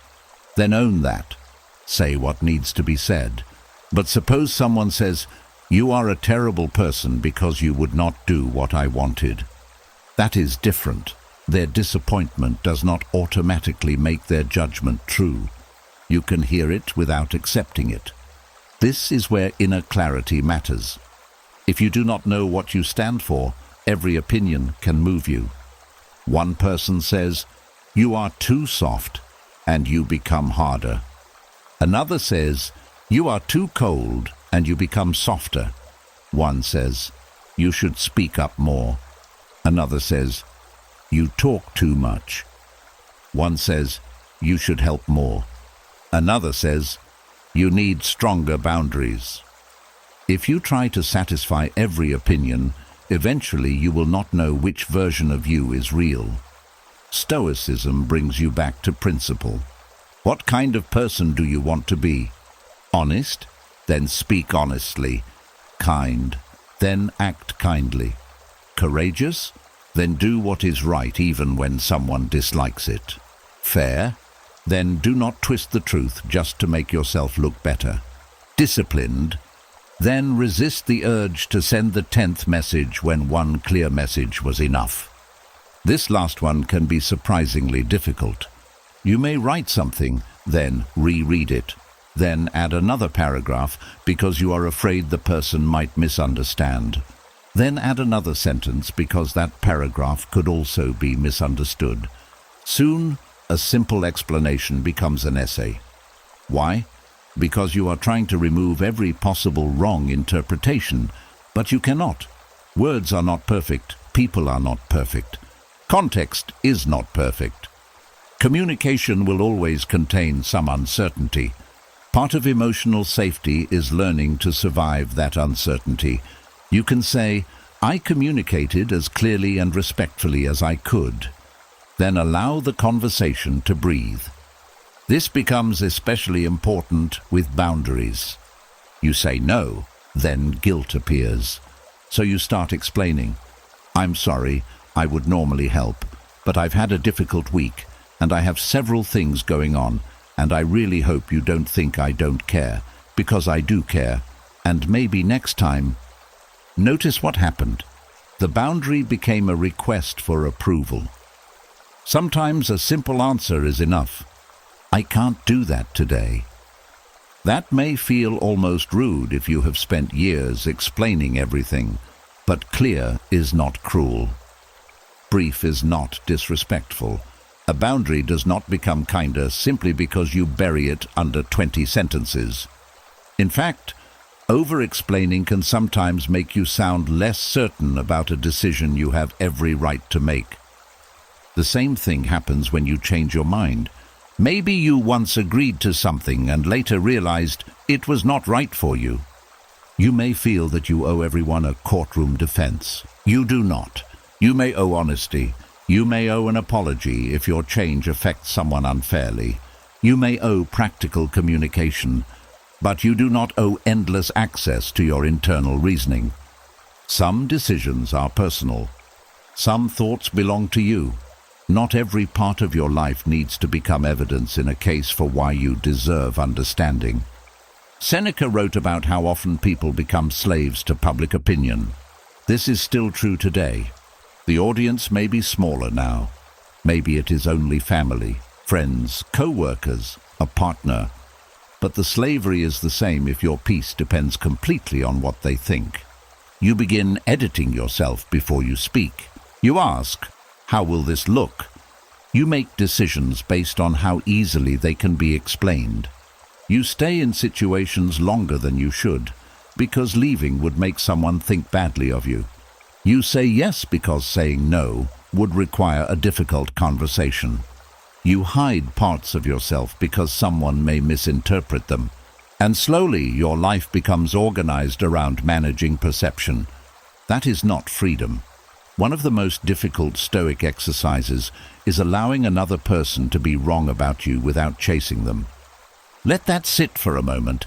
Then own that. Say what needs to be said. But suppose someone says, "You are a terrible person because you would not do what I wanted." That is different. Their disappointment does not automatically make their judgment true. You can hear it without accepting it. This is where inner clarity matters. If you do not know what you stand for, every opinion can move you. One person says, "You are too soft," and you become harder. Another says, "You are too cold," and you become softer. One says, "You should speak up more." Another says, "You talk too much." One says, "You should help more." Another says, "You need stronger boundaries." If you try to satisfy every opinion, eventually you will not know which version of you is real. Stoicism brings you back to principle. What kind of person do you want to be? Honest? Then speak honestly. Kind? Then act kindly. Courageous? Then do what is right even when someone dislikes it. Fair? Then do not twist the truth just to make yourself look better. Disciplined? Then resist the urge to send the 10th message when one clear message was enough. This last one can be surprisingly difficult. You may write something, then reread it, then add another paragraph because you are afraid the person might misunderstand. Then add another sentence because that paragraph could also be misunderstood. Soon, a simple explanation becomes an essay. Why? Because you are trying to remove every possible wrong interpretation, but you cannot. Words are not perfect, people are not perfect. Context is not perfect. Communication will always contain some uncertainty. Part of emotional safety is learning to survive that uncertainty. You can say, "I communicated as clearly and respectfully as I could." Then allow the conversation to breathe. This becomes especially important with boundaries. You say no, then guilt appears. So you start explaining, "I'm sorry, I would normally help, but I've had a difficult week, and I have several things going on, and I really hope you don't think I don't care, because I do care, and maybe next time." Notice what happened. The boundary became a request for approval. Sometimes a simple answer is enough. "I can't do that today." That may feel almost rude if you have spent years explaining everything, but clear is not cruel. Brief is not disrespectful. A boundary does not become kinder simply because you bury it under 20 sentences. In fact, over-explaining can sometimes make you sound less certain about a decision you have every right to make. The same thing happens when you change your mind. Maybe you once agreed to something and later realized it was not right for you. You may feel that you owe everyone a courtroom defense. You do not. You may owe honesty. You may owe an apology if your change affects someone unfairly. You may owe practical communication, but you do not owe endless access to your internal reasoning. Some decisions are personal. Some thoughts belong to you. Not every part of your life needs to become evidence in a case for why you deserve understanding. Seneca wrote about how often people become slaves to public opinion. This is still true today. The audience may be smaller now. Maybe it is only family, friends, co-workers, a partner. But the slavery is the same if your peace depends completely on what they think. You begin editing yourself before you speak. You ask, "How will this look?" You make decisions based on how easily they can be explained. You stay in situations longer than you should, because leaving would make someone think badly of you. You say yes because saying no would require a difficult conversation. You hide parts of yourself because someone may misinterpret them. And slowly your life becomes organized around managing perception. That is not freedom. One of the most difficult Stoic exercises is allowing another person to be wrong about you without chasing them. Let that sit for a moment.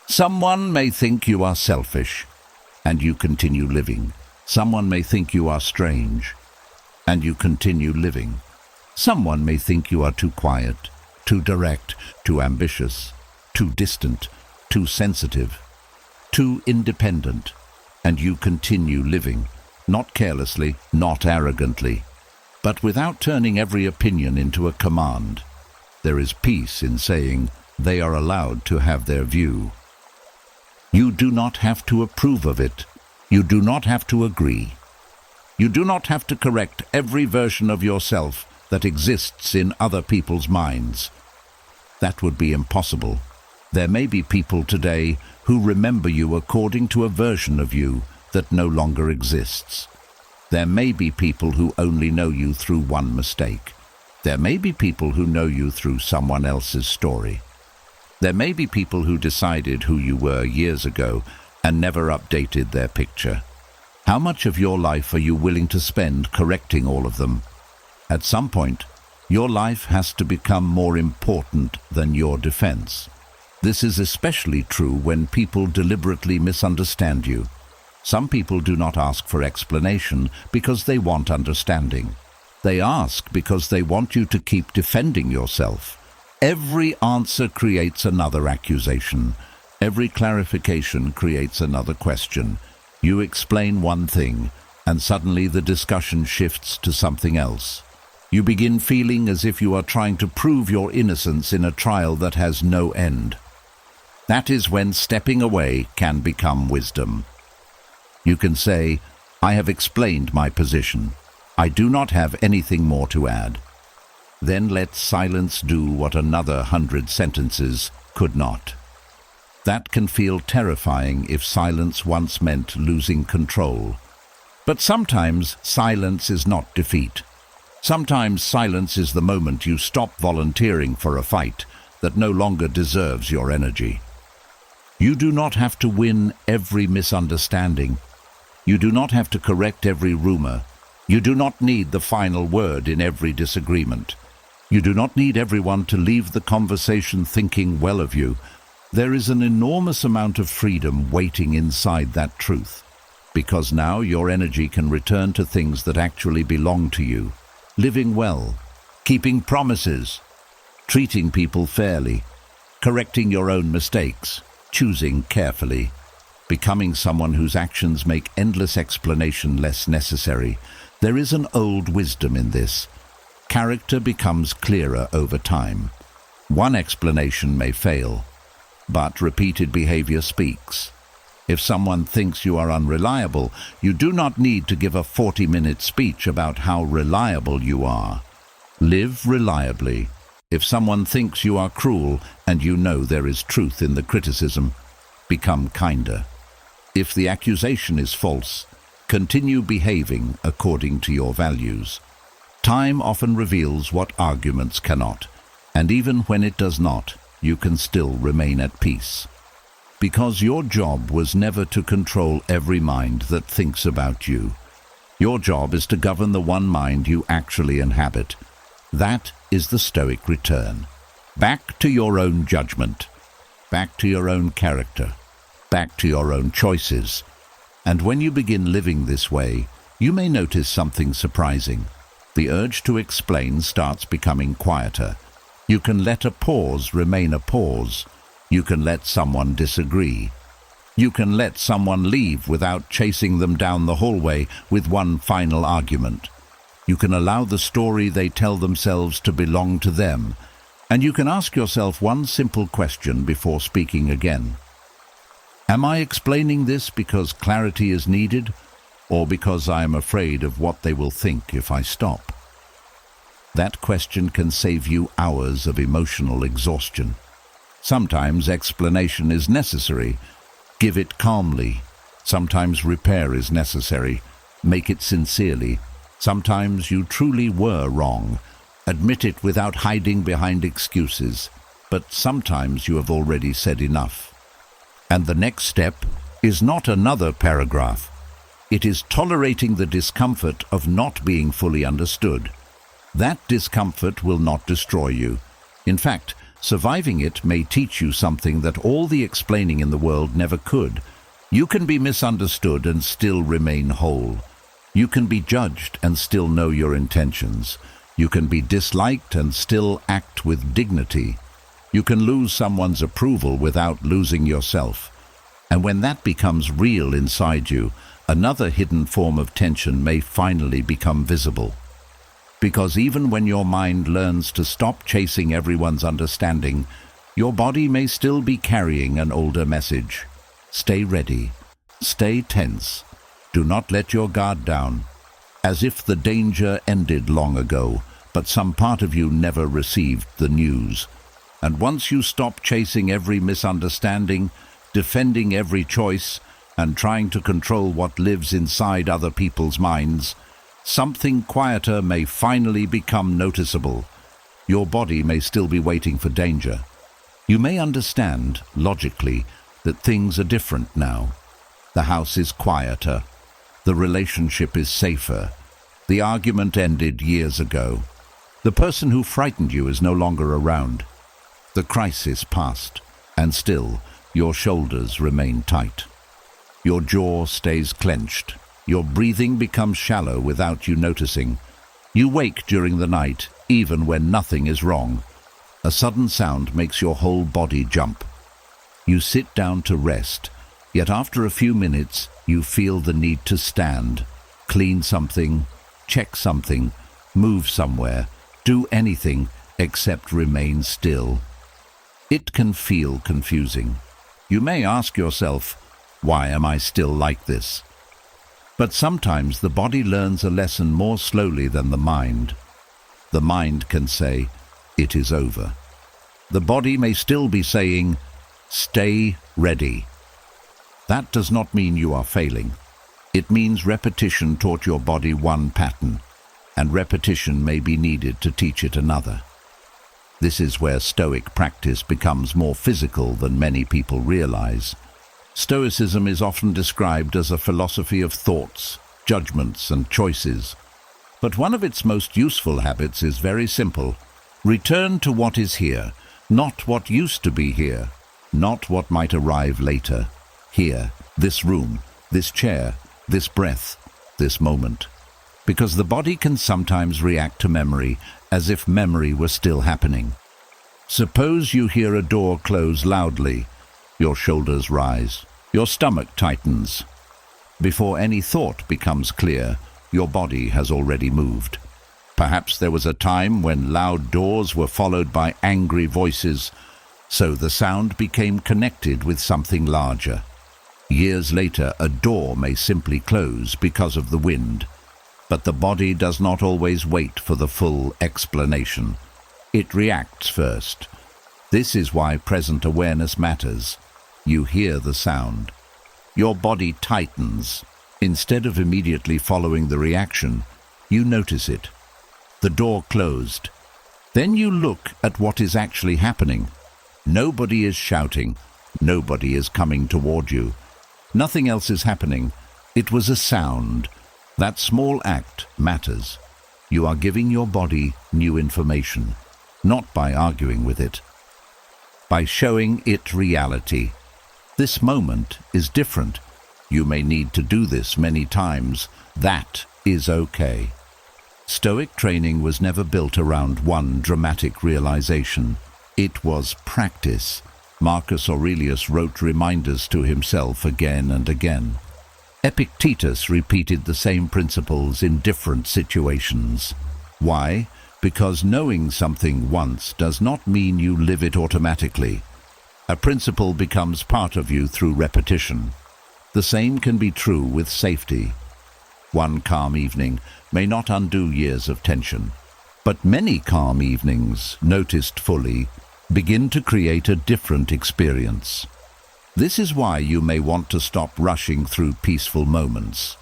Someone may think you are selfish, and you continue living. Someone may think you are strange, and you continue living. Someone may think you are too quiet, too direct, too ambitious, too distant, too sensitive, too independent, and you continue living, not carelessly, not arrogantly, but without turning every opinion into a command. There is peace in saying they are allowed to have their view. You do not have to approve of it. You do not have to agree. You do not have to correct every version of yourself that exists in other people's minds. That would be impossible. There may be people today who remember you according to a version of you that no longer exists. There may be people who only know you through one mistake. There may be people who know you through someone else's story. There may be people who decided who you were years ago and never updated their picture. How much of your life are you willing to spend correcting all of them? At some point, your life has to become more important than your defense. This is especially true when people deliberately misunderstand you. Some people do not ask for explanation because they want understanding. They ask because they want you to keep defending yourself. Every answer creates another accusation. Every clarification creates another question. You explain one thing, and suddenly the discussion shifts to something else. You begin feeling as if you are trying to prove your innocence in a trial that has no end. That is when stepping away can become wisdom. You can say, I have explained my position. I do not have anything more to add. Then let silence do what another 100 sentences could not. That can feel terrifying if silence once meant losing control. But sometimes silence is not defeat. Sometimes silence is the moment you stop volunteering for a fight that no longer deserves your energy. You do not have to win every misunderstanding. You do not have to correct every rumor. You do not need the final word in every disagreement. You do not need everyone to leave the conversation thinking well of you. There is an enormous amount of freedom waiting inside that truth, because now your energy can return to things that actually belong to you. Living well, keeping promises, treating people fairly, correcting your own mistakes, choosing carefully, becoming someone whose actions make endless explanation less necessary. There is an old wisdom in this. Character becomes clearer over time. One explanation may fail, but repeated behavior speaks. If someone thinks you are unreliable, you do not need to give a 40-minute speech about how reliable you are. Live reliably. If someone thinks you are cruel and you know there is truth in the criticism, become kinder. If the accusation is false, continue behaving according to your values. Time often reveals what arguments cannot, and even when it does not, you can still remain at peace. Because your job was never to control every mind that thinks about you. Your job is to govern the one mind you actually inhabit. That is the Stoic return. Back to your own judgment, back to your own character, back to your own choices. And when you begin living this way, you may notice something surprising. The urge to explain starts becoming quieter. You can let a pause remain a pause. You can let someone disagree. You can let someone leave without chasing them down the hallway with one final argument. You can allow the story they tell themselves to belong to them. And you can ask yourself one simple question before speaking again. Am I explaining this because clarity is needed, or because I am afraid of what they will think if I stop? That question can save you hours of emotional exhaustion. Sometimes explanation is necessary. Give it calmly. Sometimes repair is necessary. Make it sincerely. Sometimes you truly were wrong. Admit it without hiding behind excuses. But sometimes you have already said enough. And the next step is not another paragraph. It is tolerating the discomfort of not being fully understood. That discomfort will not destroy you. In fact, surviving it may teach you something that all the explaining in the world never could. You can be misunderstood and still remain whole. You can be judged and still know your intentions. You can be disliked and still act with dignity. You can lose someone's approval without losing yourself. And when that becomes real inside you, another hidden form of tension may finally become visible. Because even when your mind learns to stop chasing everyone's understanding, your body may still be carrying an older message. Stay ready. Stay tense. Do not let your guard down. As if the danger ended long ago, but some part of you never received the news. And once you stop chasing every misunderstanding, defending every choice, and trying to control what lives inside other people's minds, something quieter may finally become noticeable. Your body may still be waiting for danger. You may understand, logically, that things are different now. The house is quieter. The relationship is safer. The argument ended years ago. The person who frightened you is no longer around. The crisis passed, and still, your shoulders remain tight. Your jaw stays clenched. Your breathing becomes shallow without you noticing. You wake during the night, even when nothing is wrong. A sudden sound makes your whole body jump. You sit down to rest, yet after a few minutes, you feel the need to stand, clean something, check something, move somewhere, do anything except remain still. It can feel confusing. You may ask yourself, why am I still like this? But sometimes the body learns a lesson more slowly than the mind. The mind can say, it is over. The body may still be saying, stay ready. That does not mean you are failing. It means repetition taught your body one pattern, and repetition may be needed to teach it another. This is where Stoic practice becomes more physical than many people realize. Stoicism is often described as a philosophy of thoughts, judgments, and choices. But one of its most useful habits is very simple. Return to what is here, not what used to be here, not what might arrive later. Here, this room, this chair, this breath, this moment. Because the body can sometimes react to memory as if memory were still happening. Suppose you hear a door close loudly. Your shoulders rise. Your stomach tightens. Before any thought becomes clear, your body has already moved. Perhaps there was a time when loud doors were followed by angry voices, so the sound became connected with something larger. Years later, a door may simply close because of the wind, but the body does not always wait for the full explanation. It reacts first. This is why present awareness matters. You hear the sound. Your body tightens. Instead of immediately following the reaction, you notice it. The door closed. Then you look at what is actually happening. Nobody is shouting. Nobody is coming toward you. Nothing else is happening. It was a sound. That small act matters. You are giving your body new information, not by arguing with it, by showing it reality. This moment is different. You may need to do this many times. That is okay. Stoic training was never built around one dramatic realization. It was practice. Marcus Aurelius wrote reminders to himself again and again. Epictetus repeated the same principles in different situations. Why? Because knowing something once does not mean you live it automatically. A principle becomes part of you through repetition. The same can be true with safety. One calm evening may not undo years of tension, but many calm evenings, noticed fully, begin to create a different experience. This is why you may want to stop rushing through peaceful moments.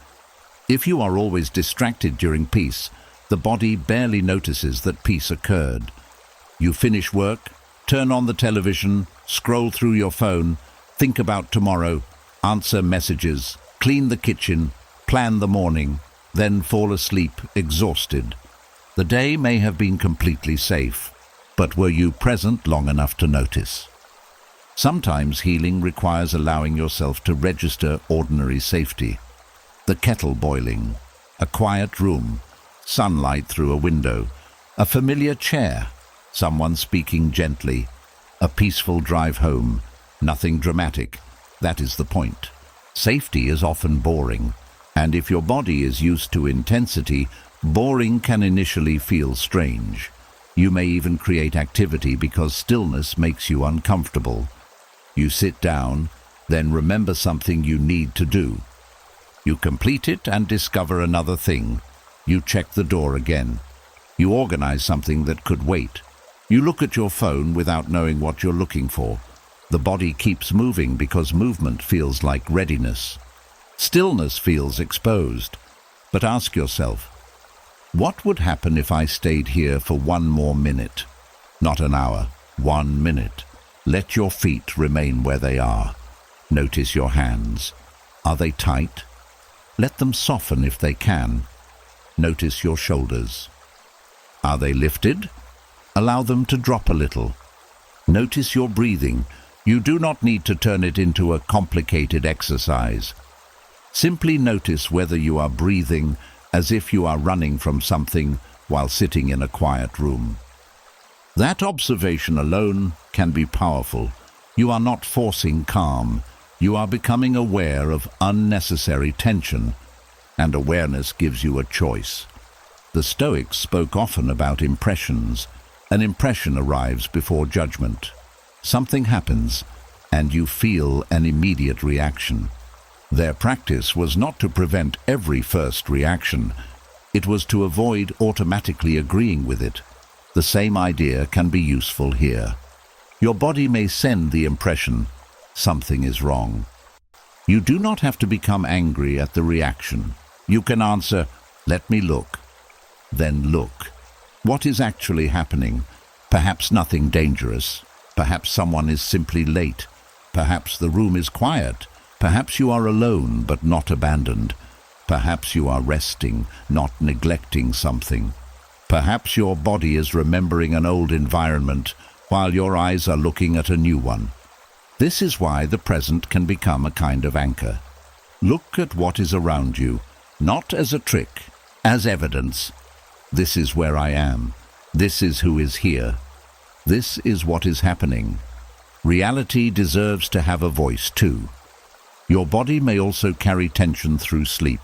If you are always distracted during peace, the body barely notices that peace occurred. You finish work, turn on the television, scroll through your phone, think about tomorrow, answer messages, clean the kitchen, Plan the morning, then fall asleep exhausted. The day may have been completely safe, but were you present long enough to notice? Sometimes healing requires allowing yourself to register ordinary safety. The kettle boiling, a quiet room, sunlight through a window, a familiar chair, someone speaking gently, a peaceful drive home, nothing dramatic. That is the point. Safety is often boring, and if your body is used to intensity, boring can initially feel strange. You may even create activity because stillness makes you uncomfortable. You sit down, then remember something you need to do. You complete it and discover another thing. You check the door again. You organize something that could wait. You look at your phone without knowing what you're looking for. The body keeps moving because movement feels like readiness. Stillness feels exposed. But ask yourself, what would happen if I stayed here for 1 more minute? Not an hour, 1 minute. Let your feet remain where they are. Notice your hands. Are they tight? Let them soften if they can. Notice your shoulders. Are they lifted? Allow them to drop a little. Notice your breathing. You do not need to turn it into a complicated exercise. Simply notice whether you are breathing as if you are running from something while sitting in a quiet room. That observation alone can be powerful. You are not forcing calm. You are becoming aware of unnecessary tension, and awareness gives you a choice. The Stoics spoke often about impressions. An impression arrives before judgment. Something happens, and you feel an immediate reaction. Their practice was not to prevent every first reaction. It was to avoid automatically agreeing with it. The same idea can be useful here. Your body may send the impression, something is wrong. You do not have to become angry at the reaction. You can answer, let me look. Then look. What is actually happening? Perhaps nothing dangerous. Perhaps someone is simply late. Perhaps the room is quiet. Perhaps you are alone but not abandoned. Perhaps you are resting, not neglecting something. Perhaps your body is remembering an old environment while your eyes are looking at a new one. This is why the present can become a kind of anchor. Look at what is around you, not as a trick, as evidence. This is where I am. This is who is here. This is what is happening. Reality deserves to have a voice too. Your body may also carry tension through sleep.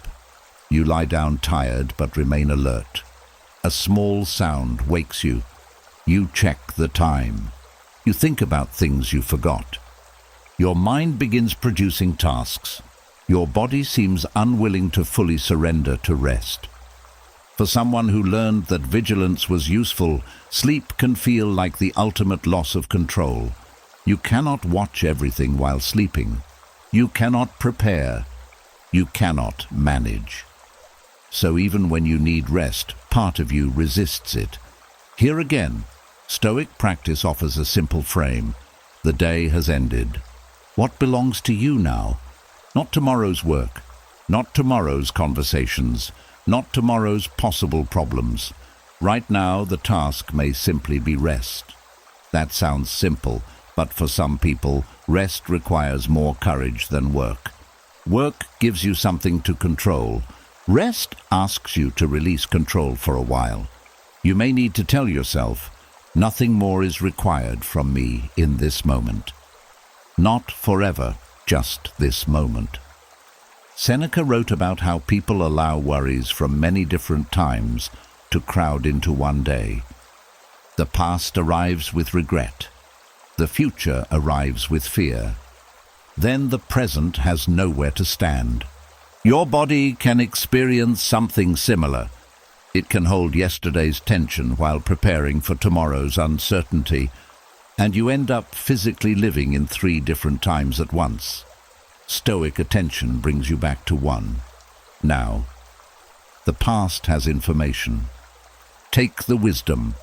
You lie down tired but remain alert. A small sound wakes you. You check the time. You think about things you forgot. Your mind begins producing tasks. Your body seems unwilling to fully surrender to rest. For someone who learned that vigilance was useful, sleep can feel like the ultimate loss of control. You cannot watch everything while sleeping. You cannot prepare. You cannot manage. So even when you need rest, part of you resists it. Here again, Stoic practice offers a simple frame. The day has ended. What belongs to you now? Not tomorrow's work, not tomorrow's conversations, not tomorrow's possible problems. Right now, the task may simply be rest. That sounds simple, but for some people, rest requires more courage than work. Work gives you something to control. Rest asks you to release control for a while. You may need to tell yourself, nothing more is required from me in this moment. Not forever, just this moment. Seneca wrote about how people allow worries from many different times to crowd into one day. The past arrives with regret. The future arrives with fear. Then the present has nowhere to stand. Your body can experience something similar. It can hold yesterday's tension while preparing for tomorrow's uncertainty, and you end up physically living in 3 different times at once. Stoic attention brings you back to one. Now, the past has information. Take the wisdom.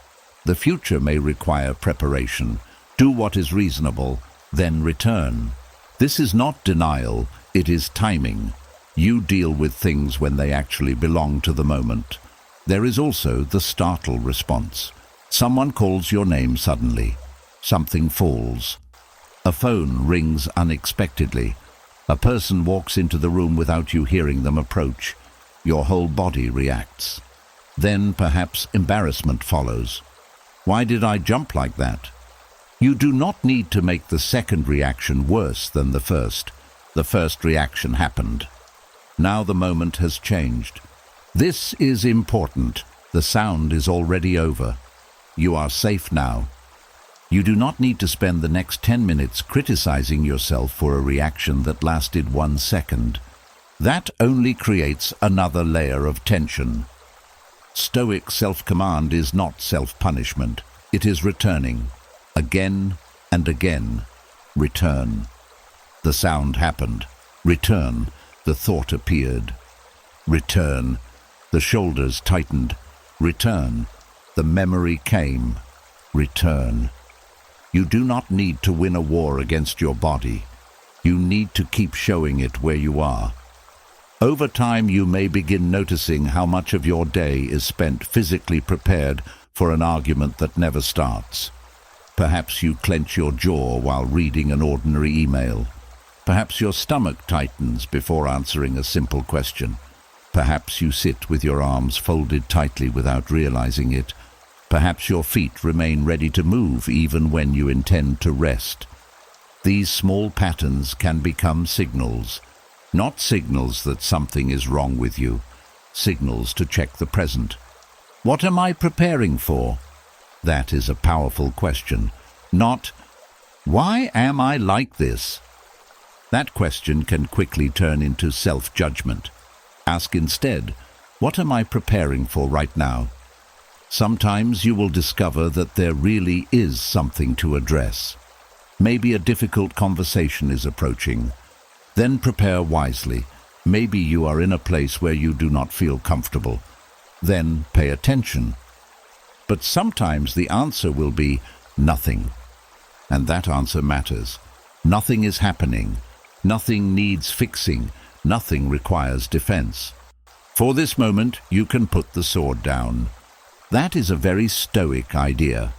The future may require preparation. Do what is reasonable, then return. This is not denial, it is timing. You deal with things when they actually belong to the moment. There is also the startle response. Someone calls your name suddenly. Something falls. A phone rings unexpectedly. A person walks into the room without you hearing them approach. Your whole body reacts. Then perhaps embarrassment follows. Why did I jump like that? You do not need to make the second reaction worse than the first. The first reaction happened. Now the moment has changed. This is important. The sound is already over. You are safe now. You do not need to spend the next 10 minutes criticizing yourself for a reaction that lasted 1 second. That only creates another layer of tension. Stoic self-command is not self-punishment. It is returning. Again and again. Return. The sound happened. Return. The thought appeared. Return. The shoulders tightened. Return. The memory came. Return. You do not need to win a war against your body. You need to keep showing it where you are. Over time, you may begin noticing how much of your day is spent physically prepared for an argument that never starts. Perhaps you clench your jaw while reading an ordinary email. Perhaps your stomach tightens before answering a simple question. Perhaps you sit with your arms folded tightly without realizing it. Perhaps your feet remain ready to move even when you intend to rest. These small patterns can become signals. Not signals that something is wrong with you. Signals to check the present. What am I preparing for? That is a powerful question. Not, why am I like this? That question can quickly turn into self-judgment. Ask instead, what am I preparing for right now? Sometimes you will discover that there really is something to address. Maybe a difficult conversation is approaching. Then prepare wisely. Maybe you are in a place where you do not feel comfortable. Then pay attention. But sometimes the answer will be nothing. And that answer matters. Nothing is happening. Nothing needs fixing. Nothing requires defense. For this moment, you can put the sword down. That is a very Stoic idea.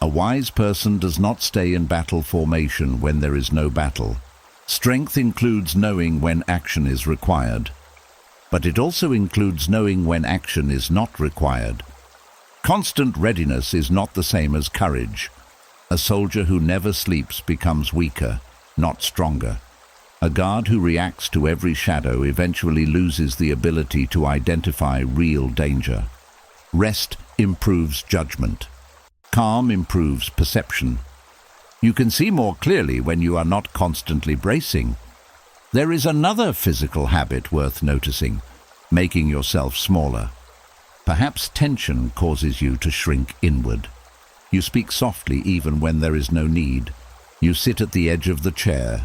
A wise person does not stay in battle formation when there is no battle. Strength includes knowing when action is required. But it also includes knowing when action is not required. Constant readiness is not the same as courage. A soldier who never sleeps becomes weaker, not stronger. A guard who reacts to every shadow eventually loses the ability to identify real danger. Rest improves judgment. Calm improves perception. You can see more clearly when you are not constantly bracing. There is another physical habit worth noticing, making yourself smaller. Perhaps tension causes you to shrink inward. You speak softly even when there is no need. You sit at the edge of the chair.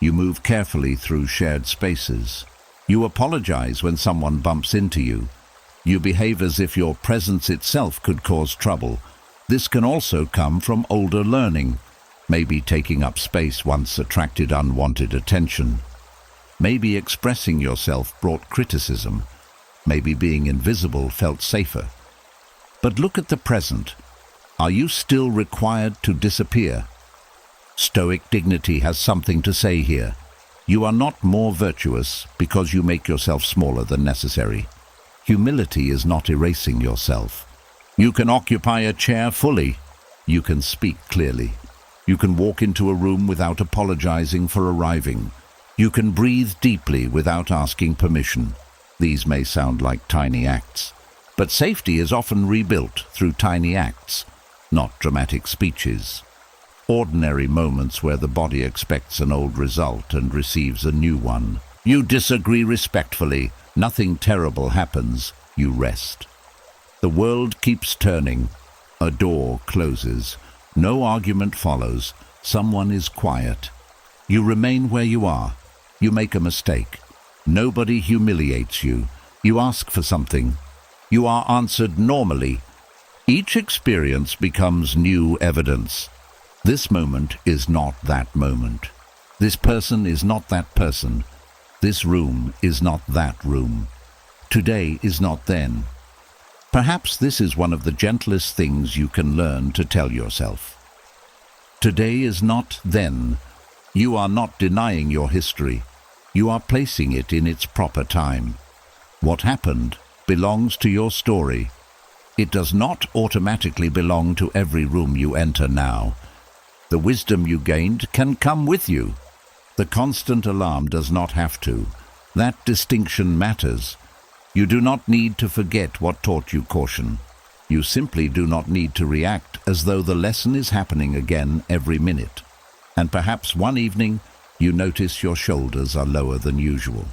You move carefully through shared spaces. You apologize when someone bumps into you. You behave as if your presence itself could cause trouble. This can also come from older learning. Maybe taking up space once attracted unwanted attention. Maybe expressing yourself brought criticism. Maybe being invisible felt safer. But look at the present. Are you still required to disappear? Stoic dignity has something to say here. You are not more virtuous because you make yourself smaller than necessary. Humility is not erasing yourself. You can occupy a chair fully. You can speak clearly. You can walk into a room without apologizing for arriving. You can breathe deeply without asking permission. These may sound like tiny acts, but safety is often rebuilt through tiny acts, not dramatic speeches. Ordinary moments where the body expects an old result and receives a new one. You disagree respectfully. Nothing terrible happens. You rest. The world keeps turning. A door closes. No argument follows. Someone is quiet. You remain where you are. You make a mistake. Nobody humiliates you. You ask for something. You are answered normally. Each experience becomes new evidence. This moment is not that moment. This person is not that person. This room is not that room. Today is not then. Perhaps this is one of the gentlest things you can learn to tell yourself. Today is not then. You are not denying your history. You are placing it in its proper time. What happened belongs to your story. It does not automatically belong to every room you enter now. The wisdom you gained can come with you. The constant alarm does not have to. That distinction matters. You do not need to forget what taught you caution. You simply do not need to react as though the lesson is happening again every minute. And perhaps one evening, you notice your shoulders are lower than usual.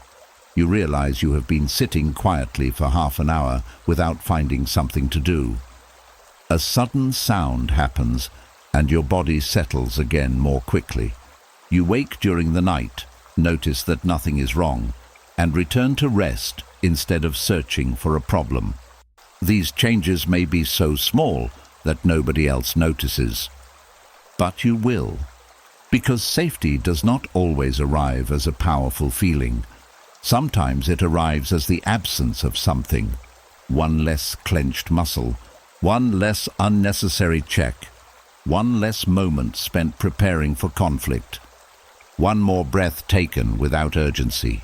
You realize you have been sitting quietly for half an hour without finding something to do. A sudden sound happens, and your body settles again more quickly. You wake during the night, notice that nothing is wrong, and return to rest instead of searching for a problem. These changes may be so small that nobody else notices. But you will. Because safety does not always arrive as a powerful feeling. Sometimes it arrives as the absence of something. One less clenched muscle, one less unnecessary check, one less moment spent preparing for conflict, one more breath taken without urgency,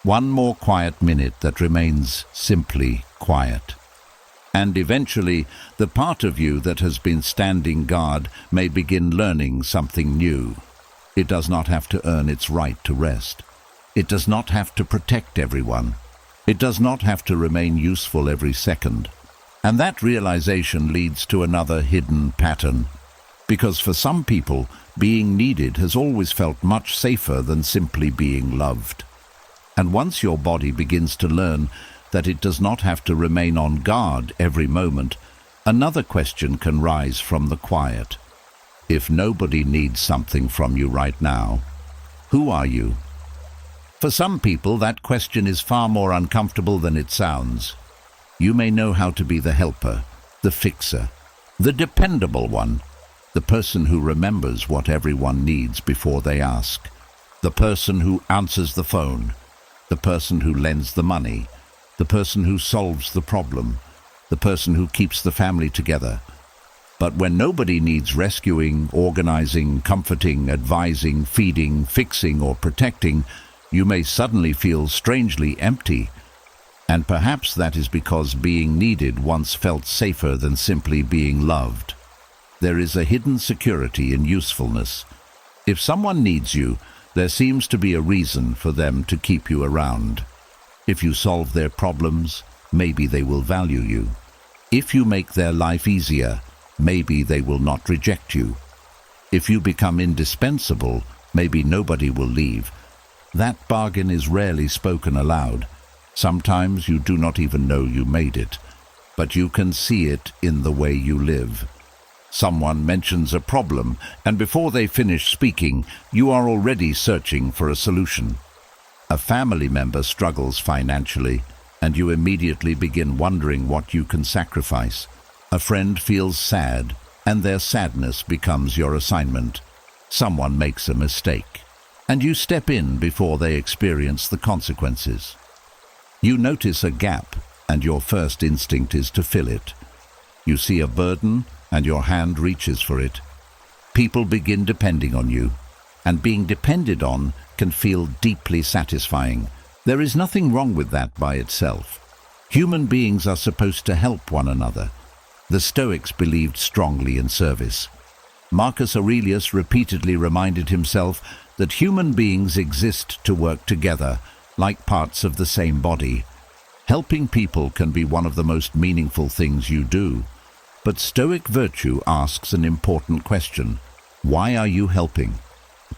one more quiet minute that remains simply quiet. And eventually, the part of you that has been standing guard may begin learning something new. It does not have to earn its right to rest. It does not have to protect everyone. It does not have to remain useful every second. And that realization leads to another hidden pattern. Because for some people, being needed has always felt much safer than simply being loved. And once your body begins to learn that it does not have to remain on guard every moment, another question can rise from the quiet. If nobody needs something from you right now, who are you? For some people, that question is far more uncomfortable than it sounds. You may know how to be the helper, the fixer, the dependable one, the person who remembers what everyone needs before they ask, the person who answers the phone, the person who lends the money, the person who solves the problem, the person who keeps the family together. But when nobody needs rescuing, organizing, comforting, advising, feeding, fixing, or protecting, you may suddenly feel strangely empty. And perhaps that is because being needed once felt safer than simply being loved. There is a hidden security in usefulness. If someone needs you, there seems to be a reason for them to keep you around. If you solve their problems, maybe they will value you. If you make their life easier, maybe they will not reject you. If you become indispensable, maybe nobody will leave. That bargain is rarely spoken aloud. Sometimes you do not even know you made it, but you can see it in the way you live. Someone mentions a problem, and before they finish speaking, you are already searching for a solution. A family member struggles financially, and you immediately begin wondering what you can sacrifice. A friend feels sad, and their sadness becomes your assignment. Someone makes a mistake, and you step in before they experience the consequences. You notice a gap, and your first instinct is to fill it. You see a burden, and your hand reaches for it. People begin depending on you, and being depended on can feel deeply satisfying. There is nothing wrong with that by itself. Human beings are supposed to help one another. The Stoics believed strongly in service. Marcus Aurelius repeatedly reminded himself that human beings exist to work together, like parts of the same body. Helping people can be one of the most meaningful things you do. But Stoic virtue asks an important question. Why are you helping?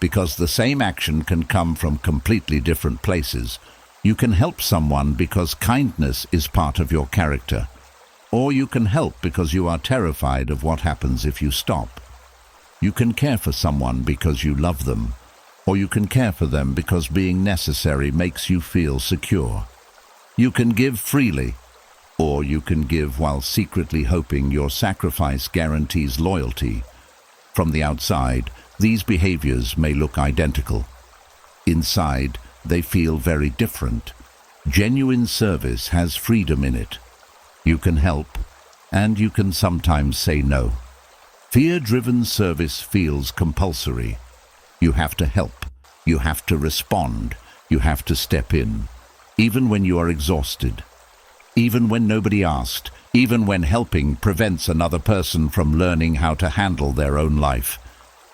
Because the same action can come from completely different places. You can help someone because kindness is part of your character. Or you can help because you are terrified of what happens if you stop. You can care for someone because you love them. Or you can care for them because being necessary makes you feel secure. You can give freely. Or you can give while secretly hoping your sacrifice guarantees loyalty. From the outside, these behaviors may look identical. Inside, they feel very different. Genuine service has freedom in it. You can help, and you can sometimes say no. Fear-driven service feels compulsory. You have to help, you have to respond, you have to step in, even when you are exhausted, even when nobody asked, even when helping prevents another person from learning how to handle their own life,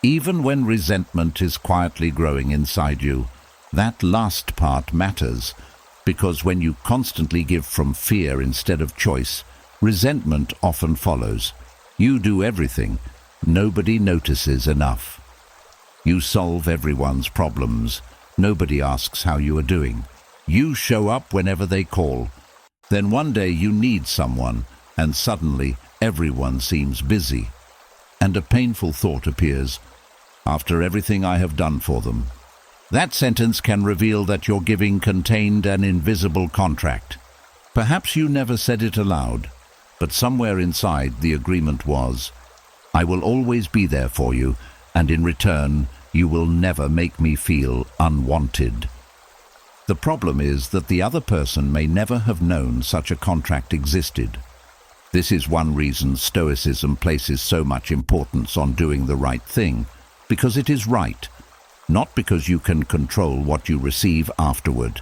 even when resentment is quietly growing inside you. That last part matters, because when you constantly give from fear instead of choice, resentment often follows. You do everything. Nobody notices enough. You solve everyone's problems. Nobody asks how you are doing. You show up whenever they call. Then one day you need someone, and suddenly everyone seems busy. And a painful thought appears. After everything I have done for them. That sentence can reveal that your giving contained an invisible contract. Perhaps you never said it aloud, but somewhere inside the agreement was, I will always be there for you, and in return, you will never make me feel unwanted. The problem is that the other person may never have known such a contract existed. This is one reason Stoicism places so much importance on doing the right thing, because it is right, not because you can control what you receive afterward.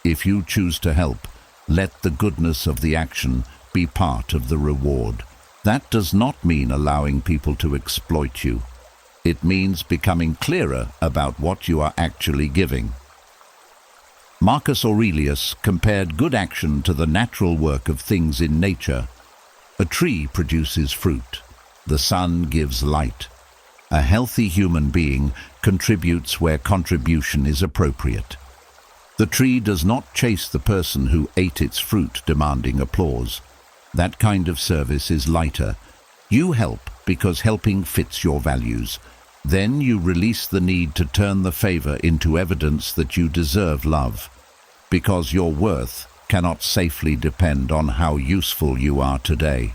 If you choose to help, let the goodness of the action be part of the reward. That does not mean allowing people to exploit you. It means becoming clearer about what you are actually giving. Marcus Aurelius compared good action to the natural work of things in nature. A tree produces fruit. The sun gives light. A healthy human being contributes where contribution is appropriate. The tree does not chase the person who ate its fruit demanding applause. That kind of service is lighter. You help because helping fits your values. Then you release the need to turn the favor into evidence that you deserve love, because your worth cannot safely depend on how useful you are today.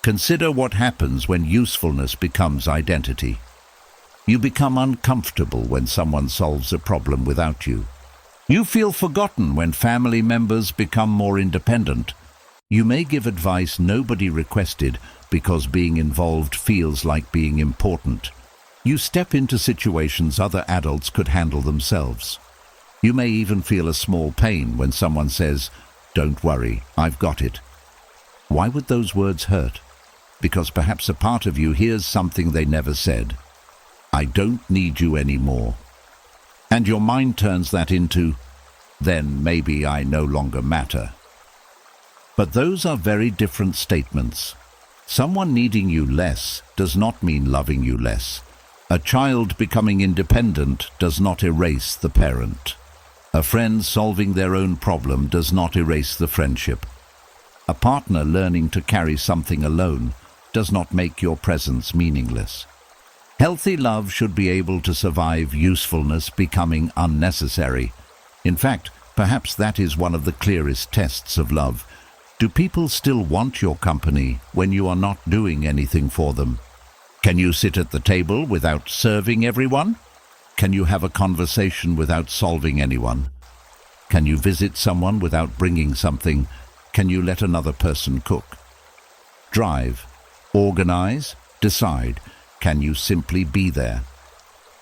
Consider what happens when usefulness becomes identity. You become uncomfortable when someone solves a problem without you. You feel forgotten when family members become more independent. You may give advice nobody requested because being involved feels like being important. You step into situations other adults could handle themselves. You may even feel a small pain when someone says, "Don't worry, I've got it." Why would those words hurt? Because perhaps a part of you hears something they never said. I don't need you anymore. And your mind turns that into, then maybe I no longer matter. But those are very different statements. Someone needing you less does not mean loving you less. A child becoming independent does not erase the parent. A friend solving their own problem does not erase the friendship. A partner learning to carry something alone does not make your presence meaningless. Healthy love should be able to survive usefulness becoming unnecessary. In fact, perhaps that is one of the clearest tests of love. Do people still want your company when you are not doing anything for them? Can you sit at the table without serving everyone? Can you have a conversation without solving anyone? Can you visit someone without bringing something? Can you let another person cook? Drive, organize, decide. Can you simply be there?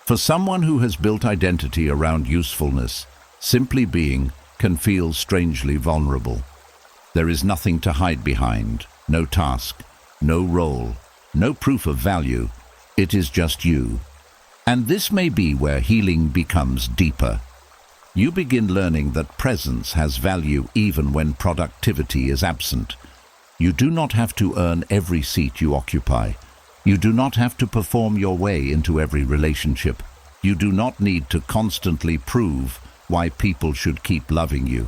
For someone who has built identity around usefulness, simply being can feel strangely vulnerable. There is nothing to hide behind, no task, no role, no proof of value. It is just you. And this may be where healing becomes deeper. You begin learning that presence has value even when productivity is absent. You do not have to earn every seat you occupy. You do not have to perform your way into every relationship. You do not need to constantly prove why people should keep loving you.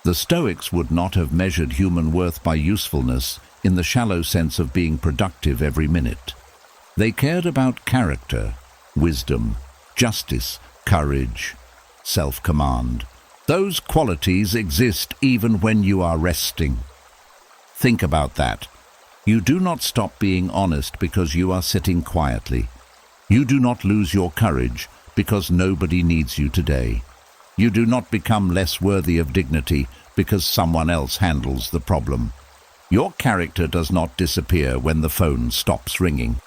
The Stoics would not have measured human worth by usefulness in the shallow sense of being productive every minute. They cared about character, wisdom, justice, courage, self-command. Those qualities exist even when you are resting. Think about that. You do not stop being honest because you are sitting quietly. You do not lose your courage because nobody needs you today. You do not become less worthy of dignity because someone else handles the problem. Your character does not disappear when the phone stops ringing.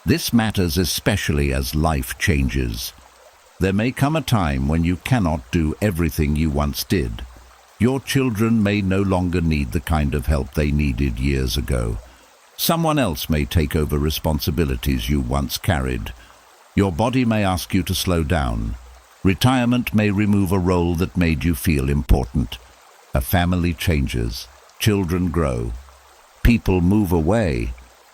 This matters especially as life changes. There may come a time when you cannot do everything you once did. Your children may no longer need the kind of help they needed years ago. Someone else may take over responsibilities you once carried. Your body may ask you to slow down. Retirement may remove a role that made you feel important. A family changes. Children grow. People move away.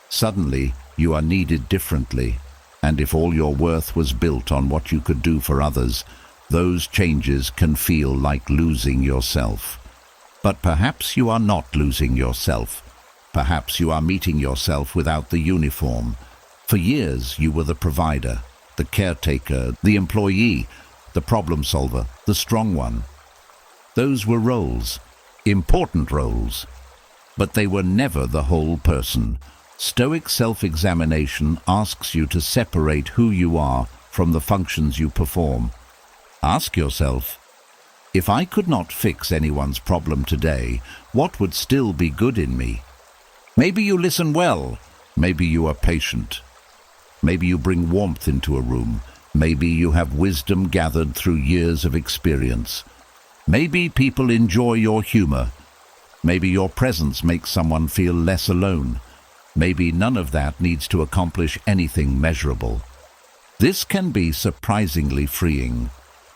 Suddenly, you are needed differently. And if all your worth was built on what you could do for others, those changes can feel like losing yourself. But perhaps you are not losing yourself. Perhaps you are meeting yourself without the uniform. For years, you were the provider, the caretaker, the employee, the problem solver, the strong one. Those were roles, important roles, but they were never the whole person. Stoic self-examination asks you to separate who you are from the functions you perform. Ask yourself, if I could not fix anyone's problem today, what would still be good in me? Maybe you listen well. Maybe you are patient. Maybe you bring warmth into a room. Maybe you have wisdom gathered through years of experience. Maybe people enjoy your humor. Maybe your presence makes someone feel less alone. Maybe none of that needs to accomplish anything measurable. This can be surprisingly freeing,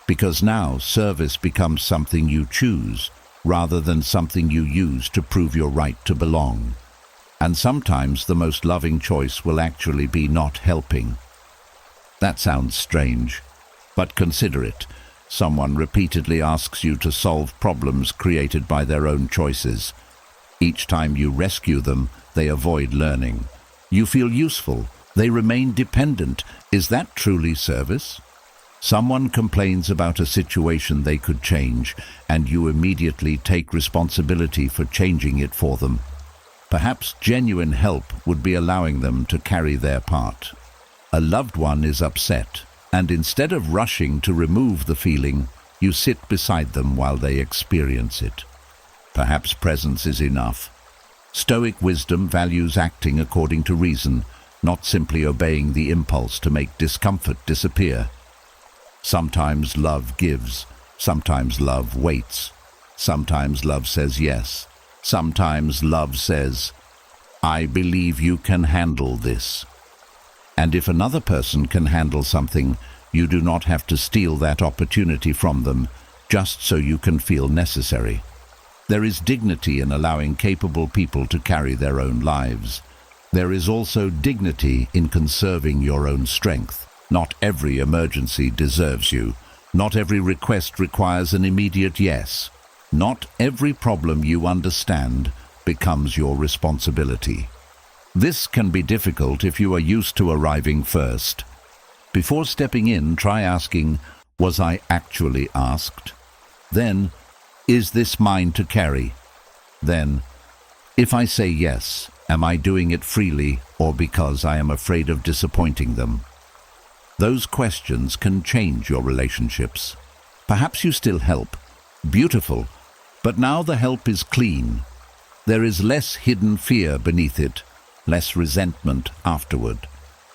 because now service becomes something you choose, rather than something you use to prove your right to belong. And sometimes the most loving choice will actually be not helping. That sounds strange, but consider it. Someone repeatedly asks you to solve problems created by their own choices. Each time you rescue them, they avoid learning. You feel useful. They remain dependent. Is that truly service? Someone complains about a situation they could change, and you immediately take responsibility for changing it for them. Perhaps genuine help would be allowing them to carry their part. A loved one is upset, and instead of rushing to remove the feeling, you sit beside them while they experience it. Perhaps presence is enough. Stoic wisdom values acting according to reason, not simply obeying the impulse to make discomfort disappear. Sometimes love gives, sometimes love waits, sometimes love says yes, sometimes love says, I believe you can handle this. And if another person can handle something, you do not have to steal that opportunity from them, just so you can feel necessary. There is dignity in allowing capable people to carry their own lives. There is also dignity in conserving your own strength. Not every emergency deserves you. Not every request requires an immediate yes. Not every problem you understand becomes your responsibility. This can be difficult if you are used to arriving first. Before stepping in, try asking, was I actually asked? Then, is this mine to carry? Then, if I say yes, am I doing it freely or because I am afraid of disappointing them? Those questions can change your relationships. Perhaps you still help. Beautiful. But now the help is clean. There is less hidden fear beneath it, less resentment afterward,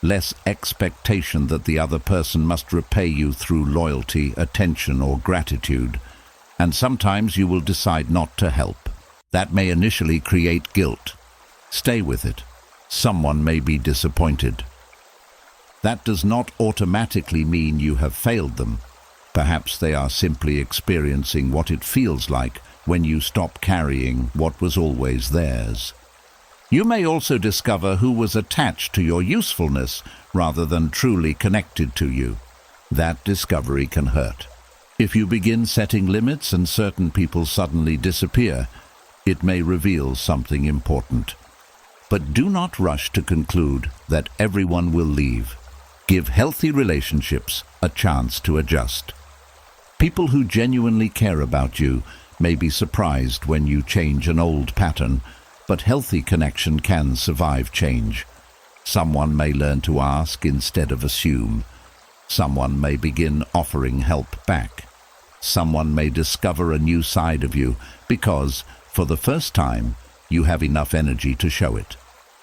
less expectation that the other person must repay you through loyalty, attention, or gratitude. And sometimes you will decide not to help. That may initially create guilt. Stay with it. Someone may be disappointed. That does not automatically mean you have failed them. Perhaps they are simply experiencing what it feels like when you stop carrying what was always theirs. You may also discover who was attached to your usefulness rather than truly connected to you. That discovery can hurt. If you begin setting limits and certain people suddenly disappear, it may reveal something important. But do not rush to conclude that everyone will leave. Give healthy relationships a chance to adjust. People who genuinely care about you may be surprised when you change an old pattern, but healthy connection can survive change. Someone may learn to ask instead of assume. Someone may begin offering help back. Someone may discover a new side of you because, for the first time, you have enough energy to show it.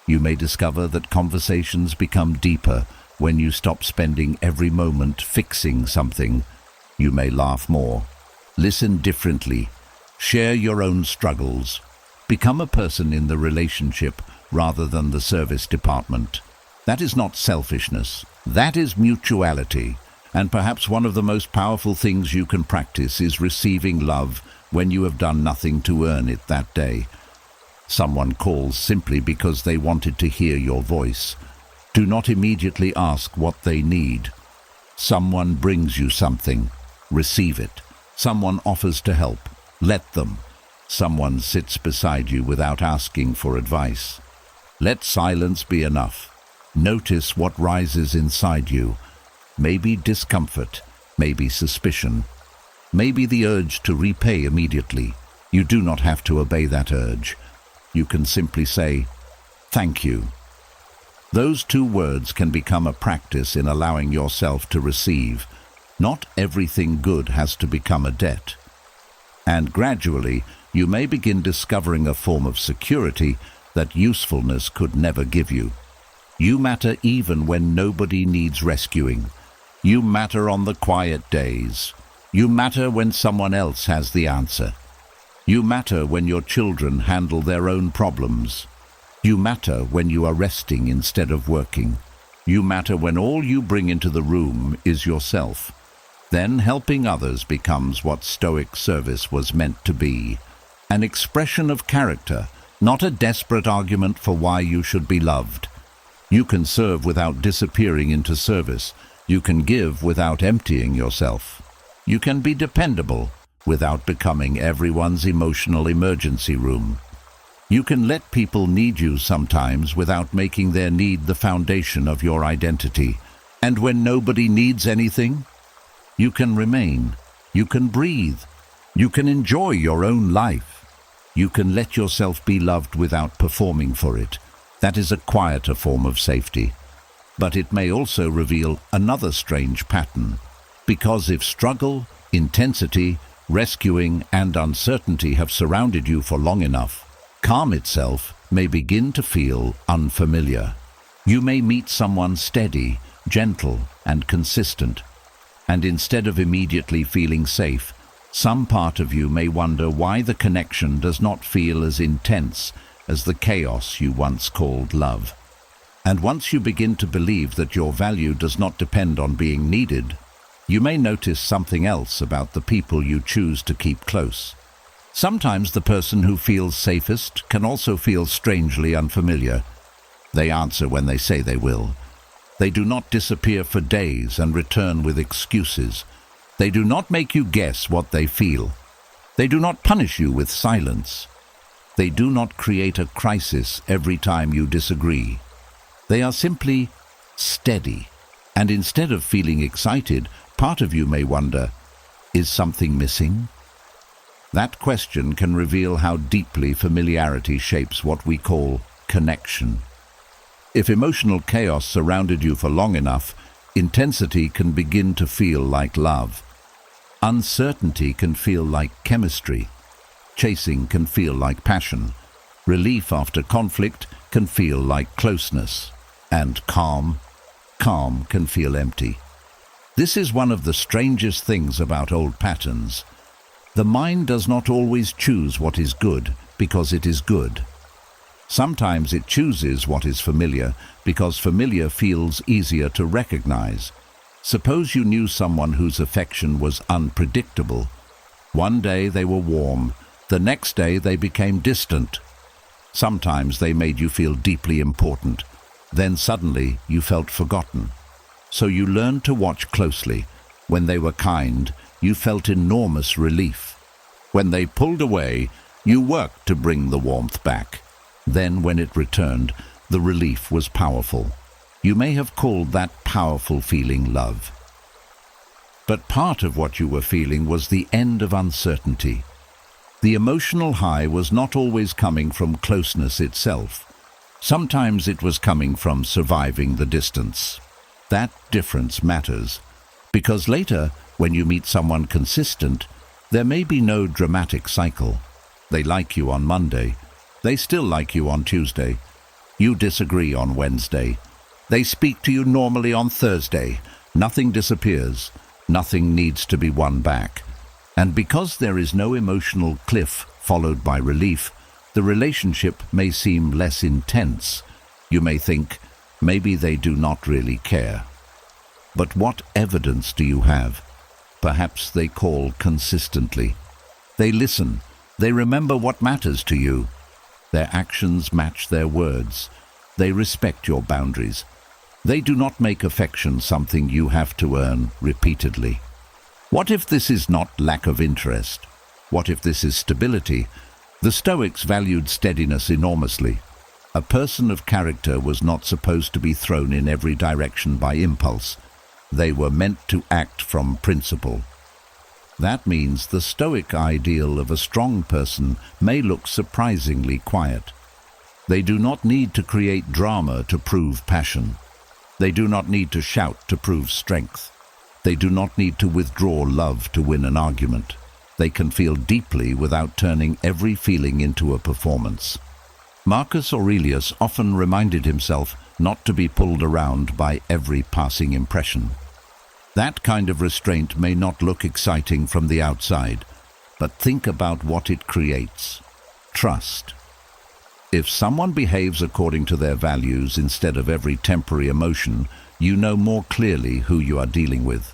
You may discover that conversations become deeper when you stop spending every moment fixing something. You may laugh more, listen differently, share your own struggles, become a person in the relationship rather than the service department. That is not selfishness. That is mutuality. And perhaps one of the most powerful things you can practice is receiving love when you have done nothing to earn it that day. Someone calls simply because they wanted to hear your voice. Do not immediately ask what they need. Someone brings you something. Receive it. Someone offers to help. Let them. Someone sits beside you without asking for advice. Let silence be enough. Notice what rises inside you. Maybe discomfort, maybe suspicion, maybe the urge to repay immediately. You do not have to obey that urge. You can simply say, "Thank you." Those two words can become a practice in allowing yourself to receive. Not everything good has to become a debt. And gradually, you may begin discovering a form of security that usefulness could never give you. You matter even when nobody needs rescuing. You matter on the quiet days. You matter when someone else has the answer. You matter when your children handle their own problems. You matter when you are resting instead of working. You matter when all you bring into the room is yourself. Then helping others becomes what Stoic service was meant to be. An expression of character, not a desperate argument for why you should be loved. You can serve without disappearing into service. You can give without emptying yourself. You can be dependable without becoming everyone's emotional emergency room. You can let people need you sometimes without making their need the foundation of your identity. And when nobody needs anything, you can remain. You can breathe. You can enjoy your own life. You can let yourself be loved without performing for it. That is a quieter form of safety. But it may also reveal another strange pattern. Because if struggle, intensity, rescuing, and uncertainty have surrounded you for long enough, calm itself may begin to feel unfamiliar. You may meet someone steady, gentle, and consistent, and instead of immediately feeling safe, some part of you may wonder why the connection does not feel as intense as the chaos you once called love. And once you begin to believe that your value does not depend on being needed, you may notice something else about the people you choose to keep close. Sometimes the person who feels safest can also feel strangely unfamiliar. They answer when they say they will. They do not disappear for days and return with excuses. They do not make you guess what they feel. They do not punish you with silence. They do not create a crisis every time you disagree. They are simply steady. And instead of feeling excited, part of you may wonder, is something missing? That question can reveal how deeply familiarity shapes what we call connection. If emotional chaos surrounded you for long enough, intensity can begin to feel like love. Uncertainty can feel like chemistry. Chasing can feel like passion. Relief after conflict can feel like closeness. And calm can feel empty. This is one of the strangest things about old patterns. The mind does not always choose what is good because it is good. Sometimes it chooses what is familiar because familiar feels easier to recognize. Suppose you knew someone whose affection was unpredictable. One day they were warm, the next day they became distant. Sometimes they made you feel deeply important. Then suddenly you felt forgotten. So you learned to watch closely. When they were kind, you felt enormous relief. When they pulled away, you worked to bring the warmth back. Then when it returned, the relief was powerful. You may have called that powerful feeling love. But part of what you were feeling was the end of uncertainty. The emotional high was not always coming from closeness itself. Sometimes it was coming from surviving the distance. That difference matters, because later, When you meet someone consistent, there may be no dramatic cycle. They like you on Monday. They still like you on Tuesday. You disagree on Wednesday. They speak to you normally on Thursday. Nothing disappears. Nothing needs to be won back. And because there is no emotional cliff followed by relief, the relationship may seem less intense. You may think, maybe they do not really care. But what evidence do you have? Perhaps they call consistently. They listen. They remember what matters to you. Their actions match their words. They respect your boundaries. They do not make affection something you have to earn repeatedly. What if this is not lack of interest? What if this is stability? The Stoics valued steadiness enormously. A person of character was not supposed to be thrown in every direction by impulse. They were meant to act from principle. That means the Stoic ideal of a strong person may look surprisingly quiet. They do not need to create drama to prove passion. They do not need to shout to prove strength. They do not need to withdraw love to win an argument. They can feel deeply without turning every feeling into a performance. Marcus Aurelius often reminded himself not to be pulled around by every passing impression. That kind of restraint may not look exciting from the outside, but think about what it creates. Trust. If someone behaves according to their values instead of every temporary emotion, you know more clearly who you are dealing with.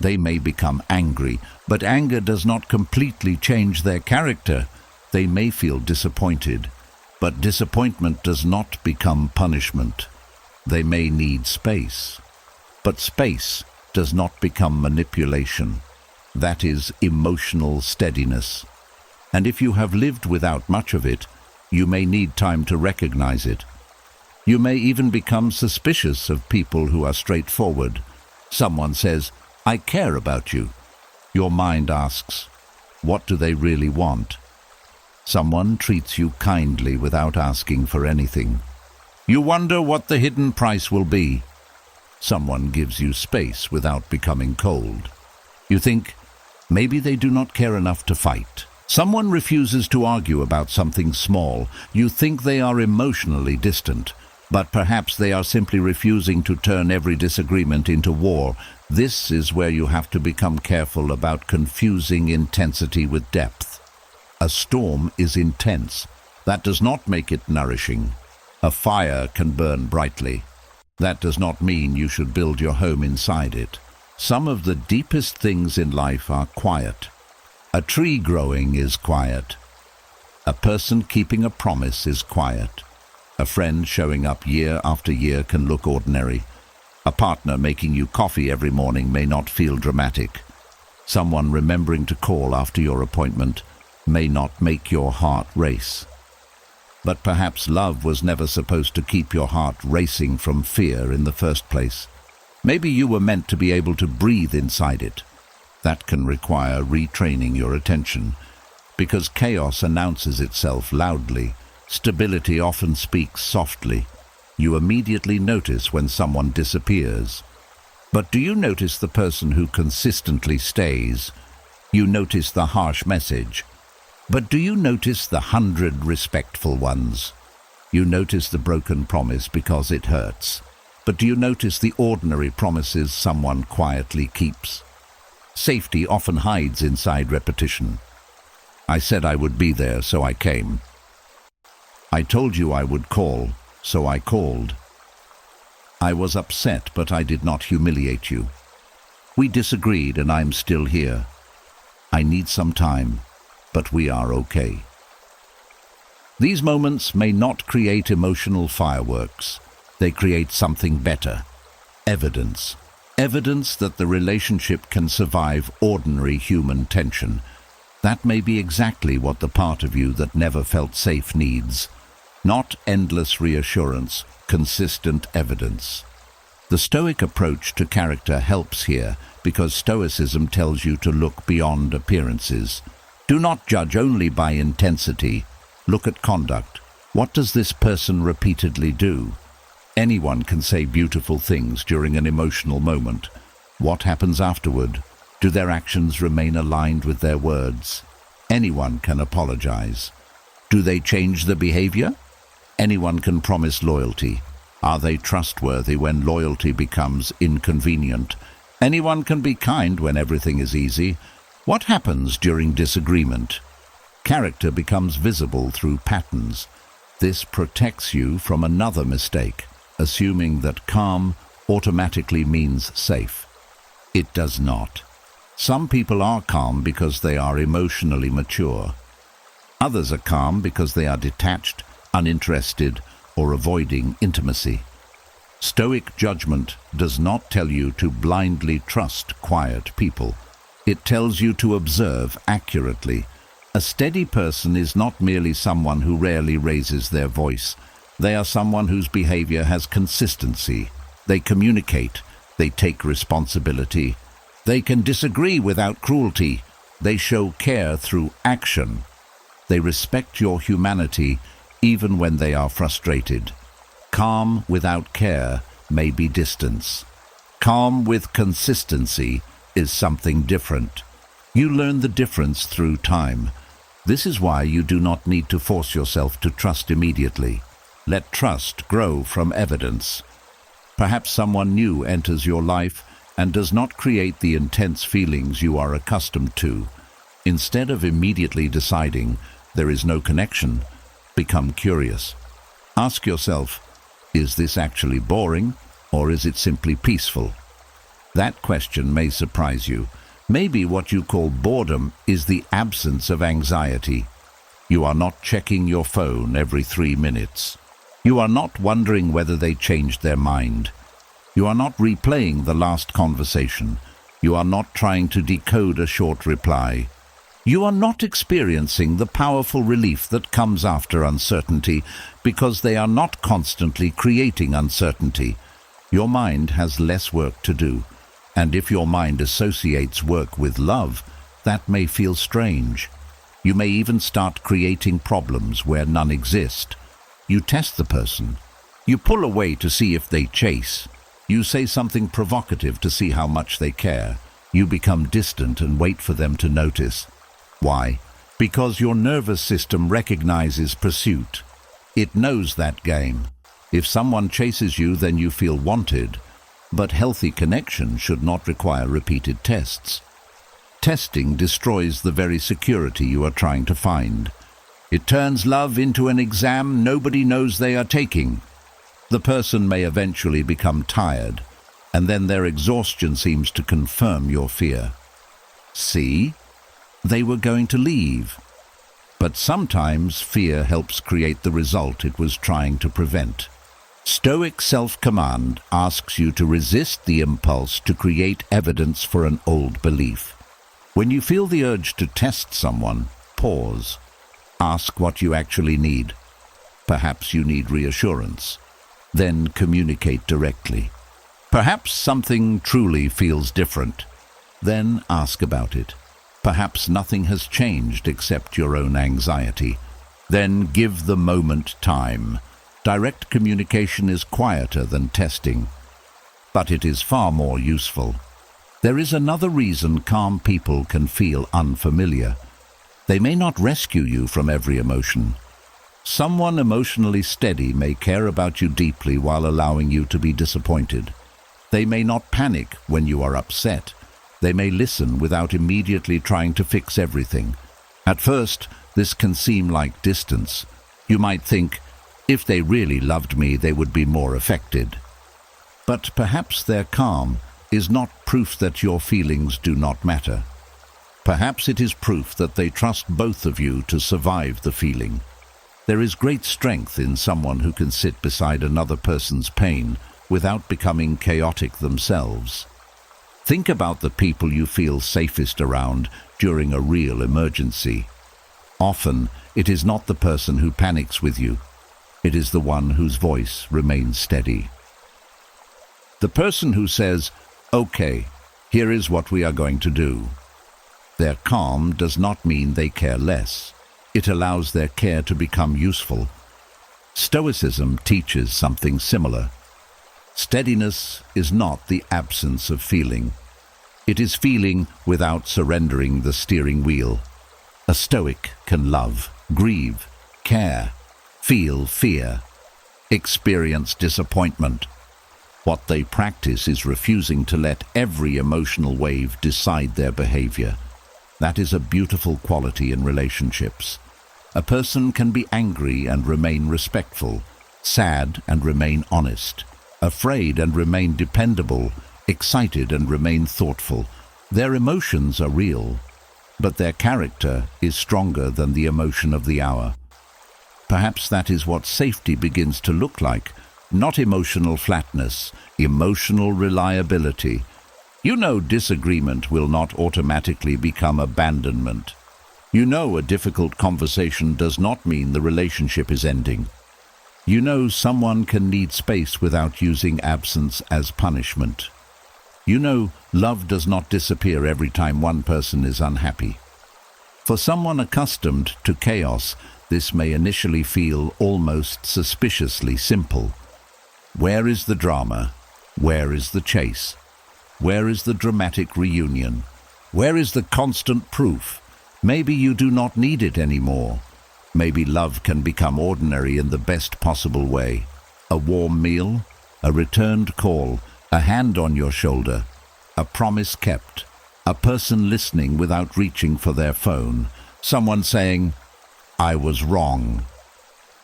They may become angry, but anger does not completely change their character. They may feel disappointed, but disappointment does not become punishment. They may need space, but space does not become manipulation. That is emotional steadiness. And if you have lived without much of it, you may need time to recognize it. You may even become suspicious of people who are straightforward. Someone says, "I care about you." Your mind asks, what do they really want? Someone treats you kindly without asking for anything. You wonder what the hidden price will be. Someone gives you space without becoming cold. You think, maybe they do not care enough to fight. Someone refuses to argue about something small. You think they are emotionally distant, but perhaps they are simply refusing to turn every disagreement into war. This is where you have to become careful about confusing intensity with depth. A storm is intense. That does not make it nourishing. A fire can burn brightly. That does not mean you should build your home inside it. Some of the deepest things in life are quiet. A tree growing is quiet. A person keeping a promise is quiet. A friend showing up year after year can look ordinary. A partner making you coffee every morning may not feel dramatic. Someone remembering to call after your appointment may not make your heart race. But perhaps love was never supposed to keep your heart racing from fear in the first place. Maybe you were meant to be able to breathe inside it. That can require retraining your attention, because chaos announces itself loudly. Stability often speaks softly. You immediately notice when someone disappears. But do you notice the person who consistently stays? You notice the harsh message. But do you notice the 100 respectful ones? You notice the broken promise because it hurts. But do you notice the ordinary promises someone quietly keeps? Safety often hides inside repetition. I said I would be there, so I came. I told you I would call, so I called. I was upset, but I did not humiliate you. We disagreed, and I'm still here. I need some time, but we are okay. These moments may not create emotional fireworks. They create something better. Evidence. Evidence that the relationship can survive ordinary human tension. That may be exactly what the part of you that never felt safe needs. Not endless reassurance, consistent evidence. The Stoic approach to character helps here because Stoicism tells you to look beyond appearances. Do not judge only by intensity. Look at conduct. What does this person repeatedly do? Anyone can say beautiful things during an emotional moment. What happens afterward? Do their actions remain aligned with their words? Anyone can apologize. Do they change the behavior? Anyone can promise loyalty. Are they trustworthy when loyalty becomes inconvenient? Anyone can be kind when everything is easy. What happens during disagreement? Character becomes visible through patterns. This protects you from another mistake, assuming that calm automatically means safe. It does not. Some people are calm because they are emotionally mature. Others are calm because they are detached, uninterested, or avoiding intimacy. Stoic judgment does not tell you to blindly trust quiet people. It tells you to observe accurately. A steady person is not merely someone who rarely raises their voice. They are someone whose behavior has consistency. They communicate. They take responsibility. They can disagree without cruelty. They show care through action. They respect your humanity even when they are frustrated. Calm without care may be distance. Calm with consistency is something different. You learn the difference through time. This is why you do not need to force yourself to trust immediately. Let trust grow from evidence. Perhaps someone new enters your life and does not create the intense feelings you are accustomed to. Instead of immediately deciding there is no connection, become curious. Ask yourself, is this actually boring, or is it simply peaceful? That question may surprise you. Maybe what you call boredom is the absence of anxiety. You are not checking your phone every 3 minutes. You are not wondering whether they changed their mind. You are not replaying the last conversation. You are not trying to decode a short reply. You are not experiencing the powerful relief that comes after uncertainty because they are not constantly creating uncertainty. Your mind has less work to do, and if your mind associates work with love, that may feel strange. You may even start creating problems where none exist. You test the person. You pull away to see if they chase. You say something provocative to see how much they care. You become distant and wait for them to notice. Why? Because your nervous system recognizes pursuit. It knows that game. If someone chases you, then you feel wanted. But healthy connection should not require repeated tests. Testing destroys the very security you are trying to find. It turns love into an exam nobody knows they are taking. The person may eventually become tired, and then their exhaustion seems to confirm your fear. See? They were going to leave. But sometimes fear helps create the result it was trying to prevent. Stoic self-command asks you to resist the impulse to create evidence for an old belief. When you feel the urge to test someone, pause. Ask what you actually need. Perhaps you need reassurance. Then communicate directly. Perhaps something truly feels different. Then ask about it. Perhaps nothing has changed except your own anxiety. Then give the moment time. Direct communication is quieter than testing, but it is far more useful. There is another reason calm people can feel unfamiliar. They may not rescue you from every emotion. Someone emotionally steady may care about you deeply while allowing you to be disappointed. They may not panic when you are upset. They may listen without immediately trying to fix everything. At first, this can seem like distance. You might think, if they really loved me, they would be more affected. But perhaps their calm is not proof that your feelings do not matter. Perhaps it is proof that they trust both of you to survive the feeling. There is great strength in someone who can sit beside another person's pain without becoming chaotic themselves. Think about the people you feel safest around during a real emergency. Often, it is not the person who panics with you. It is the one whose voice remains steady. The person who says, "Okay, here is what we are going to do." Their calm does not mean they care less. It allows their care to become useful. Stoicism teaches something similar. Steadiness is not the absence of feeling. It is feeling without surrendering the steering wheel. A Stoic can love, grieve, care, feel fear, experience disappointment. What they practice is refusing to let every emotional wave decide their behavior. That is a beautiful quality in relationships. A person can be angry and remain respectful, sad and remain honest, afraid and remain dependable, excited and remain thoughtful. Their emotions are real, but their character is stronger than the emotion of the hour. Perhaps that is what safety begins to look like, not emotional flatness, emotional reliability. You know disagreement will not automatically become abandonment. You know a difficult conversation does not mean the relationship is ending. You know someone can need space without using absence as punishment. You know love does not disappear every time one person is unhappy. For someone accustomed to chaos, this may initially feel almost suspiciously simple. Where is the drama? Where is the chase? Where is the dramatic reunion? Where is the constant proof? Maybe you do not need it anymore. Maybe love can become ordinary in the best possible way. A warm meal, a returned call, a hand on your shoulder, a promise kept, a person listening without reaching for their phone, someone saying, "I was wrong,"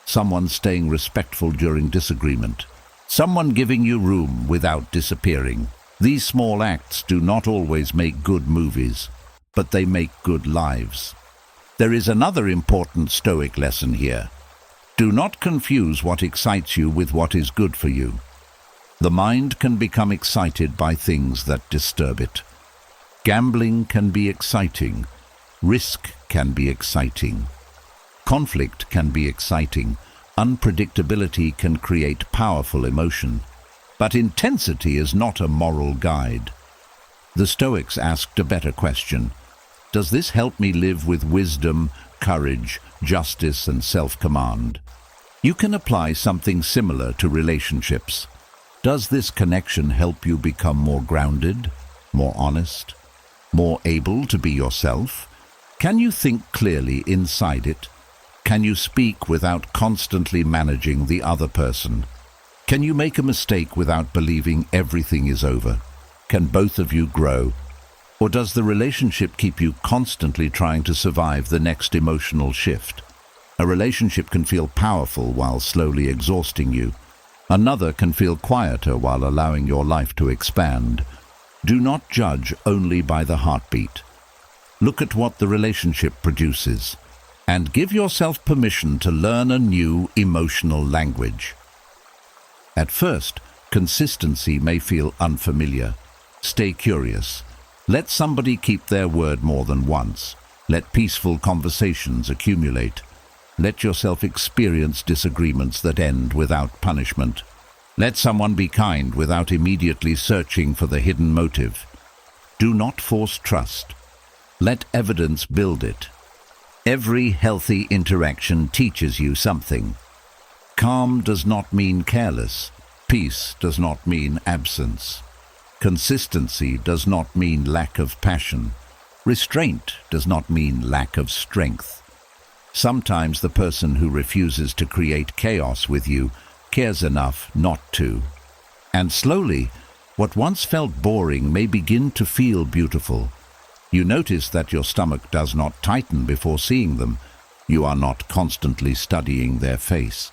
someone staying respectful during disagreement, someone giving you room without disappearing. These small acts do not always make good movies, but they make good lives. There is another important Stoic lesson here. Do not confuse what excites you with what is good for you. The mind can become excited by things that disturb it. Gambling can be exciting. Risk can be exciting. Conflict can be exciting. Unpredictability can create powerful emotion. But intensity is not a moral guide. The Stoics asked a better question. Does this help me live with wisdom, courage, justice, and self-command? You can apply something similar to relationships. Does this connection help you become more grounded, more honest, more able to be yourself? Can you think clearly inside it? Can you speak without constantly managing the other person? Can you make a mistake without believing everything is over? Can both of you grow? Or does the relationship keep you constantly trying to survive the next emotional shift? A relationship can feel powerful while slowly exhausting you. Another can feel quieter while allowing your life to expand. Do not judge only by the heartbeat. Look at what the relationship produces, and give yourself permission to learn a new emotional language. At first, consistency may feel unfamiliar. Stay curious. Let somebody keep their word more than once. Let peaceful conversations accumulate. Let yourself experience disagreements that end without punishment. Let someone be kind without immediately searching for the hidden motive. Do not force trust. Let evidence build it. Every healthy interaction teaches you something. Calm does not mean careless. Peace does not mean absence. Consistency does not mean lack of passion. Restraint does not mean lack of strength. Sometimes the person who refuses to create chaos with you cares enough not to. And slowly, what once felt boring may begin to feel beautiful. You notice that your stomach does not tighten before seeing them. You are not constantly studying their face.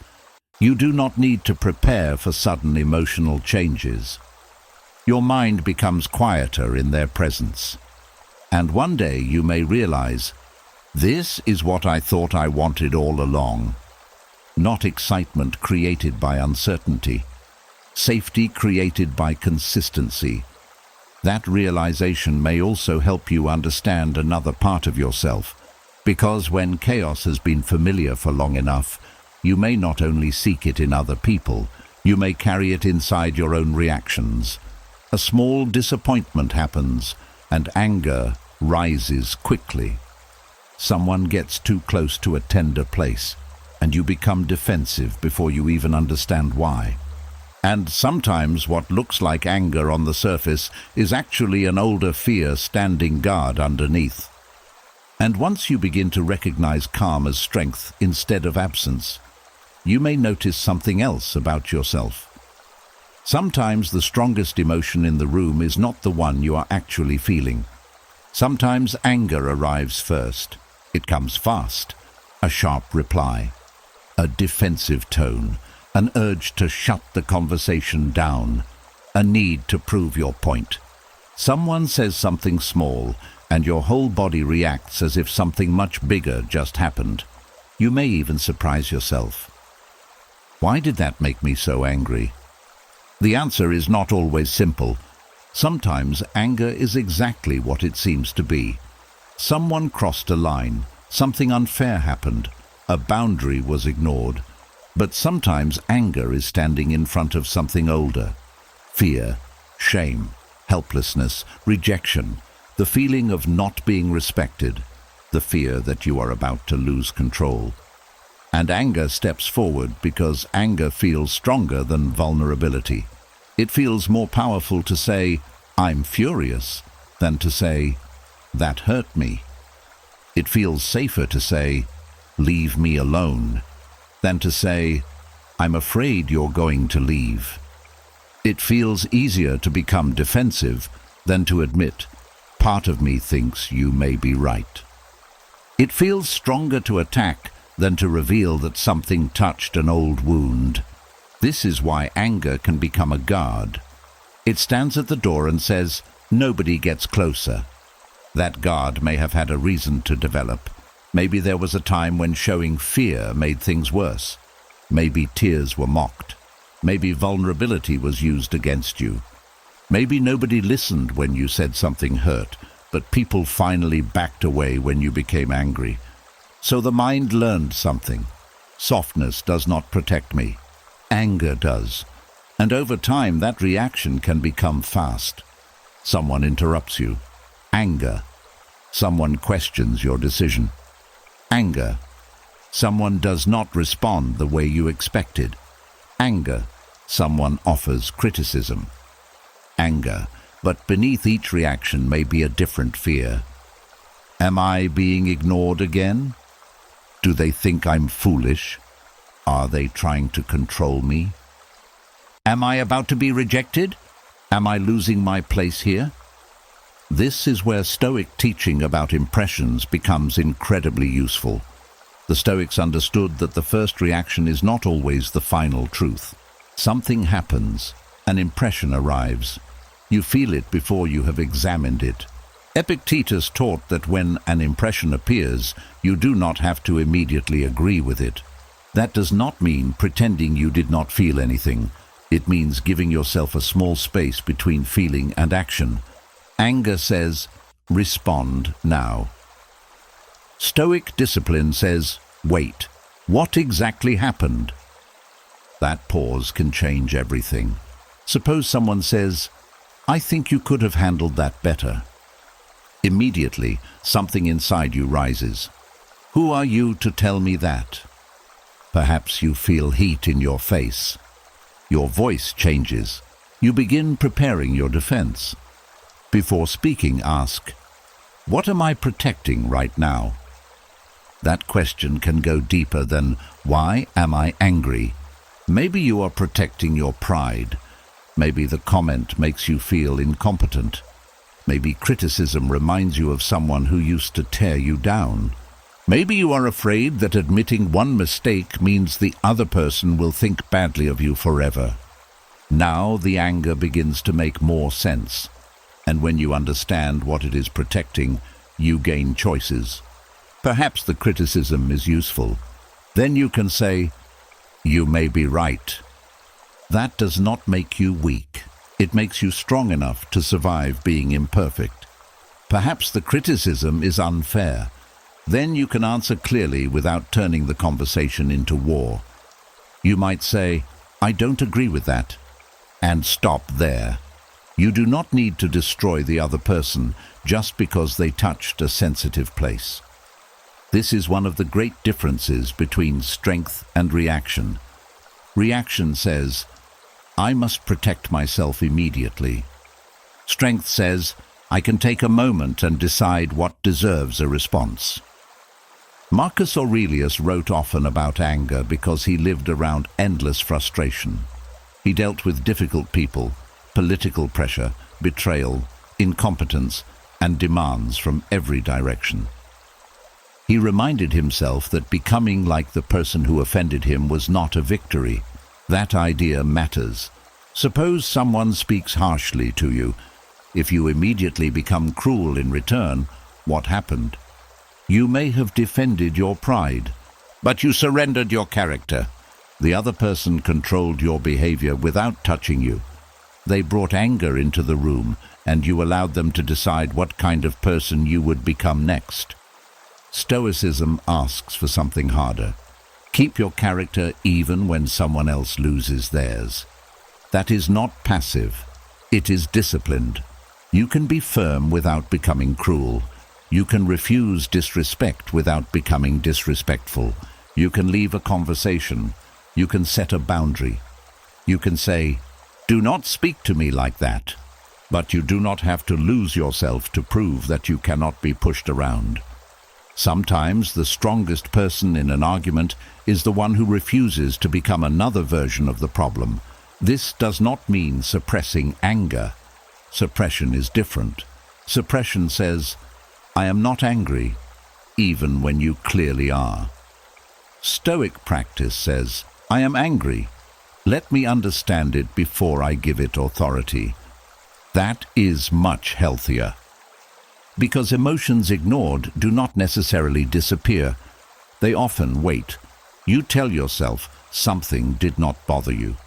You do not need to prepare for sudden emotional changes. Your mind becomes quieter in their presence. And one day you may realize, this is what I thought I wanted all along. Not excitement created by uncertainty. Safety created by consistency. That realization may also help you understand another part of yourself, because when chaos has been familiar for long enough, you may not only seek it in other people, you may carry it inside your own reactions. A small disappointment happens, and anger rises quickly. Someone gets too close to a tender place, and you become defensive before you even understand why. And sometimes what looks like anger on the surface is actually an older fear standing guard underneath. And once you begin to recognize calm as strength instead of absence, you may notice something else about yourself. Sometimes the strongest emotion in the room is not the one you are actually feeling. Sometimes anger arrives first. It comes fast, a sharp reply, a defensive tone, an urge to shut the conversation down, a need to prove your point. Someone says something small, and your whole body reacts as if something much bigger just happened. You may even surprise yourself. Why did that make me so angry? The answer is not always simple. Sometimes anger is exactly what it seems to be. Someone crossed a line, something unfair happened, a boundary was ignored. But sometimes anger is standing in front of something older. Fear, shame, helplessness, rejection, the feeling of not being respected, the fear that you are about to lose control. And anger steps forward because anger feels stronger than vulnerability. It feels more powerful to say, "I'm furious," than to say, "That hurt me." It feels safer to say, "Leave me alone," than to say, "I'm afraid you're going to leave." It feels easier to become defensive than to admit, "Part of me thinks you may be right." It feels stronger to attack than to reveal that something touched an old wound. This is why anger can become a guard. It stands at the door and says, "Nobody gets closer." That guard may have had a reason to develop. Maybe there was a time when showing fear made things worse. Maybe tears were mocked. Maybe vulnerability was used against you. Maybe nobody listened when you said something hurt, but people finally backed away when you became angry. So the mind learned something. Softness does not protect me. Anger does. And over time, that reaction can become fast. Someone interrupts you. Anger. Someone questions your decision. Anger. Someone does not respond the way you expected. Anger. Someone offers criticism. Anger. But beneath each reaction may be a different fear. Am I being ignored again? Do they think I'm foolish? Are they trying to control me? Am I about to be rejected? Am I losing my place here? This is where Stoic teaching about impressions becomes incredibly useful. The Stoics understood that the first reaction is not always the final truth. Something happens, an impression arrives. You feel it before you have examined it. Epictetus taught that when an impression appears, you do not have to immediately agree with it. That does not mean pretending you did not feel anything. It means giving yourself a small space between feeling and action. Anger says, "Respond now." Stoic discipline says, "Wait, what exactly happened?" That pause can change everything. Suppose someone says, "I think you could have handled that better." Immediately, something inside you rises. Who are you to tell me that? Perhaps you feel heat in your face. Your voice changes. You begin preparing your defense. Before speaking, ask, "What am I protecting right now?" That question can go deeper than, "Why am I angry?" Maybe you are protecting your pride. Maybe the comment makes you feel incompetent. Maybe criticism reminds you of someone who used to tear you down. Maybe you are afraid that admitting one mistake means the other person will think badly of you forever. Now the anger begins to make more sense. And when you understand what it is protecting, you gain choices. Perhaps the criticism is useful. Then you can say, "You may be right." That does not make you weak. It makes you strong enough to survive being imperfect. Perhaps the criticism is unfair. Then you can answer clearly without turning the conversation into war. You might say, "I don't agree with that," and stop there. You do not need to destroy the other person just because they touched a sensitive place. This is one of the great differences between strength and reaction. Reaction says, I must protect myself immediately. Strength says, I can take a moment and decide what deserves a response. Marcus Aurelius wrote often about anger because he lived around endless frustration. He dealt with difficult people, political pressure, betrayal, incompetence, and demands from every direction. He reminded himself that becoming like the person who offended him was not a victory. That idea matters. Suppose someone speaks harshly to you. If you immediately become cruel in return, what happened? You may have defended your pride, but you surrendered your character. The other person controlled your behavior without touching you. They brought anger into the room, and you allowed them to decide what kind of person you would become next. Stoicism asks for something harder. Keep your character even when someone else loses theirs. That is not passive. It is disciplined. You can be firm without becoming cruel. You can refuse disrespect without becoming disrespectful. You can leave a conversation. You can set a boundary. You can say, "Do not speak to me like that." But you do not have to lose yourself to prove that you cannot be pushed around. Sometimes the strongest person in an argument is the one who refuses to become another version of the problem. This does not mean suppressing anger. Suppression is different. Suppression says, I am not angry, even when you clearly are. Stoic practice says, I am angry. Let me understand it before I give it authority. That is much healthier. Because emotions ignored do not necessarily disappear. They often wait. You tell yourself something did not bother you.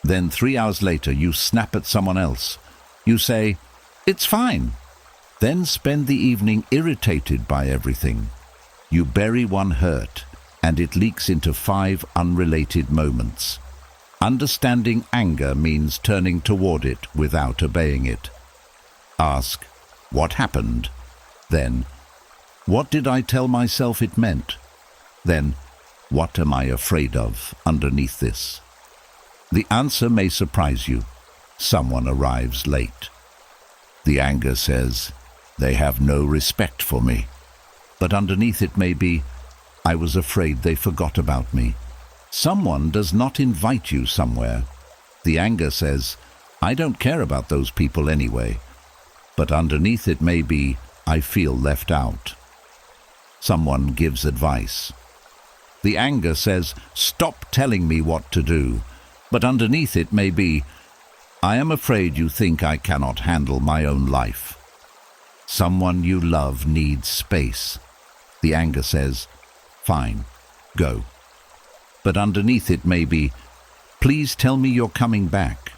Then 3 hours later you snap at someone else. You say, "It's fine." Then spend the evening irritated by everything. You bury one hurt, and it leaks into 5 unrelated moments. Understanding anger means turning toward it without obeying it. Ask, what happened? Then, what did I tell myself it meant? Then, what am I afraid of underneath this? The answer may surprise you. Someone arrives late. The anger says, they have no respect for me. But underneath it may be, I was afraid they forgot about me. Someone does not invite you somewhere. The anger says, I don't care about those people anyway. But underneath it may be, I feel left out. Someone gives advice. The anger says, stop telling me what to do. But underneath it may be, I am afraid you think I cannot handle my own life. Someone you love needs space. The anger says, fine, go. But underneath it may be, please tell me you're coming back.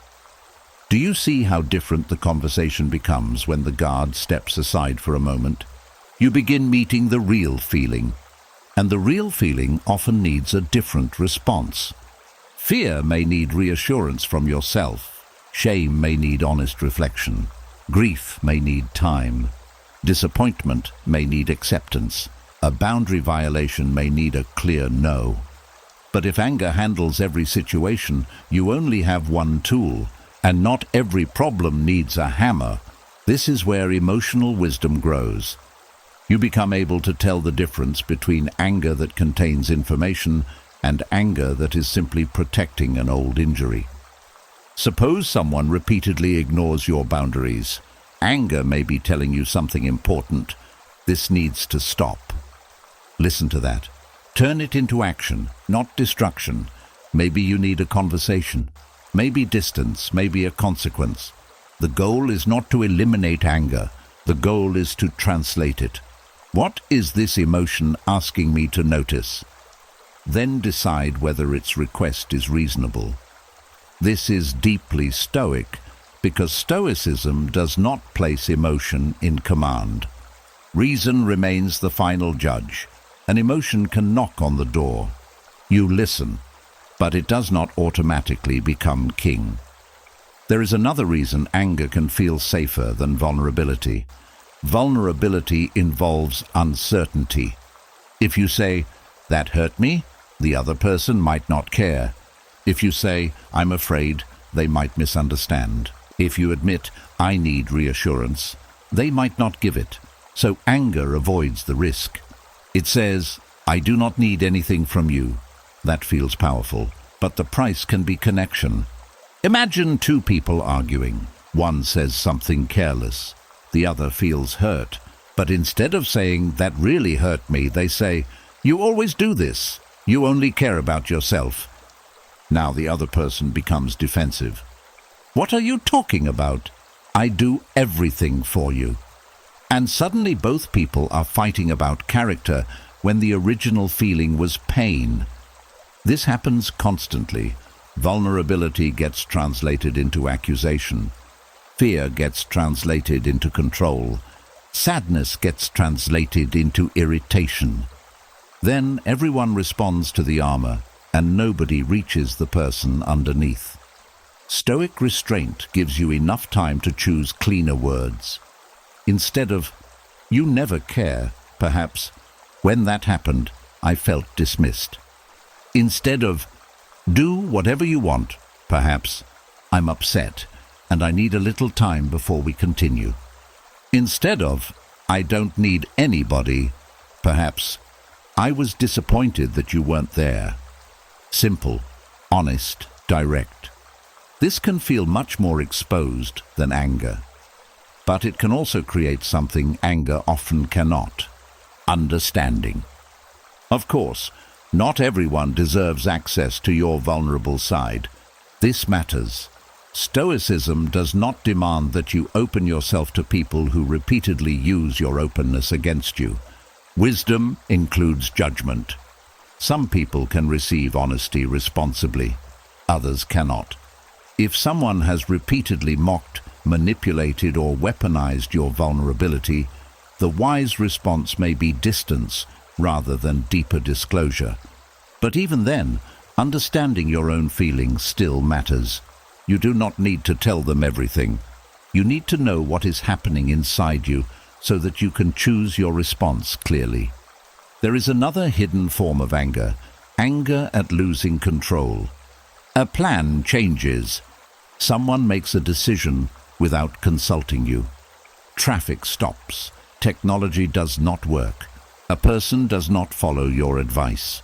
Do you see how different the conversation becomes when the guard steps aside for a moment? You begin meeting the real feeling. And the real feeling often needs a different response. Fear may need reassurance from yourself. Shame may need honest reflection. Grief may need time. Disappointment may need acceptance. A boundary violation may need a clear no. But if anger handles every situation, you only have one tool, and not every problem needs a hammer. This is where emotional wisdom grows. You become able to tell the difference between anger that contains information and anger that is simply protecting an old injury. Suppose someone repeatedly ignores your boundaries. Anger may be telling you something important. This needs to stop. Listen to that. Turn it into action, not destruction. Maybe you need a conversation. Maybe distance, maybe a consequence. The goal is not to eliminate anger. The goal is to translate it. What is this emotion asking me to notice? Then decide whether its request is reasonable. This is deeply Stoic, because Stoicism does not place emotion in command. Reason remains the final judge. An emotion can knock on the door. You listen, but it does not automatically become king. There is another reason anger can feel safer than vulnerability. Vulnerability involves uncertainty. If you say, that hurt me, the other person might not care. If you say, I'm afraid, they might misunderstand. If you admit, "I need reassurance," they might not give it. So anger avoids the risk. It says, "I do not need anything from you." That feels powerful, but the price can be connection. Imagine two people arguing. One says something careless. The other feels hurt. But instead of saying, "That really hurt me," they say, "You always do this. You only care about yourself." Now the other person becomes defensive. "What are you talking about? I do everything for you." And suddenly both people are fighting about character when the original feeling was pain. This happens constantly. Vulnerability gets translated into accusation. Fear gets translated into control. Sadness gets translated into irritation. Then everyone responds to the armor, and nobody reaches the person underneath. Stoic restraint gives you enough time to choose cleaner words. Instead of, "You never care," perhaps, "When that happened, I felt dismissed." Instead of, "Do whatever you want," perhaps, "I'm upset, and I need a little time before we continue." Instead of, "I don't need anybody," perhaps, "I was disappointed that you weren't there." Simple, honest, direct. This can feel much more exposed than anger. But it can also create something anger often cannot: understanding. Of course, not everyone deserves access to your vulnerable side. This matters. Stoicism does not demand that you open yourself to people who repeatedly use your openness against you. Wisdom includes judgment. Some people can receive honesty responsibly, others cannot. If someone has repeatedly mocked, manipulated, or weaponized your vulnerability, the wise response may be distance rather than deeper disclosure. But even then, understanding your own feelings still matters. You do not need to tell them everything. You need to know what is happening inside you so that you can choose your response clearly. There is another hidden form of anger: anger at losing control. A plan changes. Someone makes a decision without consulting you. Traffic stops. Technology does not work. A person does not follow your advice.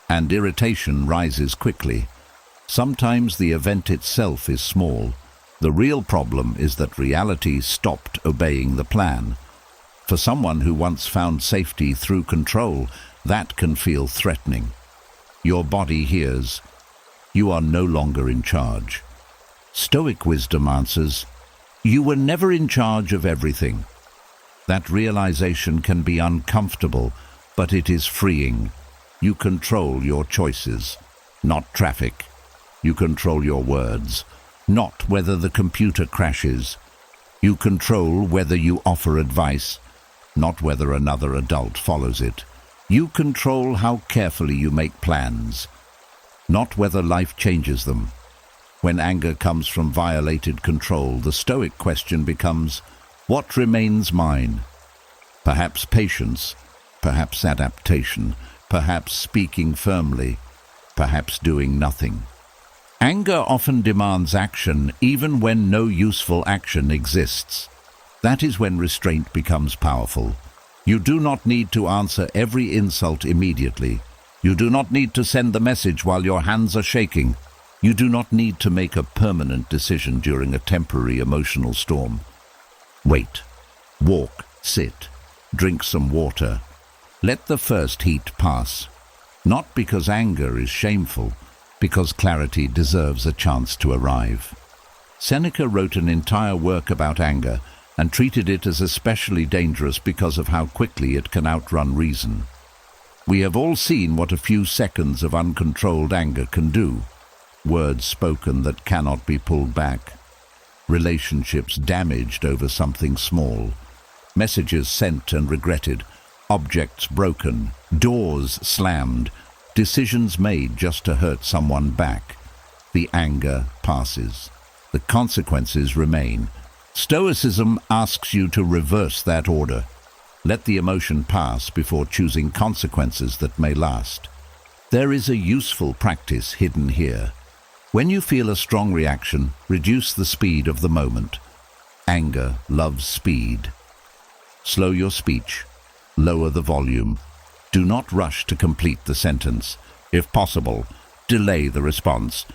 And irritation rises quickly. Sometimes the event itself is small. The real problem is that reality stopped obeying the plan. For someone who once found safety through control, that can feel threatening. Your body hears, "You are no longer in charge." Stoic wisdom answers, "You were never in charge of everything." That realization can be uncomfortable, but it is freeing. You control your choices, not traffic. You control your words, not whether the computer crashes. You control whether you offer advice, not whether another adult follows it. You control how carefully you make plans, not whether life changes them. When anger comes from violated control, the Stoic question becomes, what remains mine? Perhaps patience, perhaps adaptation, perhaps speaking firmly, perhaps doing nothing. Anger often demands action even when no useful action exists. That is when restraint becomes powerful. You do not need to answer every insult immediately. You do not need to send the message while your hands are shaking. You do not need to make a permanent decision during a temporary emotional storm. Wait. Walk, sit, drink some water. Let the first heat pass. Not because anger is shameful, because clarity deserves a chance to arrive. Seneca wrote an entire work about anger and treated it as especially dangerous because of how quickly it can outrun reason. We have all seen what a few seconds of uncontrolled anger can do. Words spoken that cannot be pulled back. Relationships damaged over something small. Messages sent and regretted. Objects broken. Doors slammed. Decisions made just to hurt someone back. The anger passes. The consequences remain. Stoicism asks you to reverse that order. Let the emotion pass before choosing consequences that may last. There is a useful practice hidden here. When you feel a strong reaction, reduce the speed of the moment. Anger loves speed. Slow your speech. Lower the volume. Do not rush to complete the sentence. If possible, delay the response.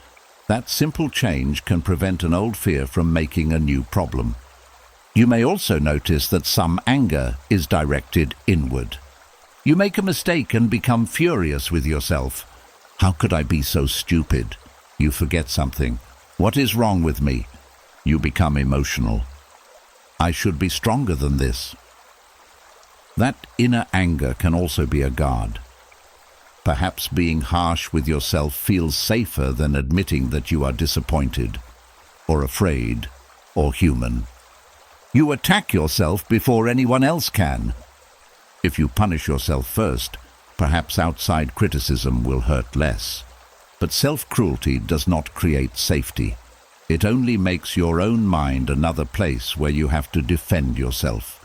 That simple change can prevent an old fear from making a new problem. You may also notice that some anger is directed inward. You make a mistake and become furious with yourself. How could I be so stupid? You forget something. What is wrong with me? You become emotional. I should be stronger than this. That inner anger can also be a guard. Perhaps being harsh with yourself feels safer than admitting that you are disappointed, or afraid, or human. You attack yourself before anyone else can. If you punish yourself first, perhaps outside criticism will hurt less. But self-cruelty does not create safety. It only makes your own mind another place where you have to defend yourself.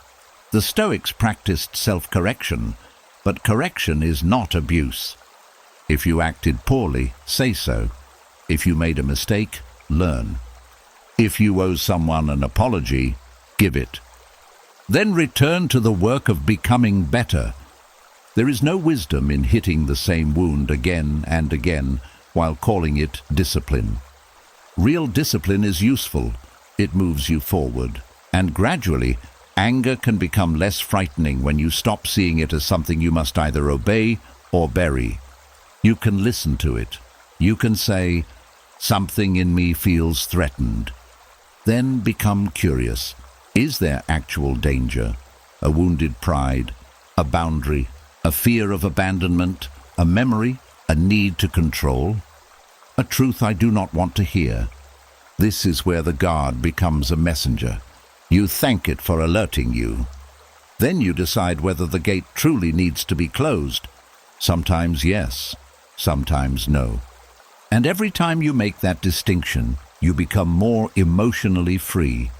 The Stoics practiced self-correction, but correction is not abuse. If you acted poorly, say so. If you made a mistake, learn. If you owe someone an apology, give it. Then return to the work of becoming better. There is no wisdom in hitting the same wound again and again while calling it discipline. Real discipline is useful. It moves you forward. And gradually, anger can become less frightening when you stop seeing it as something you must either obey or bury. You can listen to it. You can say, "Something in me feels threatened." Then become curious. Is there actual danger? A wounded pride? A boundary? A fear of abandonment? A memory? A need to control? A truth I do not want to hear? This is where the guard becomes a messenger. You thank it for alerting you. Then you decide whether the gate truly needs to be closed. Sometimes yes, sometimes no. And every time you make that distinction, you become more emotionally free.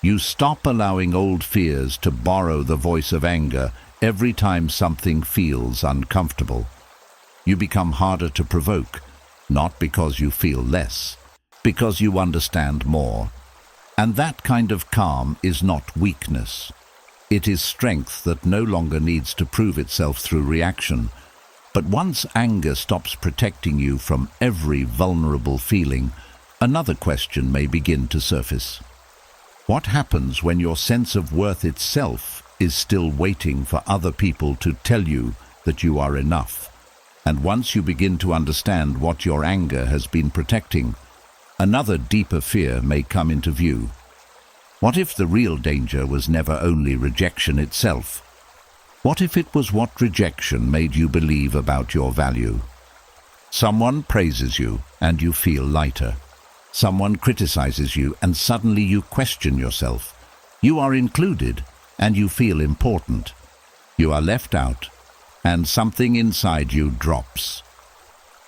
You stop allowing old fears to borrow the voice of anger every time something feels uncomfortable. You become harder to provoke, not because you feel less, because you understand more. And that kind of calm is not weakness. It is strength that no longer needs to prove itself through reaction. But once anger stops protecting you from every vulnerable feeling, another question may begin to surface. What happens when your sense of worth itself is still waiting for other people to tell you that you are enough? And once you begin to understand what your anger has been protecting, another deeper fear may come into view. What if the real danger was never only rejection itself? What if it was what rejection made you believe about your value? Someone praises you and you feel lighter. Someone criticizes you and suddenly you question yourself. You are included and you feel important. You are left out and something inside you drops.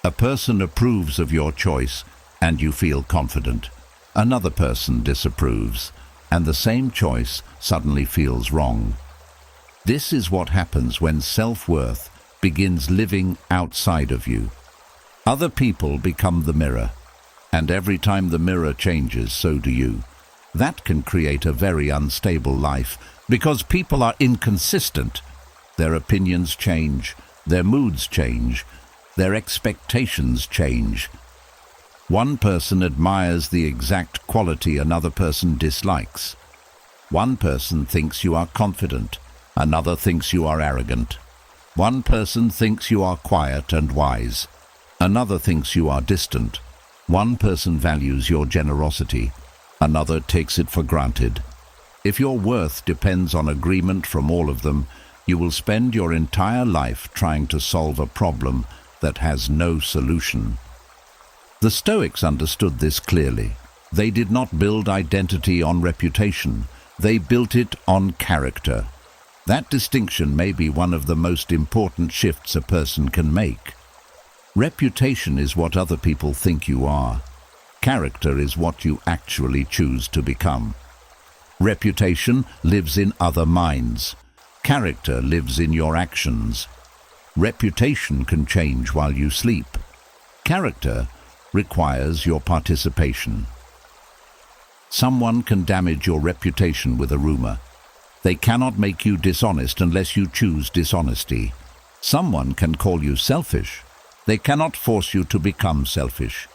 A person approves of your choice and you feel confident. Another person disapproves and the same choice suddenly feels wrong. This is what happens when self-worth begins living outside of you. Other people become the mirror. And every time the mirror changes, so do you. That can create a very unstable life because people are inconsistent. Their opinions change, their moods change, their expectations change. One person admires the exact quality another person dislikes. One person thinks you are confident, another thinks you are arrogant. One person thinks you are quiet and wise, another thinks you are distant. One person values your generosity, another takes it for granted. If your worth depends on agreement from all of them, you will spend your entire life trying to solve a problem that has no solution. The Stoics understood this clearly. They did not build identity on reputation. They built it on character. That distinction may be one of the most important shifts a person can make. Reputation is what other people think you are. Character is what you actually choose to become. Reputation lives in other minds. Character lives in your actions. Reputation can change while you sleep. Character requires your participation. Someone can damage your reputation with a rumor. They cannot make you dishonest unless you choose dishonesty. Someone can call you selfish. They cannot force you to become selfish.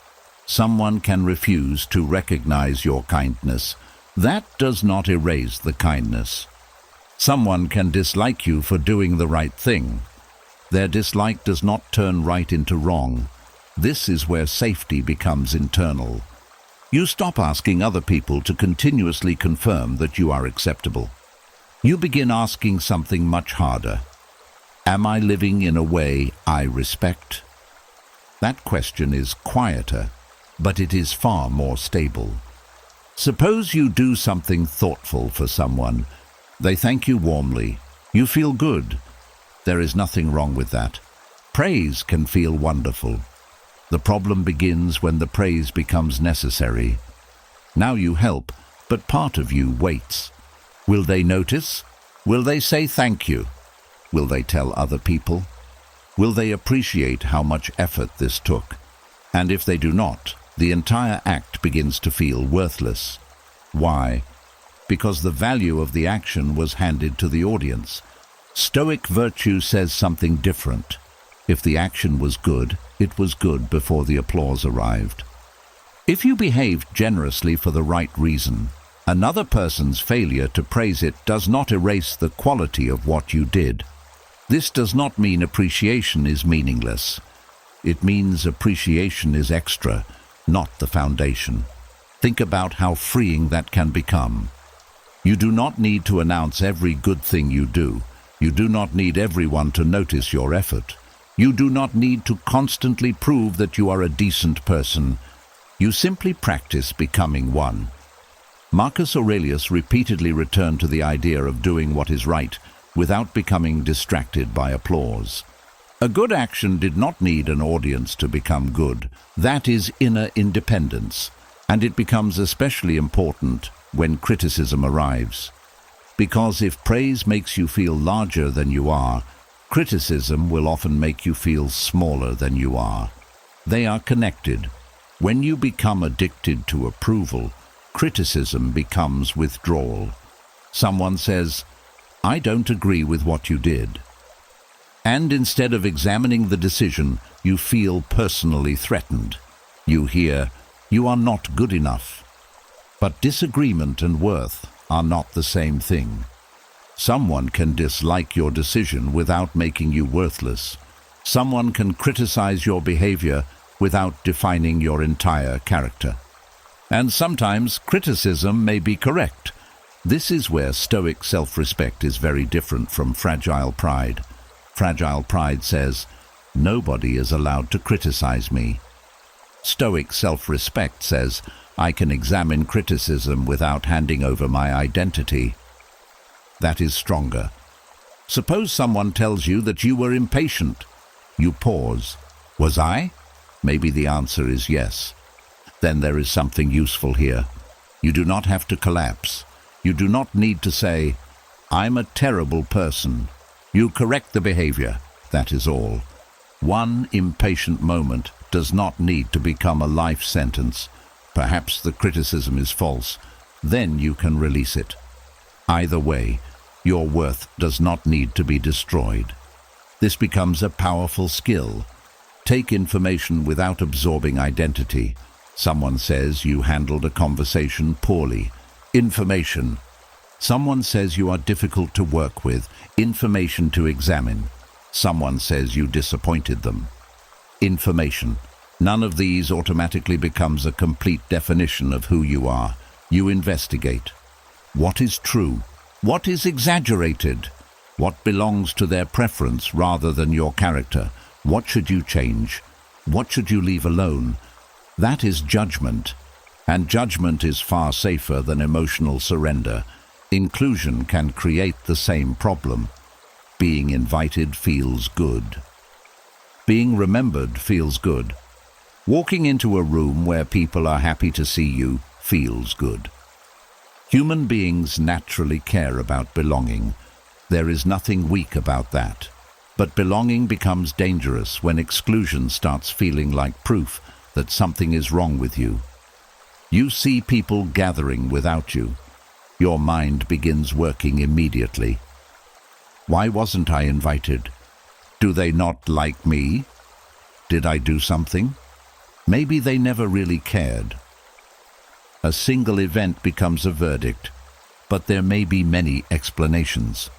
Someone can refuse to recognize your kindness. That does not erase the kindness. Someone can dislike you for doing the right thing. Their dislike does not turn right into wrong. This is where safety becomes internal. You stop asking other people to continuously confirm that you are acceptable. You begin asking something much harder. Am I living in a way I respect? That question is quieter, but it is far more stable. Suppose you do something thoughtful for someone. They thank you warmly. You feel good. There is nothing wrong with that. Praise can feel wonderful. The problem begins when the praise becomes necessary. Now you help, but part of you waits. Will they notice? Will they say thank you? Will they tell other people? Will they appreciate how much effort this took? And if they do not, the entire act begins to feel worthless. Why? Because the value of the action was handed to the audience. Stoic virtue says something different. If the action was good, it was good before the applause arrived. If you behaved generously for the right reason, another person's failure to praise it does not erase the quality of what you did. This does not mean appreciation is meaningless. It means appreciation is extra, not the foundation. Think about how freeing that can become. You do not need to announce every good thing you do. You do not need everyone to notice your effort. You do not need to constantly prove that you are a decent person. You simply practice becoming one. Marcus Aurelius repeatedly returned to the idea of doing what is right without becoming distracted by applause. A good action did not need an audience to become good. That is inner independence, and it becomes especially important when criticism arrives. Because if praise makes you feel larger than you are, criticism will often make you feel smaller than you are. They are connected. When you become addicted to approval, criticism becomes withdrawal. Someone says, "I don't agree with what you did." And instead of examining the decision, you feel personally threatened. You hear, "You are not good enough." But disagreement and worth are not the same thing. Someone can dislike your decision without making you worthless. Someone can criticize your behavior without defining your entire character. And sometimes criticism may be correct. This is where Stoic self-respect is very different from fragile pride. Fragile pride says, "Nobody is allowed to criticize me." Stoic self-respect says, "I can examine criticism without handing over my identity." That is stronger. Suppose someone tells you that you were impatient. You pause. Was I? Maybe the answer is yes. Then there is something useful here. You do not have to collapse. You do not need to say, "I'm a terrible person." You correct the behavior. That is all. One impatient moment does not need to become a life sentence. Perhaps the criticism is false. Then you can release it. Either way, your worth does not need to be destroyed. This becomes a powerful skill. Take information without absorbing identity. Someone says you handled a conversation poorly. Information. Someone says you are difficult to work with. Information to examine. Someone says you disappointed them. Information. None of these automatically becomes a complete definition of who you are. You investigate. What is true? What is exaggerated? What belongs to their preference rather than your character? What should you change? What should you leave alone? That is judgment. And judgment is far safer than emotional surrender. Inclusion can create the same problem. Being invited feels good. Being remembered feels good. Walking into a room where people are happy to see you feels good. Human beings naturally care about belonging. There is nothing weak about that. But belonging becomes dangerous when exclusion starts feeling like proof that something is wrong with you. You see people gathering without you. Your mind begins working immediately. Why wasn't I invited? Do they not like me? Did I do something? Maybe they never really cared. A single event becomes a verdict, but there may be many explanations.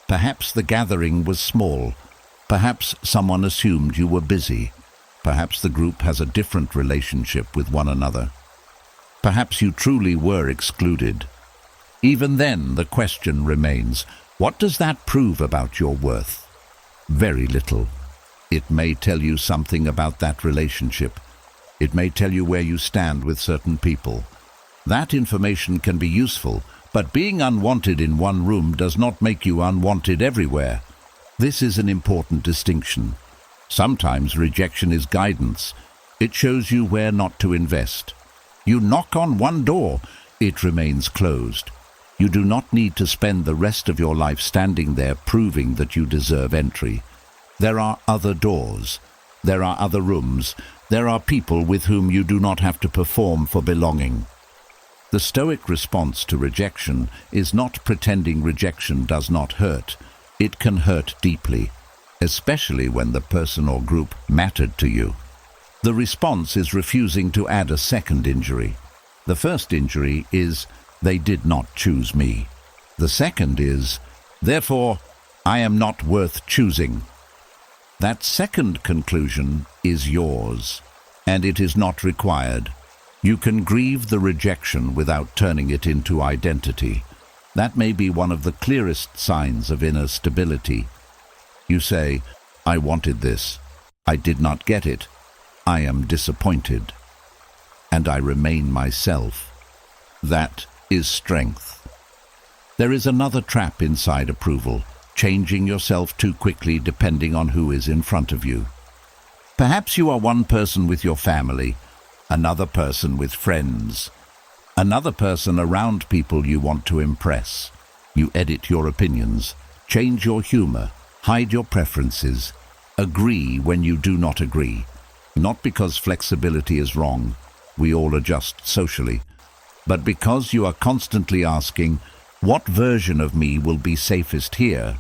Perhaps the gathering was small. Perhaps someone assumed you were busy. Perhaps the group has a different relationship with one another. Perhaps you truly were excluded. Even then, the question remains, what does that prove about your worth? Very little. It may tell you something about that relationship. It may tell you where you stand with certain people. That information can be useful, but being unwanted in one room does not make you unwanted everywhere. This is an important distinction. Sometimes rejection is guidance. It shows you where not to invest. You knock on one door, it remains closed. You do not need to spend the rest of your life standing there proving that you deserve entry. There are other doors. There are other rooms. There are people with whom you do not have to perform for belonging. The Stoic response to rejection is not pretending rejection does not hurt. It can hurt deeply, especially when the person or group mattered to you. The response is refusing to add a second injury. The first injury is, they did not choose me. The second is, therefore, I am not worth choosing. That second conclusion is yours, and it is not required. You can grieve the rejection without turning it into identity. That may be one of the clearest signs of inner stability. You say, I wanted this. I did not get it. I am disappointed. And I remain myself. That is strength. There is another trap inside approval, changing yourself too quickly depending on who is in front of you. Perhaps you are one person with your family, another person with friends, another person around people you want to impress. You edit your opinions, change your humor, hide your preferences, agree when you do not agree. Not because flexibility is wrong, we all adjust socially, but because you are constantly asking, what version of me will be safest here?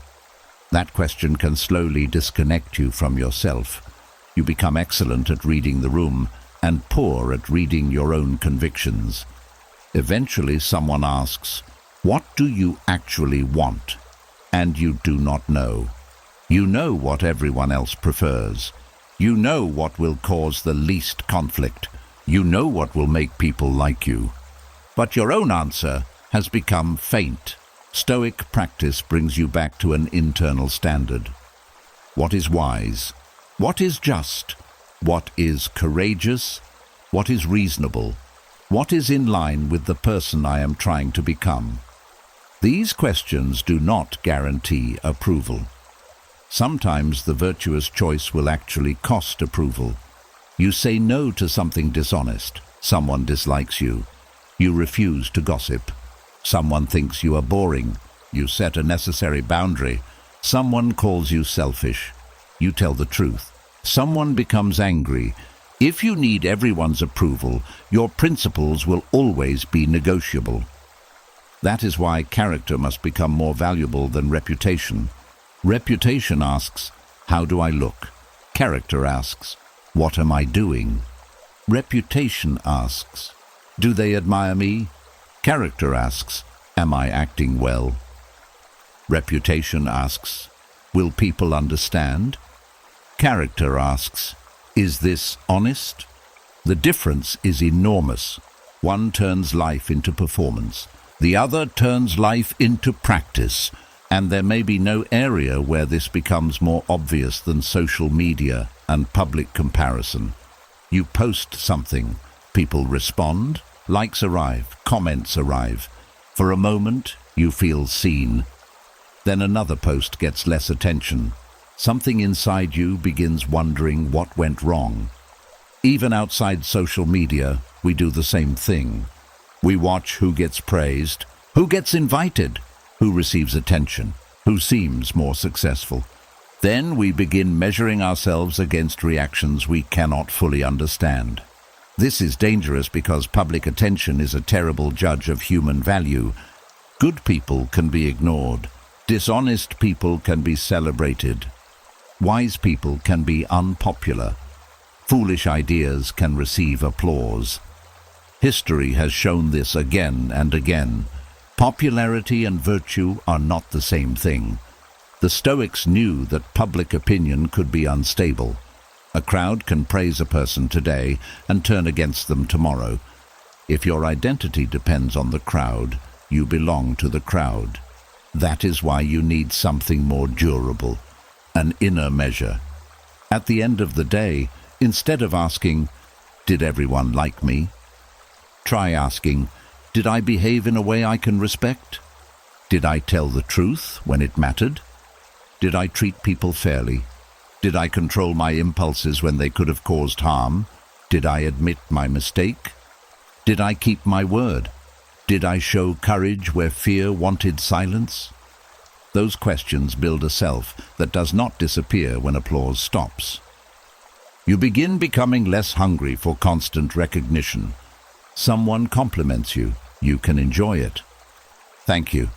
That question can slowly disconnect you from yourself. You become excellent at reading the room and poor at reading your own convictions. Eventually someone asks, what do you actually want? And you do not know. You know what everyone else prefers. You know what will cause the least conflict. You know what will make people like you. But your own answer has become faint. Stoic practice brings you back to an internal standard. What is wise? What is just? What is courageous? What is reasonable? What is in line with the person I am trying to become? These questions do not guarantee approval. Sometimes the virtuous choice will actually cost approval. You say no to something dishonest. Someone dislikes you. You refuse to gossip. Someone thinks you are boring. You set a necessary boundary. Someone calls you selfish. You tell the truth. Someone becomes angry. If you need everyone's approval, your principles will always be negotiable. That is why character must become more valuable than reputation. Reputation asks, how do I look? Character asks, what am I doing? Reputation asks, do they admire me? Character asks, am I acting well? Reputation asks, will people understand? Character asks, is this honest? The difference is enormous. One turns life into performance. The other turns life into practice. And there may be no area where this becomes more obvious than social media and public comparison. You post something, people respond, likes arrive, comments arrive. For a moment, you feel seen. Then another post gets less attention. Something inside you begins wondering what went wrong. Even outside social media, we do the same thing. We watch who gets praised, who gets invited, who receives attention, who seems more successful. Then we begin measuring ourselves against reactions we cannot fully understand. This is dangerous because public attention is a terrible judge of human value. Good people can be ignored. Dishonest people can be celebrated. Wise people can be unpopular. Foolish ideas can receive applause. History has shown this again and again. Popularity and virtue are not the same thing. The Stoics knew that public opinion could be unstable. A crowd can praise a person today and turn against them tomorrow. If your identity depends on the crowd, you belong to the crowd. That is why you need something more durable, an inner measure. At the end of the day, instead of asking, "Did everyone like me?" try asking, "Did I behave in a way I can respect? Did I tell the truth when it mattered? Did I treat people fairly? Did I control my impulses when they could have caused harm? Did I admit my mistake? Did I keep my word? Did I show courage where fear wanted silence?" Those questions build a self that does not disappear when applause stops. You begin becoming less hungry for constant recognition. Someone compliments you, you can enjoy it. Thank you.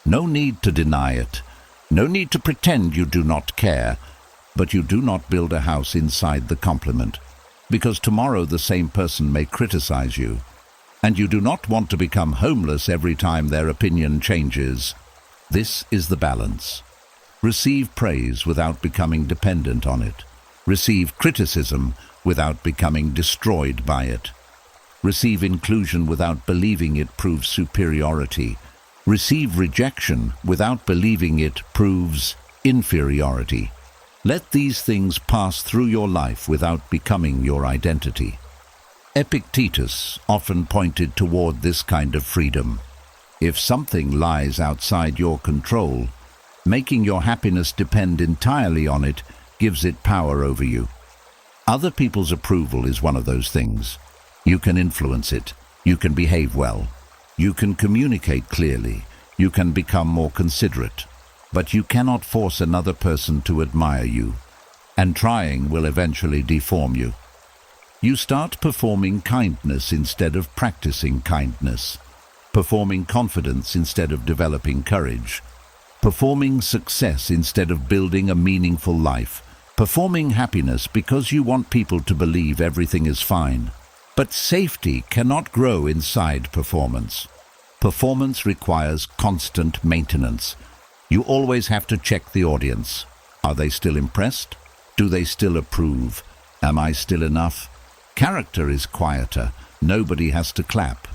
No need to deny it. No need to pretend you do not care. But you do not build a house inside the compliment, because tomorrow the same person may criticize you. And you do not want to become homeless every time their opinion changes. This is the balance. Receive praise without becoming dependent on it. Receive criticism without becoming destroyed by it. Receive inclusion without believing it proves superiority. Receive rejection without believing it proves inferiority. Let these things pass through your life without becoming your identity. Epictetus often pointed toward this kind of freedom. If something lies outside your control, making your happiness depend entirely on it gives it power over you. Other people's approval is one of those things. You can influence it. You can behave well. You can communicate clearly. You can become more considerate. But you cannot force another person to admire you, and trying will eventually deform you. You start performing kindness instead of practicing kindness, performing confidence instead of developing courage, performing success instead of building a meaningful life, performing happiness because you want people to believe everything is fine. But safety cannot grow inside performance. Performance requires constant maintenance. You always have to check the audience. Are they still impressed? Do they still approve? Am I still enough? Character is quieter. Nobody has to clap.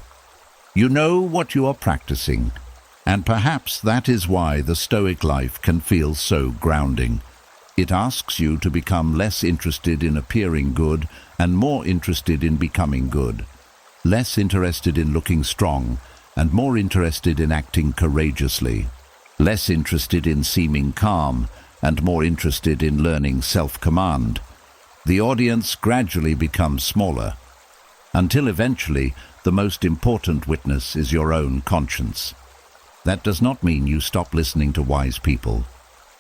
You know what you are practicing, and perhaps that is why the Stoic life can feel so grounding. It asks you to become less interested in appearing good and more interested in becoming good, less interested in looking strong and more interested in acting courageously, less interested in seeming calm and more interested in learning self-command. The audience gradually becomes smaller, until eventually the most important witness is your own conscience. That does not mean you stop listening to wise people.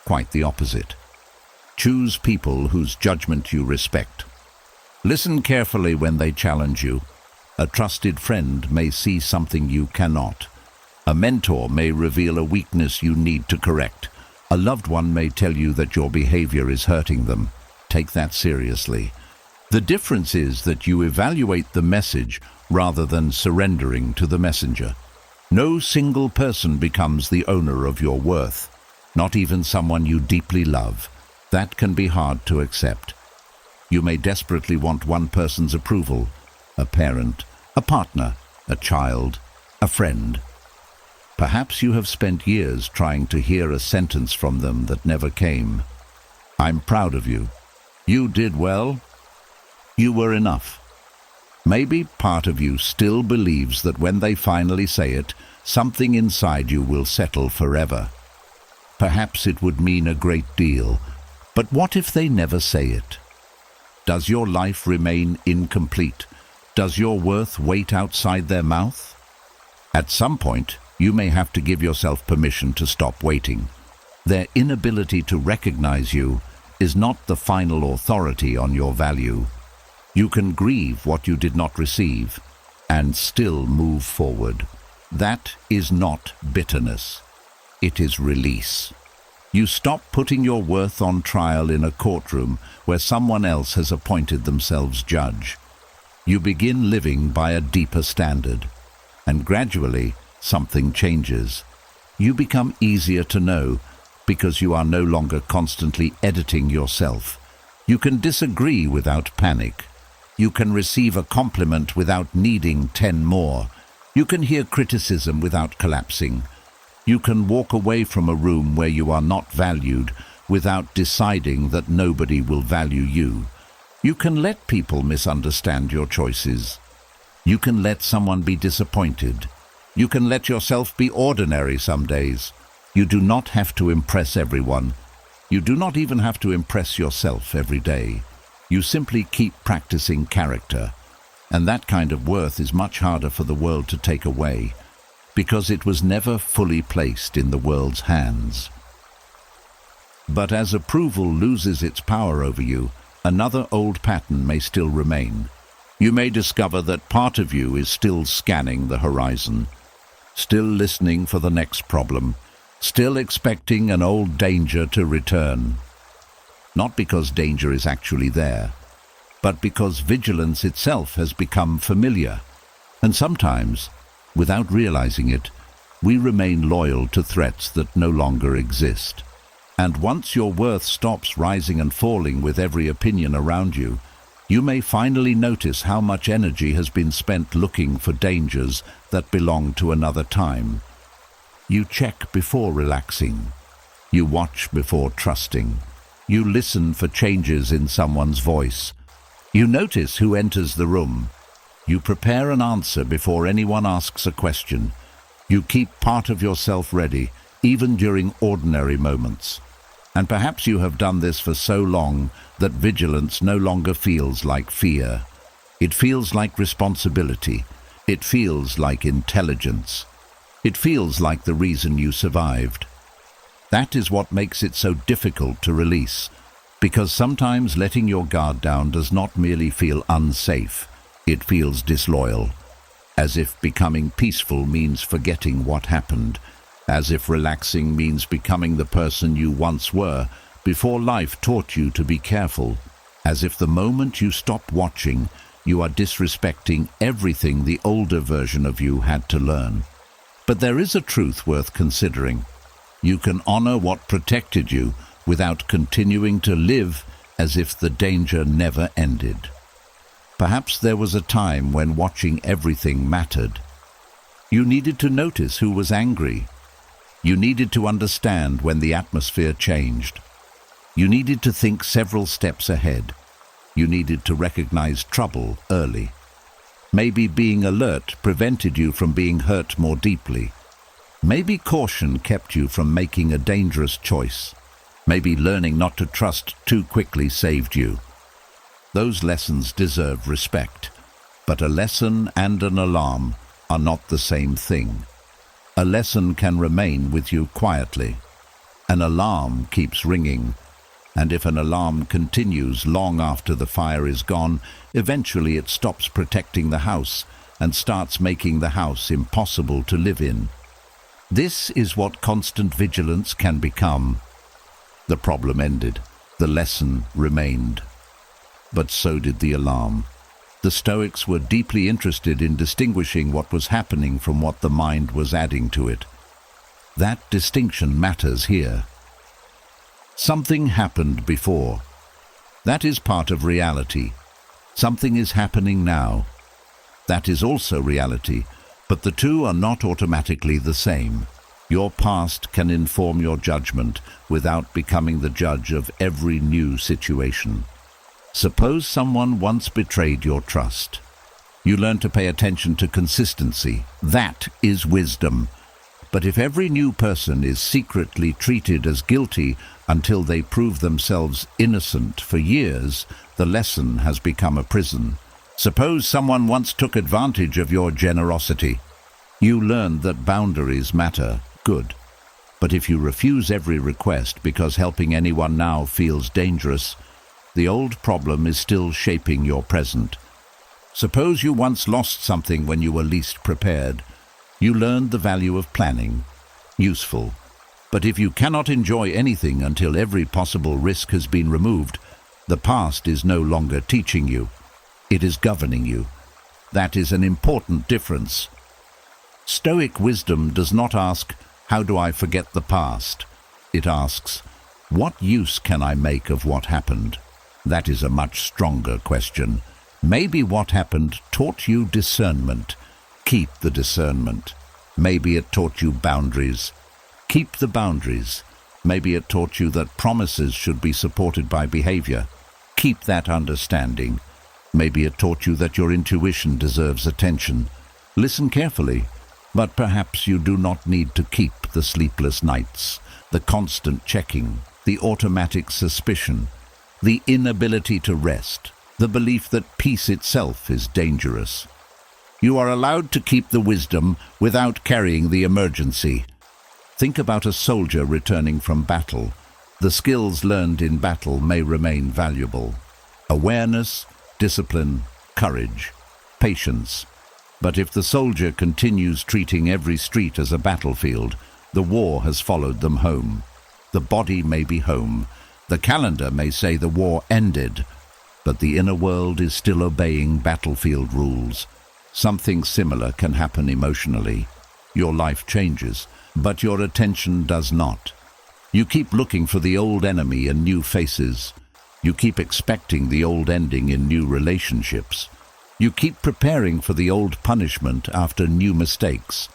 Quite the opposite. Choose people whose judgment you respect. Listen carefully when they challenge you. A trusted friend may see something you cannot. A mentor may reveal a weakness you need to correct. A loved one may tell you that your behavior is hurting them. Take that seriously. The difference is that you evaluate the message rather than surrendering to the messenger. No single person becomes the owner of your worth, not even someone you deeply love. That can be hard to accept. You may desperately want one person's approval, a parent, a partner, a child, a friend. Perhaps you have spent years trying to hear a sentence from them that never came. I'm proud of you. You did well. You were enough. Maybe part of you still believes that when they finally say it, something inside you will settle forever. Perhaps it would mean a great deal. But what if they never say it? Does your life remain incomplete? Does your worth wait outside their mouth? At some point, you may have to give yourself permission to stop waiting. Their inability to recognize you is not the final authority on your value. You can grieve what you did not receive and still move forward. That is not bitterness. It is release. You stop putting your worth on trial in a courtroom where someone else has appointed themselves judge. You begin living by a deeper standard, and gradually something changes. You become easier to know because you are no longer constantly editing yourself. You can disagree without panic. You can receive a compliment without needing 10 more. You can hear criticism without collapsing. You can walk away from a room where you are not valued without deciding that nobody will value you. You can let people misunderstand your choices. You can let someone be disappointed. You can let yourself be ordinary some days. You do not have to impress everyone. You do not even have to impress yourself every day. You simply keep practicing character. And that kind of worth is much harder for the world to take away, because it was never fully placed in the world's hands. But as approval loses its power over you, another old pattern may still remain. You may discover that part of you is still scanning the horizon, still listening for the next problem, still expecting an old danger to return. Not because danger is actually there, but because vigilance itself has become familiar. And sometimes, without realizing it, we remain loyal to threats that no longer exist. And once your worth stops rising and falling with every opinion around you, you may finally notice how much energy has been spent looking for dangers that belong to another time. You check before relaxing. You watch before trusting. You listen for changes in someone's voice. You notice who enters the room. You prepare an answer before anyone asks a question. You keep part of yourself ready, even during ordinary moments. And perhaps you have done this for so long that vigilance no longer feels like fear. It feels like responsibility. It feels like intelligence. It feels like the reason you survived. That is what makes it so difficult to release, because sometimes letting your guard down does not merely feel unsafe, it feels disloyal, as if becoming peaceful means forgetting what happened, as if relaxing means becoming the person you once were before life taught you to be careful, as if the moment you stop watching, you are disrespecting everything the older version of you had to learn. But there is a truth worth considering. You can honor what protected you without continuing to live as if the danger never ended. Perhaps there was a time when watching everything mattered. You needed to notice who was angry. You needed to understand when the atmosphere changed. You needed to think several steps ahead. You needed to recognize trouble early. Maybe being alert prevented you from being hurt more deeply. Maybe caution kept you from making a dangerous choice. Maybe learning not to trust too quickly saved you. Those lessons deserve respect, but a lesson and an alarm are not the same thing. A lesson can remain with you quietly. An alarm keeps ringing, and if an alarm continues long after the fire is gone, eventually it stops protecting the house and starts making the house impossible to live in. This is what constant vigilance can become. The problem ended. The lesson remained. But so did the alarm. The Stoics were deeply interested in distinguishing what was happening from what the mind was adding to it. That distinction matters here. Something happened before. That is part of reality. Something is happening now. That is also reality, but the two are not automatically the same. Your past can inform your judgment without becoming the judge of every new situation. Suppose someone once betrayed your trust. You learn to pay attention to consistency. That is wisdom. But if every new person is secretly treated as guilty until they prove themselves innocent for years, the lesson has become a prison. Suppose someone once took advantage of your generosity. You learned that boundaries matter. Good. But if you refuse every request because helping anyone now feels dangerous, the old problem is still shaping your present. Suppose you once lost something when you were least prepared. You learned the value of planning. Useful. But if you cannot enjoy anything until every possible risk has been removed, the past is no longer teaching you. It is governing you. That is an important difference. Stoic wisdom does not ask, "How do I forget the past?" It asks, "What use can I make of what happened?" That is a much stronger question. Maybe what happened taught you discernment. Keep the discernment. Maybe it taught you boundaries. Keep the boundaries. Maybe it taught you that promises should be supported by behavior. Keep that understanding. Maybe it taught you that your intuition deserves attention. Listen carefully. But perhaps you do not need to keep the sleepless nights, the constant checking, the automatic suspicion, the inability to rest, the belief that peace itself is dangerous. You are allowed to keep the wisdom without carrying the emergency. Think about a soldier returning from battle. The skills learned in battle may remain valuable. Awareness, discipline, courage, patience. But if the soldier continues treating every street as a battlefield, the war has followed them home. The body may be home. The calendar may say the war ended, but the inner world is still obeying battlefield rules. Something similar can happen emotionally. Your life changes, but your attention does not. You keep looking for the old enemy in new faces. You keep expecting the old ending in new relationships. You keep preparing for the old punishment after new mistakes.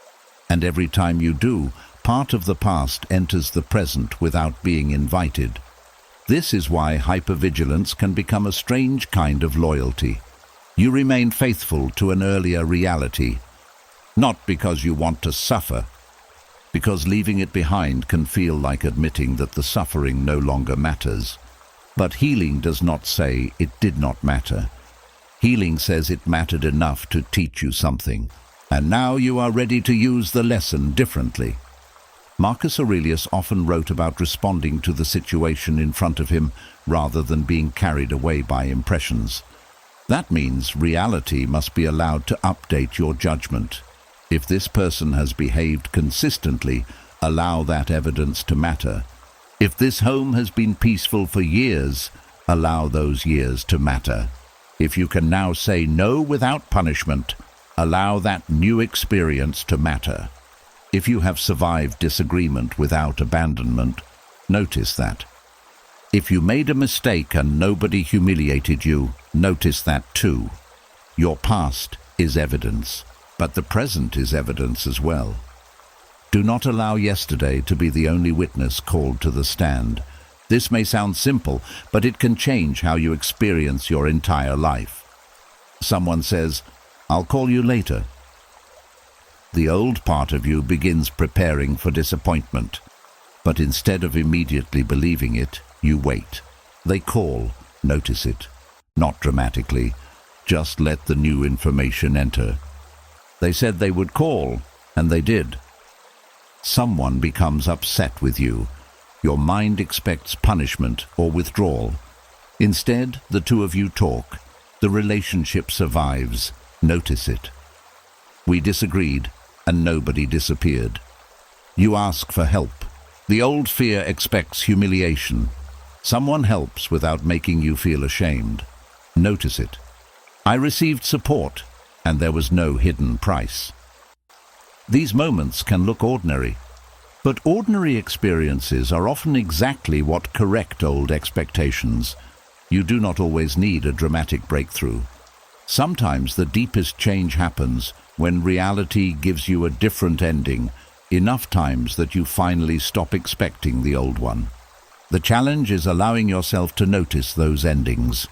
And every time you do, part of the past enters the present without being invited. This is why hypervigilance can become a strange kind of loyalty. You remain faithful to an earlier reality, not because you want to suffer, because leaving it behind can feel like admitting that the suffering no longer matters. But healing does not say it did not matter. Healing says it mattered enough to teach you something, and now you are ready to use the lesson differently. Marcus Aurelius often wrote about responding to the situation in front of him rather than being carried away by impressions. That means reality must be allowed to update your judgment. If this person has behaved consistently, allow that evidence to matter. If this home has been peaceful for years, allow those years to matter. If you can now say no without punishment, allow that new experience to matter. If you have survived disagreement without abandonment, notice that. If you made a mistake and nobody humiliated you, notice that too. Your past is evidence, but the present is evidence as well. Do not allow yesterday to be the only witness called to the stand. This may sound simple, but it can change how you experience your entire life. Someone says, "I'll call you later." The old part of you begins preparing for disappointment, but instead of immediately believing it, you wait. They call, notice it. Not dramatically, just let the new information enter. They said they would call, and they did. Someone becomes upset with you. Your mind expects punishment or withdrawal. Instead, the two of you talk. The relationship survives. Notice it. We disagreed, and nobody disappeared. You ask for help. The old fear expects humiliation. Someone helps without making you feel ashamed. Notice it. I received support, and there was no hidden price. These moments can look ordinary, but ordinary experiences are often exactly what correct old expectations. You do not always need a dramatic breakthrough. Sometimes the deepest change happens when reality gives you a different ending, enough times that you finally stop expecting the old one. The challenge is allowing yourself to notice those endings.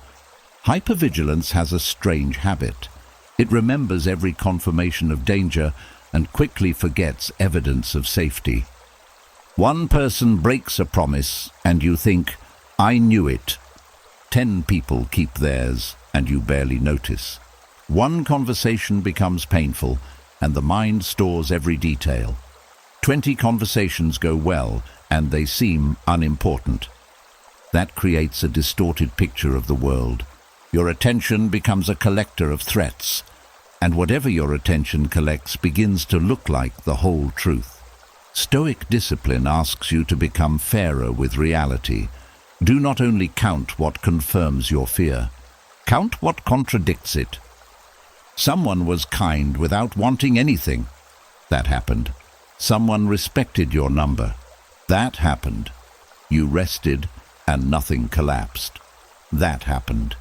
Hypervigilance has a strange habit. It remembers every confirmation of danger and quickly forgets evidence of safety. One person breaks a promise and you think, "I knew it." 10 people keep theirs and you barely notice. One conversation becomes painful and the mind stores every detail. 20 conversations go well, and they seem unimportant. That creates a distorted picture of the world. Your attention becomes a collector of threats, and whatever your attention collects begins to look like the whole truth. Stoic discipline asks you to become fairer with reality. Do not only count what confirms your fear, count what contradicts it. Someone was kind without wanting anything. That happened. Someone respected your number. That happened. You rested and nothing collapsed. That happened.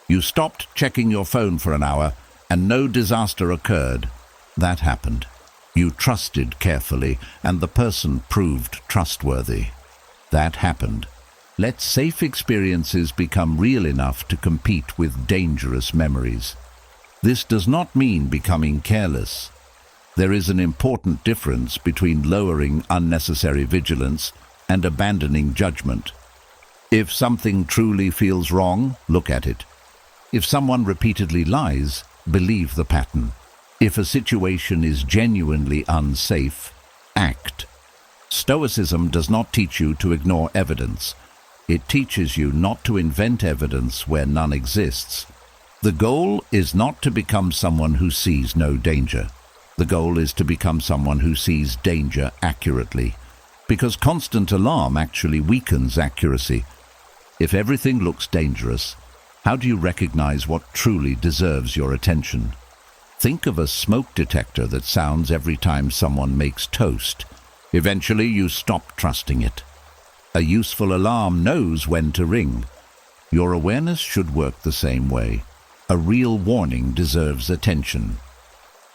You stopped checking your phone for an hour and no disaster occurred. That happened. You trusted carefully and the person proved trustworthy. That happened. Let safe experiences become real enough to compete with dangerous memories. This does not mean becoming careless. There is an important difference between lowering unnecessary vigilance and abandoning judgment. If something truly feels wrong, look at it. If someone repeatedly lies, believe the pattern. If a situation is genuinely unsafe, act. Stoicism does not teach you to ignore evidence. It teaches you not to invent evidence where none exists. The goal is not to become someone who sees no danger. The goal is to become someone who sees danger accurately, because constant alarm actually weakens accuracy. If everything looks dangerous, how do you recognize what truly deserves your attention? Think of a smoke detector that sounds every time someone makes toast. Eventually, you stop trusting it. A useful alarm knows when to ring. Your awareness should work the same way. A real warning deserves attention.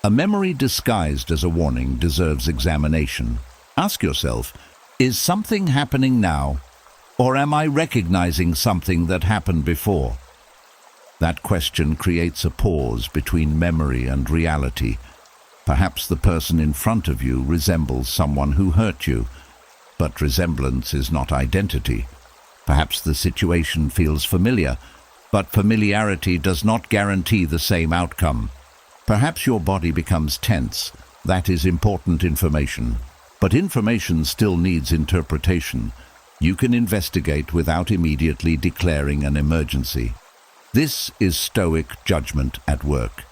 A memory disguised as a warning deserves examination. Ask yourself, is something happening now, or am I recognizing something that happened before? That question creates a pause between memory and reality. Perhaps the person in front of you resembles someone who hurt you, but resemblance is not identity. Perhaps the situation feels familiar, but familiarity does not guarantee the same outcome. Perhaps your body becomes tense. That is important information. But information still needs interpretation. You can investigate without immediately declaring an emergency. This is Stoic judgment at work.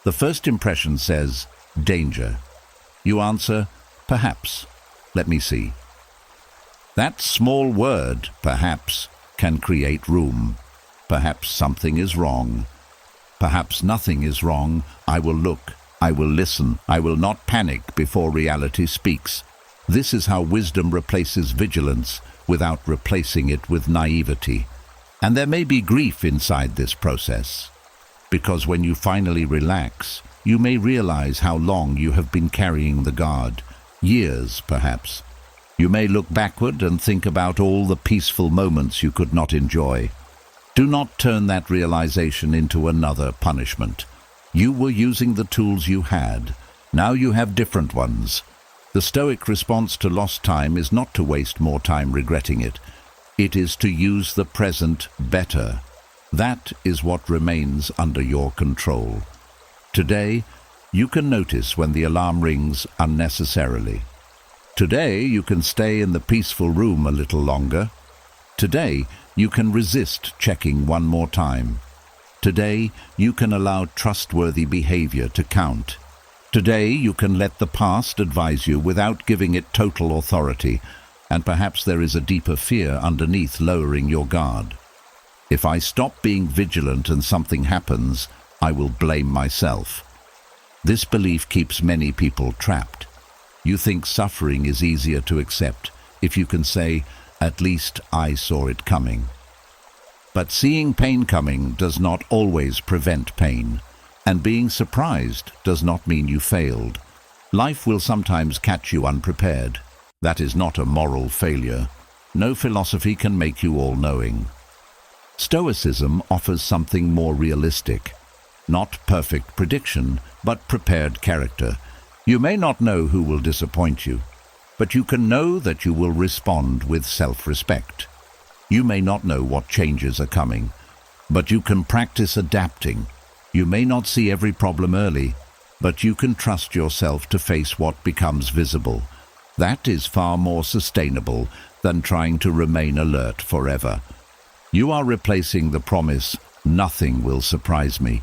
The first impression says, danger. You answer, perhaps. Let me see. That small word, perhaps, can create room. Perhaps something is wrong. Perhaps nothing is wrong. I will look. I will listen. I will not panic before reality speaks. This is how wisdom replaces vigilance without replacing it with naivety. And there may be grief inside this process, because when you finally relax, you may realize how long you have been carrying the guard. Years, perhaps. You may look backward and think about all the peaceful moments you could not enjoy. Do not turn that realization into another punishment. You were using the tools you had. Now you have different ones. The Stoic response to lost time is not to waste more time regretting it. It is to use the present better. That is what remains under your control. Today, you can notice when the alarm rings unnecessarily. Today, you can stay in the peaceful room a little longer. Today, you can resist checking one more time. Today, you can allow trustworthy behavior to count. Today, you can let the past advise you without giving it total authority. And perhaps there is a deeper fear underneath lowering your guard. If I stop being vigilant and something happens, I will blame myself. This belief keeps many people trapped. You think suffering is easier to accept if you can say, at least I saw it coming. But seeing pain coming does not always prevent pain, and being surprised does not mean you failed. Life will sometimes catch you unprepared. That is not a moral failure. No philosophy can make you all-knowing. Stoicism offers something more realistic. Not perfect prediction, but prepared character. You may not know who will disappoint you, but you can know that you will respond with self-respect. You may not know what changes are coming, but you can practice adapting. You may not see every problem early, but you can trust yourself to face what becomes visible. That is far more sustainable than trying to remain alert forever. You are replacing the promise, "Nothing will surprise me,"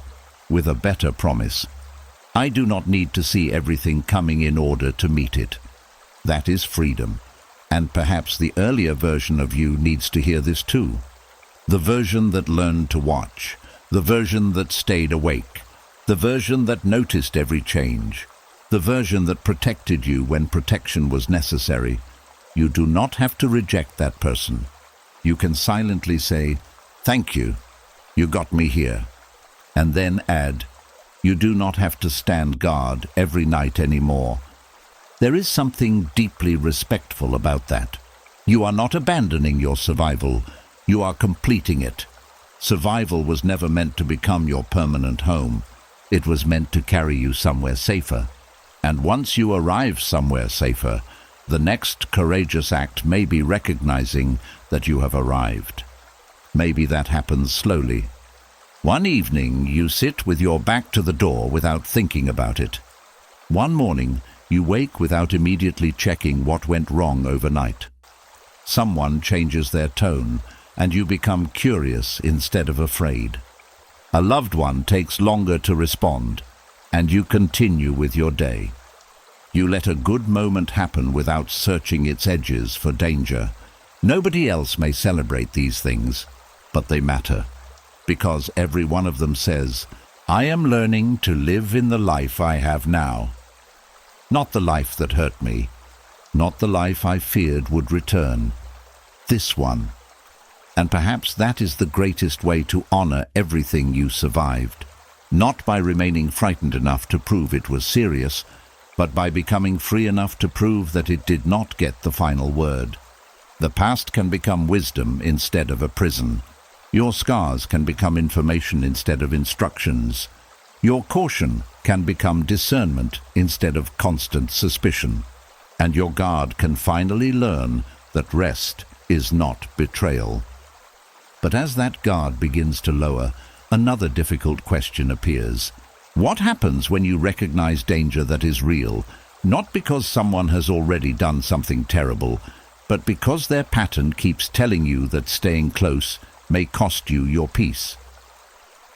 with a better promise, "I do not need to see everything coming in order to meet it." That is freedom. And perhaps the earlier version of you needs to hear this too. The version that learned to watch, the version that stayed awake, the version that noticed every change, the version that protected you when protection was necessary. You do not have to reject that person. You can silently say, "Thank you, you got me here," and then add, "You do not have to stand guard every night anymore." There is something deeply respectful about that. You are not abandoning your survival, you are completing it. Survival was never meant to become your permanent home. It was meant to carry you somewhere safer. And once you arrive somewhere safer, the next courageous act may be recognizing that you have arrived. Maybe that happens slowly. One evening, you sit with your back to the door without thinking about it. One morning, you wake without immediately checking what went wrong overnight. Someone changes their tone, and you become curious instead of afraid. A loved one takes longer to respond, and you continue with your day. You let a good moment happen without searching its edges for danger. Nobody else may celebrate these things, but they matter, because every one of them says, "I am learning to live in the life I have now." Not the life that hurt me, not the life I feared would return. This one. And perhaps that is the greatest way to honor everything you survived. Not by remaining frightened enough to prove it was serious, but by becoming free enough to prove that it did not get the final word. The past can become wisdom instead of a prison. Your scars can become information instead of instructions. Your caution can become discernment instead of constant suspicion. And your guard can finally learn that rest is not betrayal. But as that guard begins to lower, another difficult question appears. What happens when you recognize danger that is real, not because someone has already done something terrible, but because their pattern keeps telling you that staying close may cost you your peace?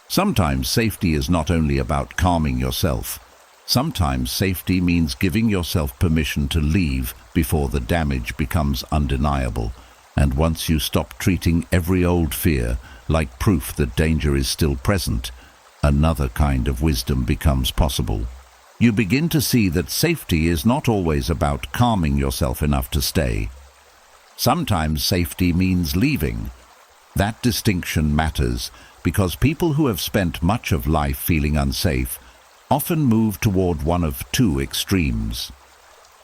Sometimes safety is not only about calming yourself. Sometimes safety means giving yourself permission to leave before the damage becomes undeniable. And once you stop treating every old fear like proof that danger is still present, another kind of wisdom becomes possible. You begin to see that safety is not always about calming yourself enough to stay. Sometimes safety means leaving. That distinction matters because people who have spent much of life feeling unsafe often move toward one of two extremes.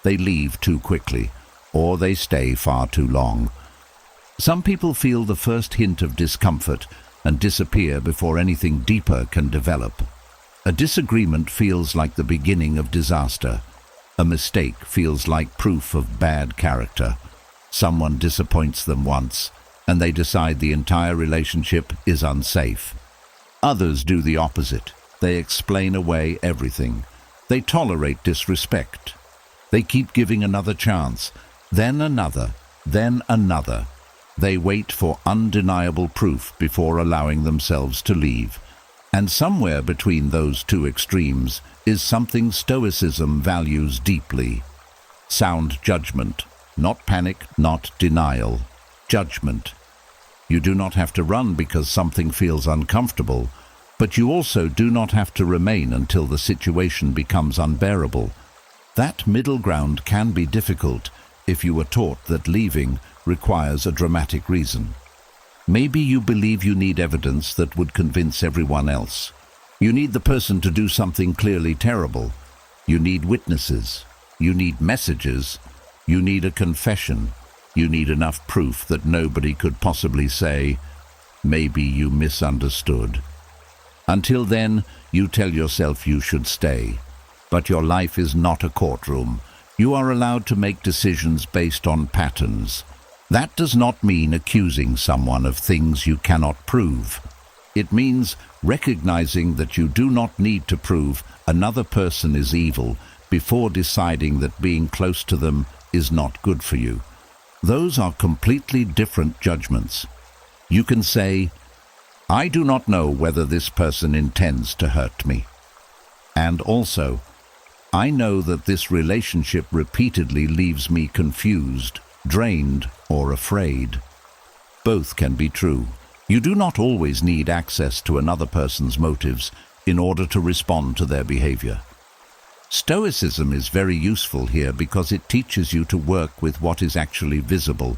They leave too quickly, or they stay far too long. Some people feel the first hint of discomfort and disappear before anything deeper can develop. A disagreement feels like the beginning of disaster. A mistake feels like proof of bad character. Someone disappoints them once, and they decide the entire relationship is unsafe. Others do the opposite. They explain away everything. They tolerate disrespect. They keep giving another chance, then another, then another. They wait for undeniable proof before allowing themselves to leave. And somewhere between those two extremes is something Stoicism values deeply. Sound judgment. Not panic, not denial. Judgment. You do not have to run because something feels uncomfortable, but you also do not have to remain until the situation becomes unbearable. That middle ground can be difficult if you were taught that leaving requires a dramatic reason. Maybe you believe you need evidence that would convince everyone else. You need the person to do something clearly terrible. You need witnesses. You need messages. You need a confession. You need enough proof that nobody could possibly say, "Maybe you misunderstood." Until then, you tell yourself you should stay. But your life is not a courtroom. You are allowed to make decisions based on patterns. That does not mean accusing someone of things you cannot prove. It means recognizing that you do not need to prove another person is evil before deciding that being close to them is not good for you. Those are completely different judgments. You can say, I do not know whether this person intends to hurt me. And also, I know that this relationship repeatedly leaves me confused, drained, or afraid. Both can be true. You do not always need access to another person's motives in order to respond to their behavior. Stoicism is very useful here because it teaches you to work with what is actually visible.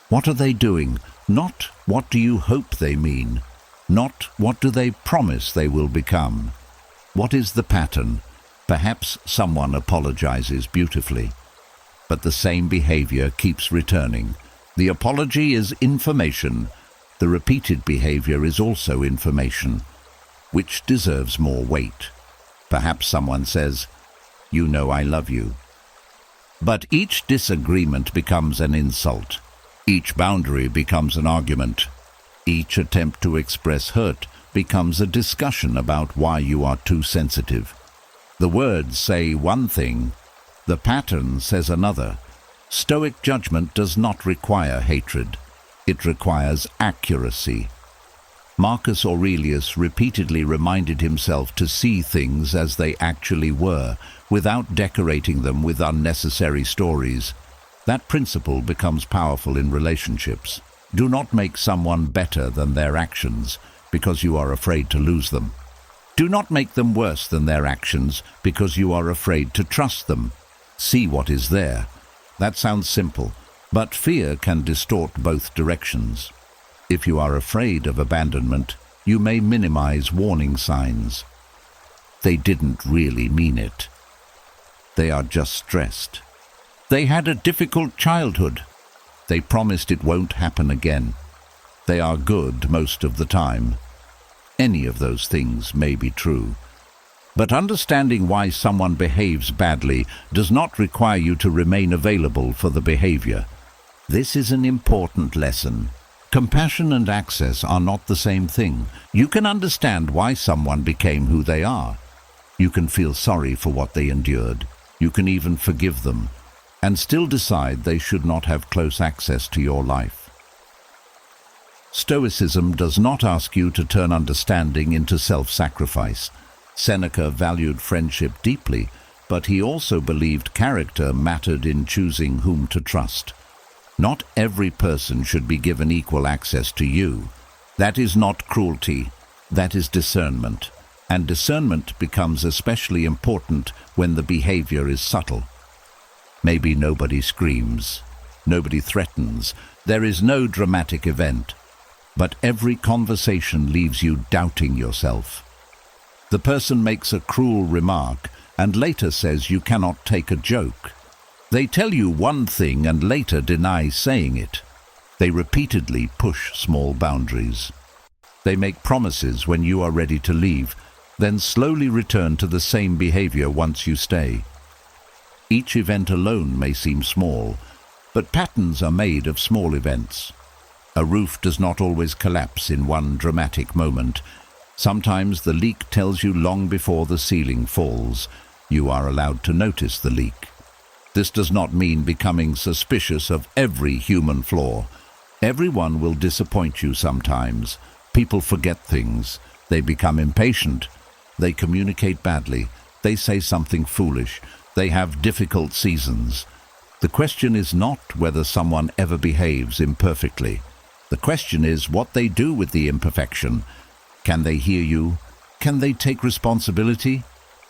What are they doing? Not what do you hope they mean. Not what do they promise they will become. What is the pattern? Perhaps someone apologizes beautifully, but the same behavior keeps returning. The apology is information. The repeated behavior is also information. Which deserves more weight? Perhaps someone says, "You know I love you." But each disagreement becomes an insult. Each boundary becomes an argument. Each attempt to express hurt becomes a discussion about why you are too sensitive. The words say one thing, the pattern says another. Stoic judgment does not require hatred. It requires accuracy. Marcus Aurelius repeatedly reminded himself to see things as they actually were, without decorating them with unnecessary stories. That principle becomes powerful in relationships. Do not make someone better than their actions because you are afraid to lose them. Do not make them worse than their actions because you are afraid to trust them. See what is there. That sounds simple, but fear can distort both directions. If you are afraid of abandonment, you may minimize warning signs. They didn't really mean it. They are just stressed. They had a difficult childhood. They promised it won't happen again. They are good most of the time. Any of those things may be true. But understanding why someone behaves badly does not require you to remain available for the behavior. This is an important lesson. Compassion and access are not the same thing. You can understand why someone became who they are. You can feel sorry for what they endured. You can even forgive them, and still decide they should not have close access to your life. Stoicism does not ask you to turn understanding into self-sacrifice. Seneca valued friendship deeply, but he also believed character mattered in choosing whom to trust. Not every person should be given equal access to you. That is not cruelty, that is discernment. And discernment becomes especially important when the behavior is subtle. Maybe nobody screams, nobody threatens, there is no dramatic event. But every conversation leaves you doubting yourself. The person makes a cruel remark and later says you cannot take a joke. They tell you one thing and later deny saying it. They repeatedly push small boundaries. They make promises when you are ready to leave, then slowly return to the same behavior once you stay. Each event alone may seem small, but patterns are made of small events. A roof does not always collapse in one dramatic moment. Sometimes the leak tells you long before the ceiling falls. You are allowed to notice the leak. This does not mean becoming suspicious of every human flaw. Everyone will disappoint you sometimes. People forget things. They become impatient. They communicate badly. They say something foolish. They have difficult seasons. The question is not whether someone ever behaves imperfectly. The question is what they do with the imperfection. Can they hear you? Can they take responsibility?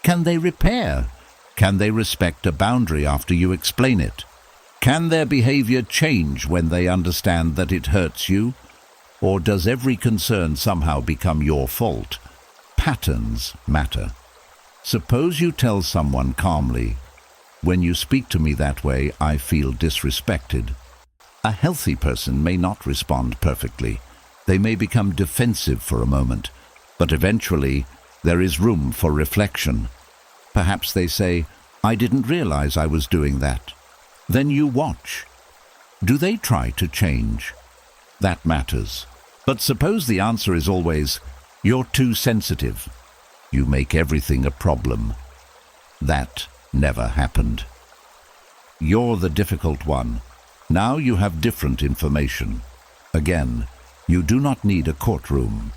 Can they repair? Can they respect a boundary after you explain it? Can their behavior change when they understand that it hurts you? Or does every concern somehow become your fault? Patterns matter. Suppose you tell someone calmly, "When you speak to me that way, I feel disrespected." A healthy person may not respond perfectly. They may become defensive for a moment, but eventually there is room for reflection. Perhaps they say, "I didn't realize I was doing that." Then you watch. Do they try to change? That matters. But suppose the answer is always, "You're too sensitive. You make everything a problem." That never happened. You're the difficult one. Now you have different information. Again, you do not need a courtroom.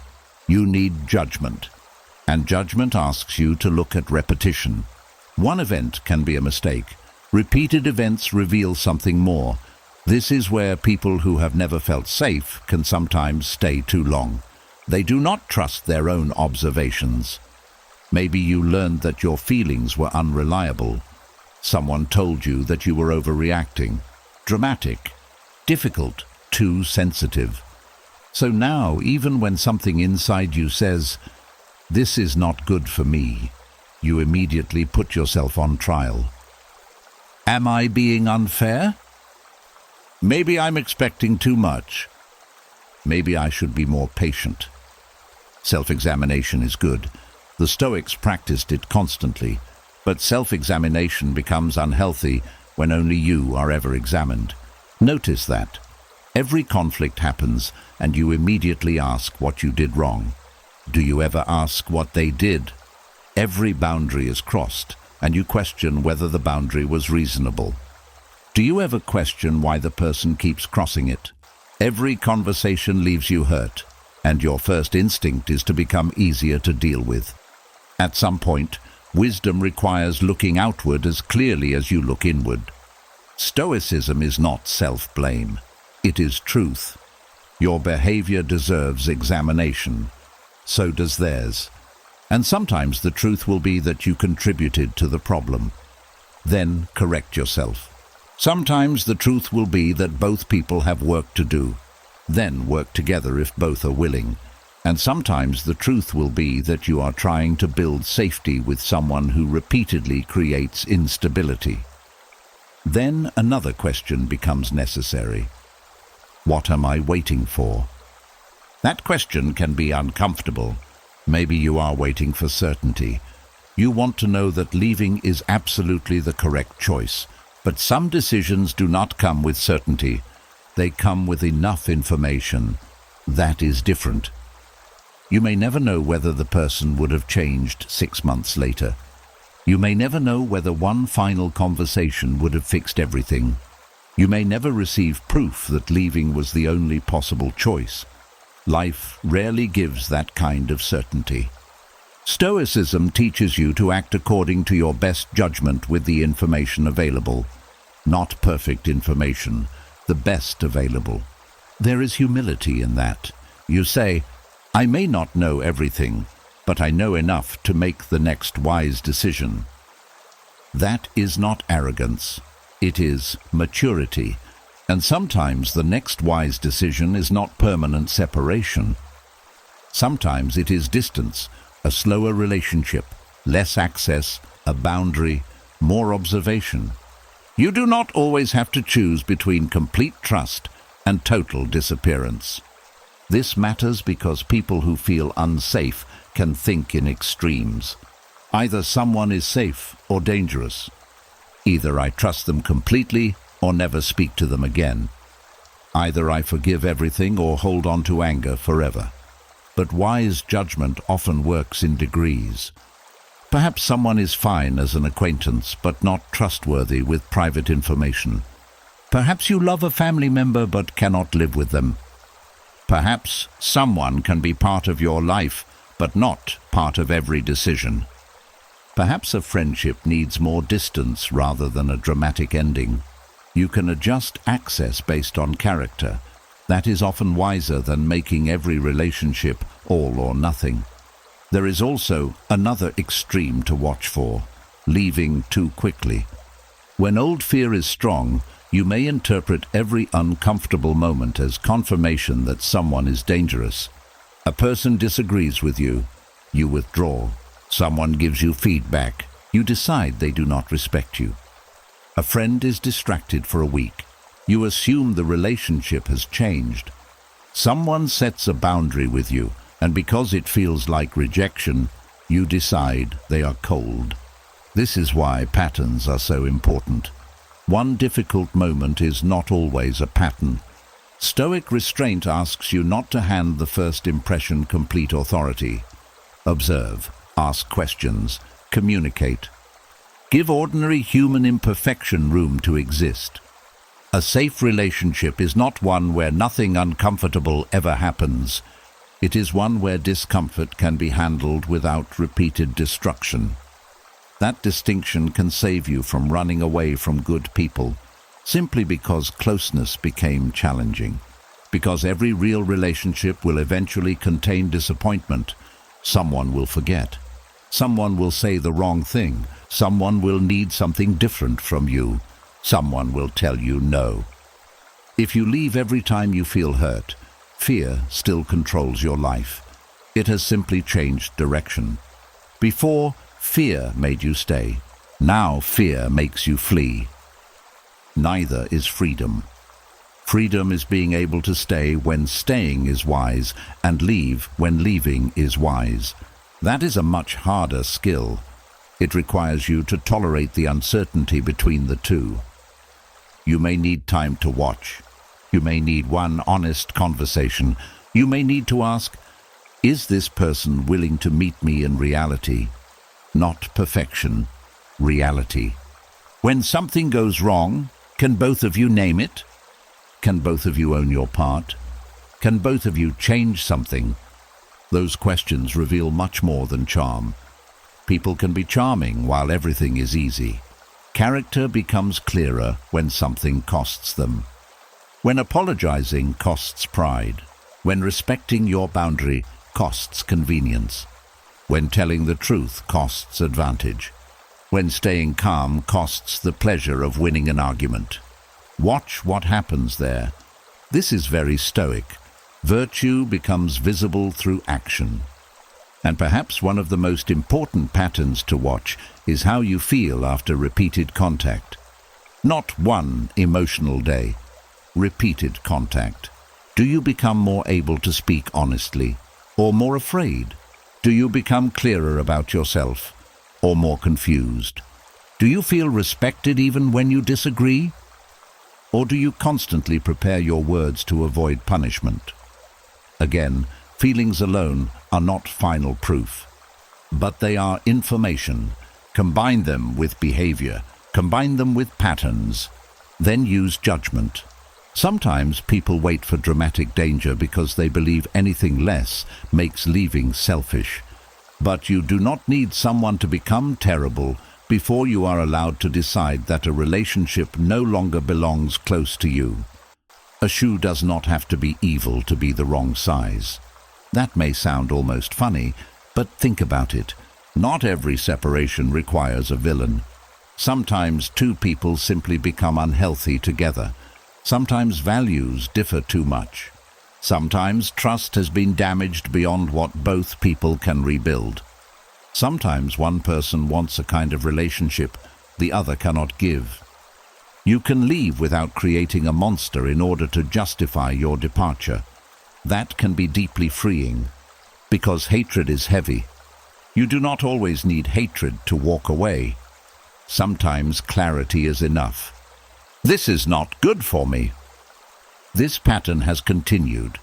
You need judgment. And judgment asks you to look at repetition. One event can be a mistake. Repeated events reveal something more. This is where people who have never felt safe can sometimes stay too long. They do not trust their own observations. Maybe you learned that your feelings were unreliable. Someone told you that you were overreacting, dramatic, difficult, too sensitive. So now, even when something inside you says, "This is not good for me," you immediately put yourself on trial. Am I being unfair? Maybe I'm expecting too much. Maybe I should be more patient. Self-examination is good. The Stoics practiced it constantly, but self-examination becomes unhealthy when only you are ever examined. Notice that. Every conflict happens and you immediately ask what you did wrong. Do you ever ask what they did? Every boundary is crossed and you question whether the boundary was reasonable. Do you ever question why the person keeps crossing it? Every conversation leaves you hurt, and your first instinct is to become easier to deal with. At some point, wisdom requires looking outward as clearly as you look inward. Stoicism is not self-blame. It is truth. Your behavior deserves examination. So does theirs. And sometimes the truth will be that you contributed to the problem. Then correct yourself. Sometimes the truth will be that both people have work to do. Then work together if both are willing. And sometimes the truth will be that you are trying to build safety with someone who repeatedly creates instability. Then another question becomes necessary. What am I waiting for? That question can be uncomfortable. Maybe you are waiting for certainty. You want to know that leaving is absolutely the correct choice. But some decisions do not come with certainty. They come with enough information. That is different. You may never know whether the person would have changed 6 months later. You may never know whether one final conversation would have fixed everything. You may never receive proof that leaving was the only possible choice. Life rarely gives that kind of certainty. Stoicism teaches you to act according to your best judgment with the information available. Not perfect information, the best available. There is humility in that. You say, I may not know everything, but I know enough to make the next wise decision. That is not arrogance. It is maturity. And sometimes the next wise decision is not permanent separation. Sometimes it is distance, a slower relationship, less access, a boundary, more observation. You do not always have to choose between complete trust and total disappearance. This matters because people who feel unsafe can think in extremes. Either someone is safe or dangerous. Either I trust them completely or never speak to them again. Either I forgive everything or hold on to anger forever. But wise judgment often works in degrees. Perhaps someone is fine as an acquaintance, but not trustworthy with private information. Perhaps you love a family member but cannot live with them. Perhaps someone can be part of your life, but not part of every decision. Perhaps a friendship needs more distance rather than a dramatic ending. You can adjust access based on character. That is often wiser than making every relationship all or nothing. There is also another extreme to watch for, leaving too quickly. When old fear is strong, you may interpret every uncomfortable moment as confirmation that someone is dangerous. A person disagrees with you, you withdraw. Someone gives you feedback, you decide they do not respect you. A friend is distracted for a week. You assume the relationship has changed. Someone sets a boundary with you, and because it feels like rejection, you decide they are cold. This is why patterns are so important. One difficult moment is not always a pattern. Stoic restraint asks you not to hand the first impression complete authority. Observe, ask questions, communicate. Give ordinary human imperfection room to exist. A safe relationship is not one where nothing uncomfortable ever happens. It is one where discomfort can be handled without repeated destruction. That distinction can save you from running away from good people, simply because closeness became challenging. Because every real relationship will eventually contain disappointment. Someone will forget. Someone will say the wrong thing. Someone will need something different from you. Someone will tell you no. If you leave every time you feel hurt, fear still controls your life. It has simply changed direction. Before, fear made you stay. Now fear makes you flee. Neither is freedom. Freedom is being able to stay when staying is wise, and leave when leaving is wise. That is a much harder skill. It requires you to tolerate the uncertainty between the two. You may need time to watch. You may need one honest conversation. You may need to ask, is this person willing to meet me in reality? Not perfection, reality. When something goes wrong, can both of you name it? Can both of you own your part? Can both of you change something? Those questions reveal much more than charm. People can be charming while everything is easy. Character becomes clearer when something costs them. When apologizing costs pride. When respecting your boundary costs convenience. When telling the truth costs advantage. When staying calm costs the pleasure of winning an argument. Watch what happens there. This is very Stoic. Virtue becomes visible through action. And perhaps one of the most important patterns to watch is how you feel after repeated contact. Not one emotional day. Repeated contact. Do you become more able to speak honestly, or more afraid? Do you become clearer about yourself, or more confused? Do you feel respected even when you disagree? Or do you constantly prepare your words to avoid punishment? Again, feelings alone are not final proof, but they are information. Combine them with behavior, combine them with patterns, then use judgment. Sometimes people wait for dramatic danger because they believe anything less makes leaving selfish. But you do not need someone to become terrible before you are allowed to decide that a relationship no longer belongs close to you. A shoe does not have to be evil to be the wrong size. That may sound almost funny, but think about it. Not every separation requires a villain. Sometimes two people simply become unhealthy together. Sometimes values differ too much. Sometimes trust has been damaged beyond what both people can rebuild. Sometimes one person wants a kind of relationship the other cannot give. You can leave without creating a monster in order to justify your departure. That can be deeply freeing, because hatred is heavy. You do not always need hatred to walk away. Sometimes clarity is enough. This is not good for me. This pattern has continued.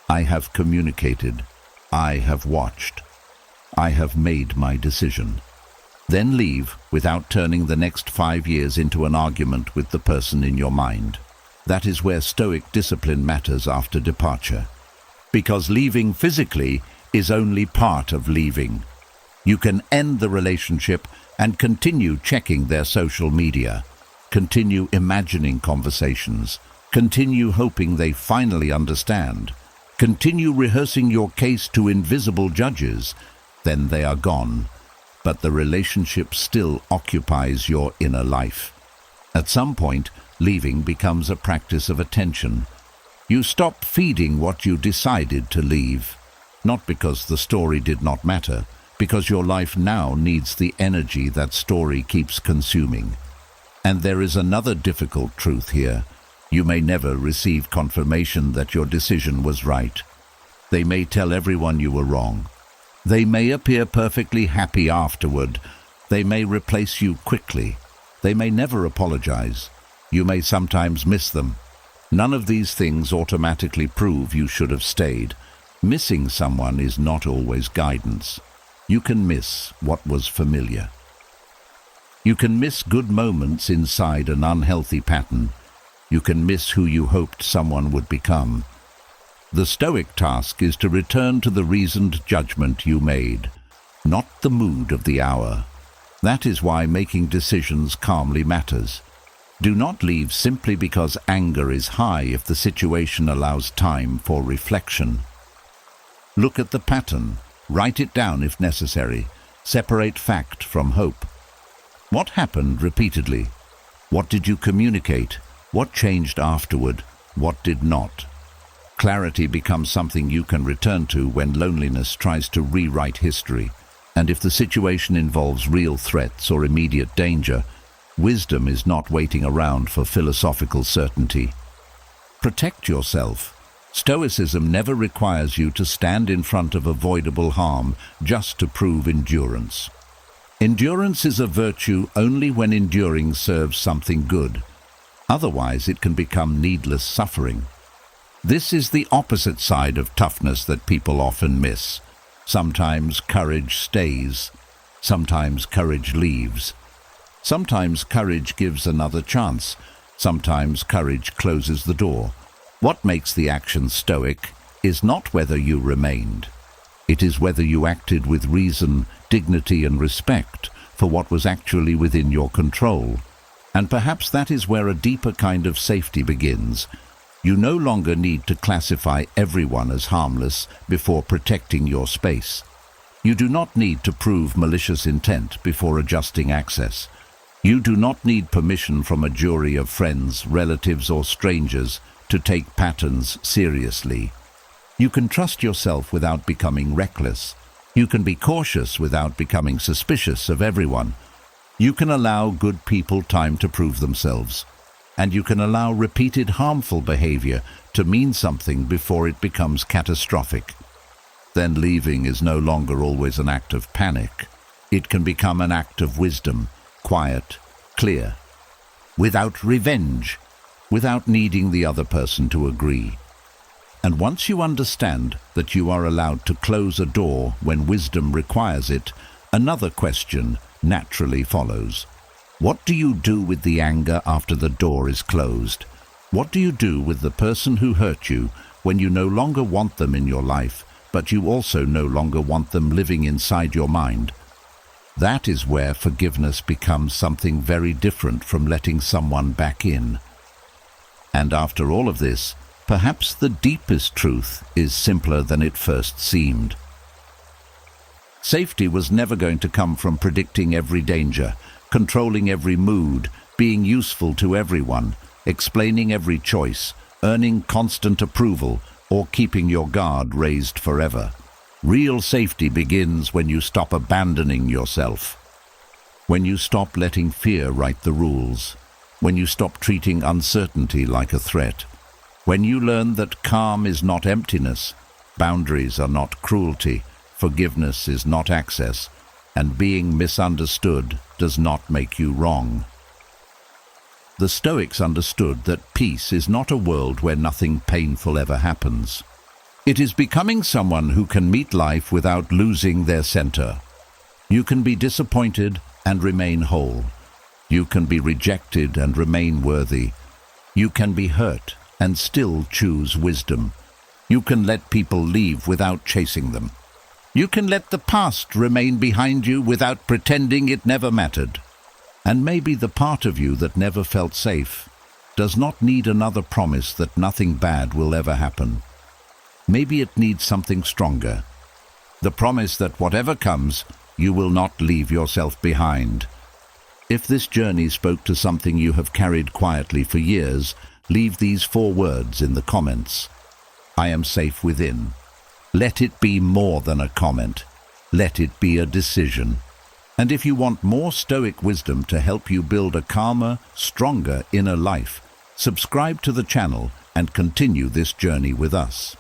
I have communicated. I have watched. I have made my decision. Then leave without turning the next 5 years into an argument with the person in your mind. That is where Stoic discipline matters after departure. Because leaving physically is only part of leaving. You can end the relationship and continue checking their social media. Continue imagining conversations. Continue hoping they finally understand. Continue rehearsing your case to invisible judges. Then they are gone, but the relationship still occupies your inner life. At some point, leaving becomes a practice of attention. You stop feeding what you decided to leave, not because the story did not matter, because your life now needs the energy that story keeps consuming. And there is another difficult truth here. You may never receive confirmation that your decision was right. They may tell everyone you were wrong. They may appear perfectly happy afterward. They may replace you quickly. They may never apologize. You may sometimes miss them. None of these things automatically prove you should have stayed. Missing someone is not always guidance. You can miss what was familiar. You can miss good moments inside an unhealthy pattern. You can miss who you hoped someone would become. The Stoic task is to return to the reasoned judgment you made, not the mood of the hour. That is why making decisions calmly matters. Do not leave simply because anger is high if the situation allows time for reflection. Look at the pattern, write it down if necessary, separate fact from hope. What happened repeatedly? What did you communicate? What changed afterward? What did not? Clarity becomes something you can return to when loneliness tries to rewrite history. And if the situation involves real threats or immediate danger, wisdom is not waiting around for philosophical certainty. Protect yourself. Stoicism never requires you to stand in front of avoidable harm just to prove endurance. Endurance is a virtue only when enduring serves something good. Otherwise, it can become needless suffering. This is the opposite side of toughness that people often miss. Sometimes courage stays. Sometimes courage leaves. Sometimes courage gives another chance. Sometimes courage closes the door. What makes the action stoic is not whether you remained. It is whether you acted with reason, dignity, and respect for what was actually within your control. And perhaps that is where a deeper kind of safety begins. You no longer need to classify everyone as harmless before protecting your space. You do not need to prove malicious intent before adjusting access. You do not need permission from a jury of friends, relatives, or strangers to take patterns seriously. You can trust yourself without becoming reckless. You can be cautious without becoming suspicious of everyone. You can allow good people time to prove themselves. And you can allow repeated harmful behavior to mean something before it becomes catastrophic. Then leaving is no longer always an act of panic. It can become an act of wisdom, quiet, clear, without revenge, without needing the other person to agree. And once you understand that you are allowed to close a door when wisdom requires it, another question naturally follows. What do you do with the anger after the door is closed? What do you do with the person who hurt you when you no longer want them in your life, but you also no longer want them living inside your mind? That is where forgiveness becomes something very different from letting someone back in. And after all of this, perhaps the deepest truth is simpler than it first seemed. Safety was never going to come from predicting every danger, controlling every mood, being useful to everyone, explaining every choice, earning constant approval, or keeping your guard raised forever. Real safety begins when you stop abandoning yourself, when you stop letting fear write the rules, when you stop treating uncertainty like a threat, when you learn that calm is not emptiness, boundaries are not cruelty, forgiveness is not access, and being misunderstood does not make you wrong. The Stoics understood that peace is not a world where nothing painful ever happens. It is becoming someone who can meet life without losing their center. You can be disappointed and remain whole. You can be rejected and remain worthy. You can be hurt and still choose wisdom. You can let people leave without chasing them. You can let the past remain behind you without pretending it never mattered. And maybe the part of you that never felt safe does not need another promise that nothing bad will ever happen. Maybe it needs something stronger. The promise that whatever comes, you will not leave yourself behind. If this journey spoke to something you have carried quietly for years, leave these 4 words in the comments. I am safe within. Let it be more than a comment. Let it be a decision. And if you want more Stoic wisdom to help you build a calmer, stronger inner life, subscribe to the channel and continue this journey with us.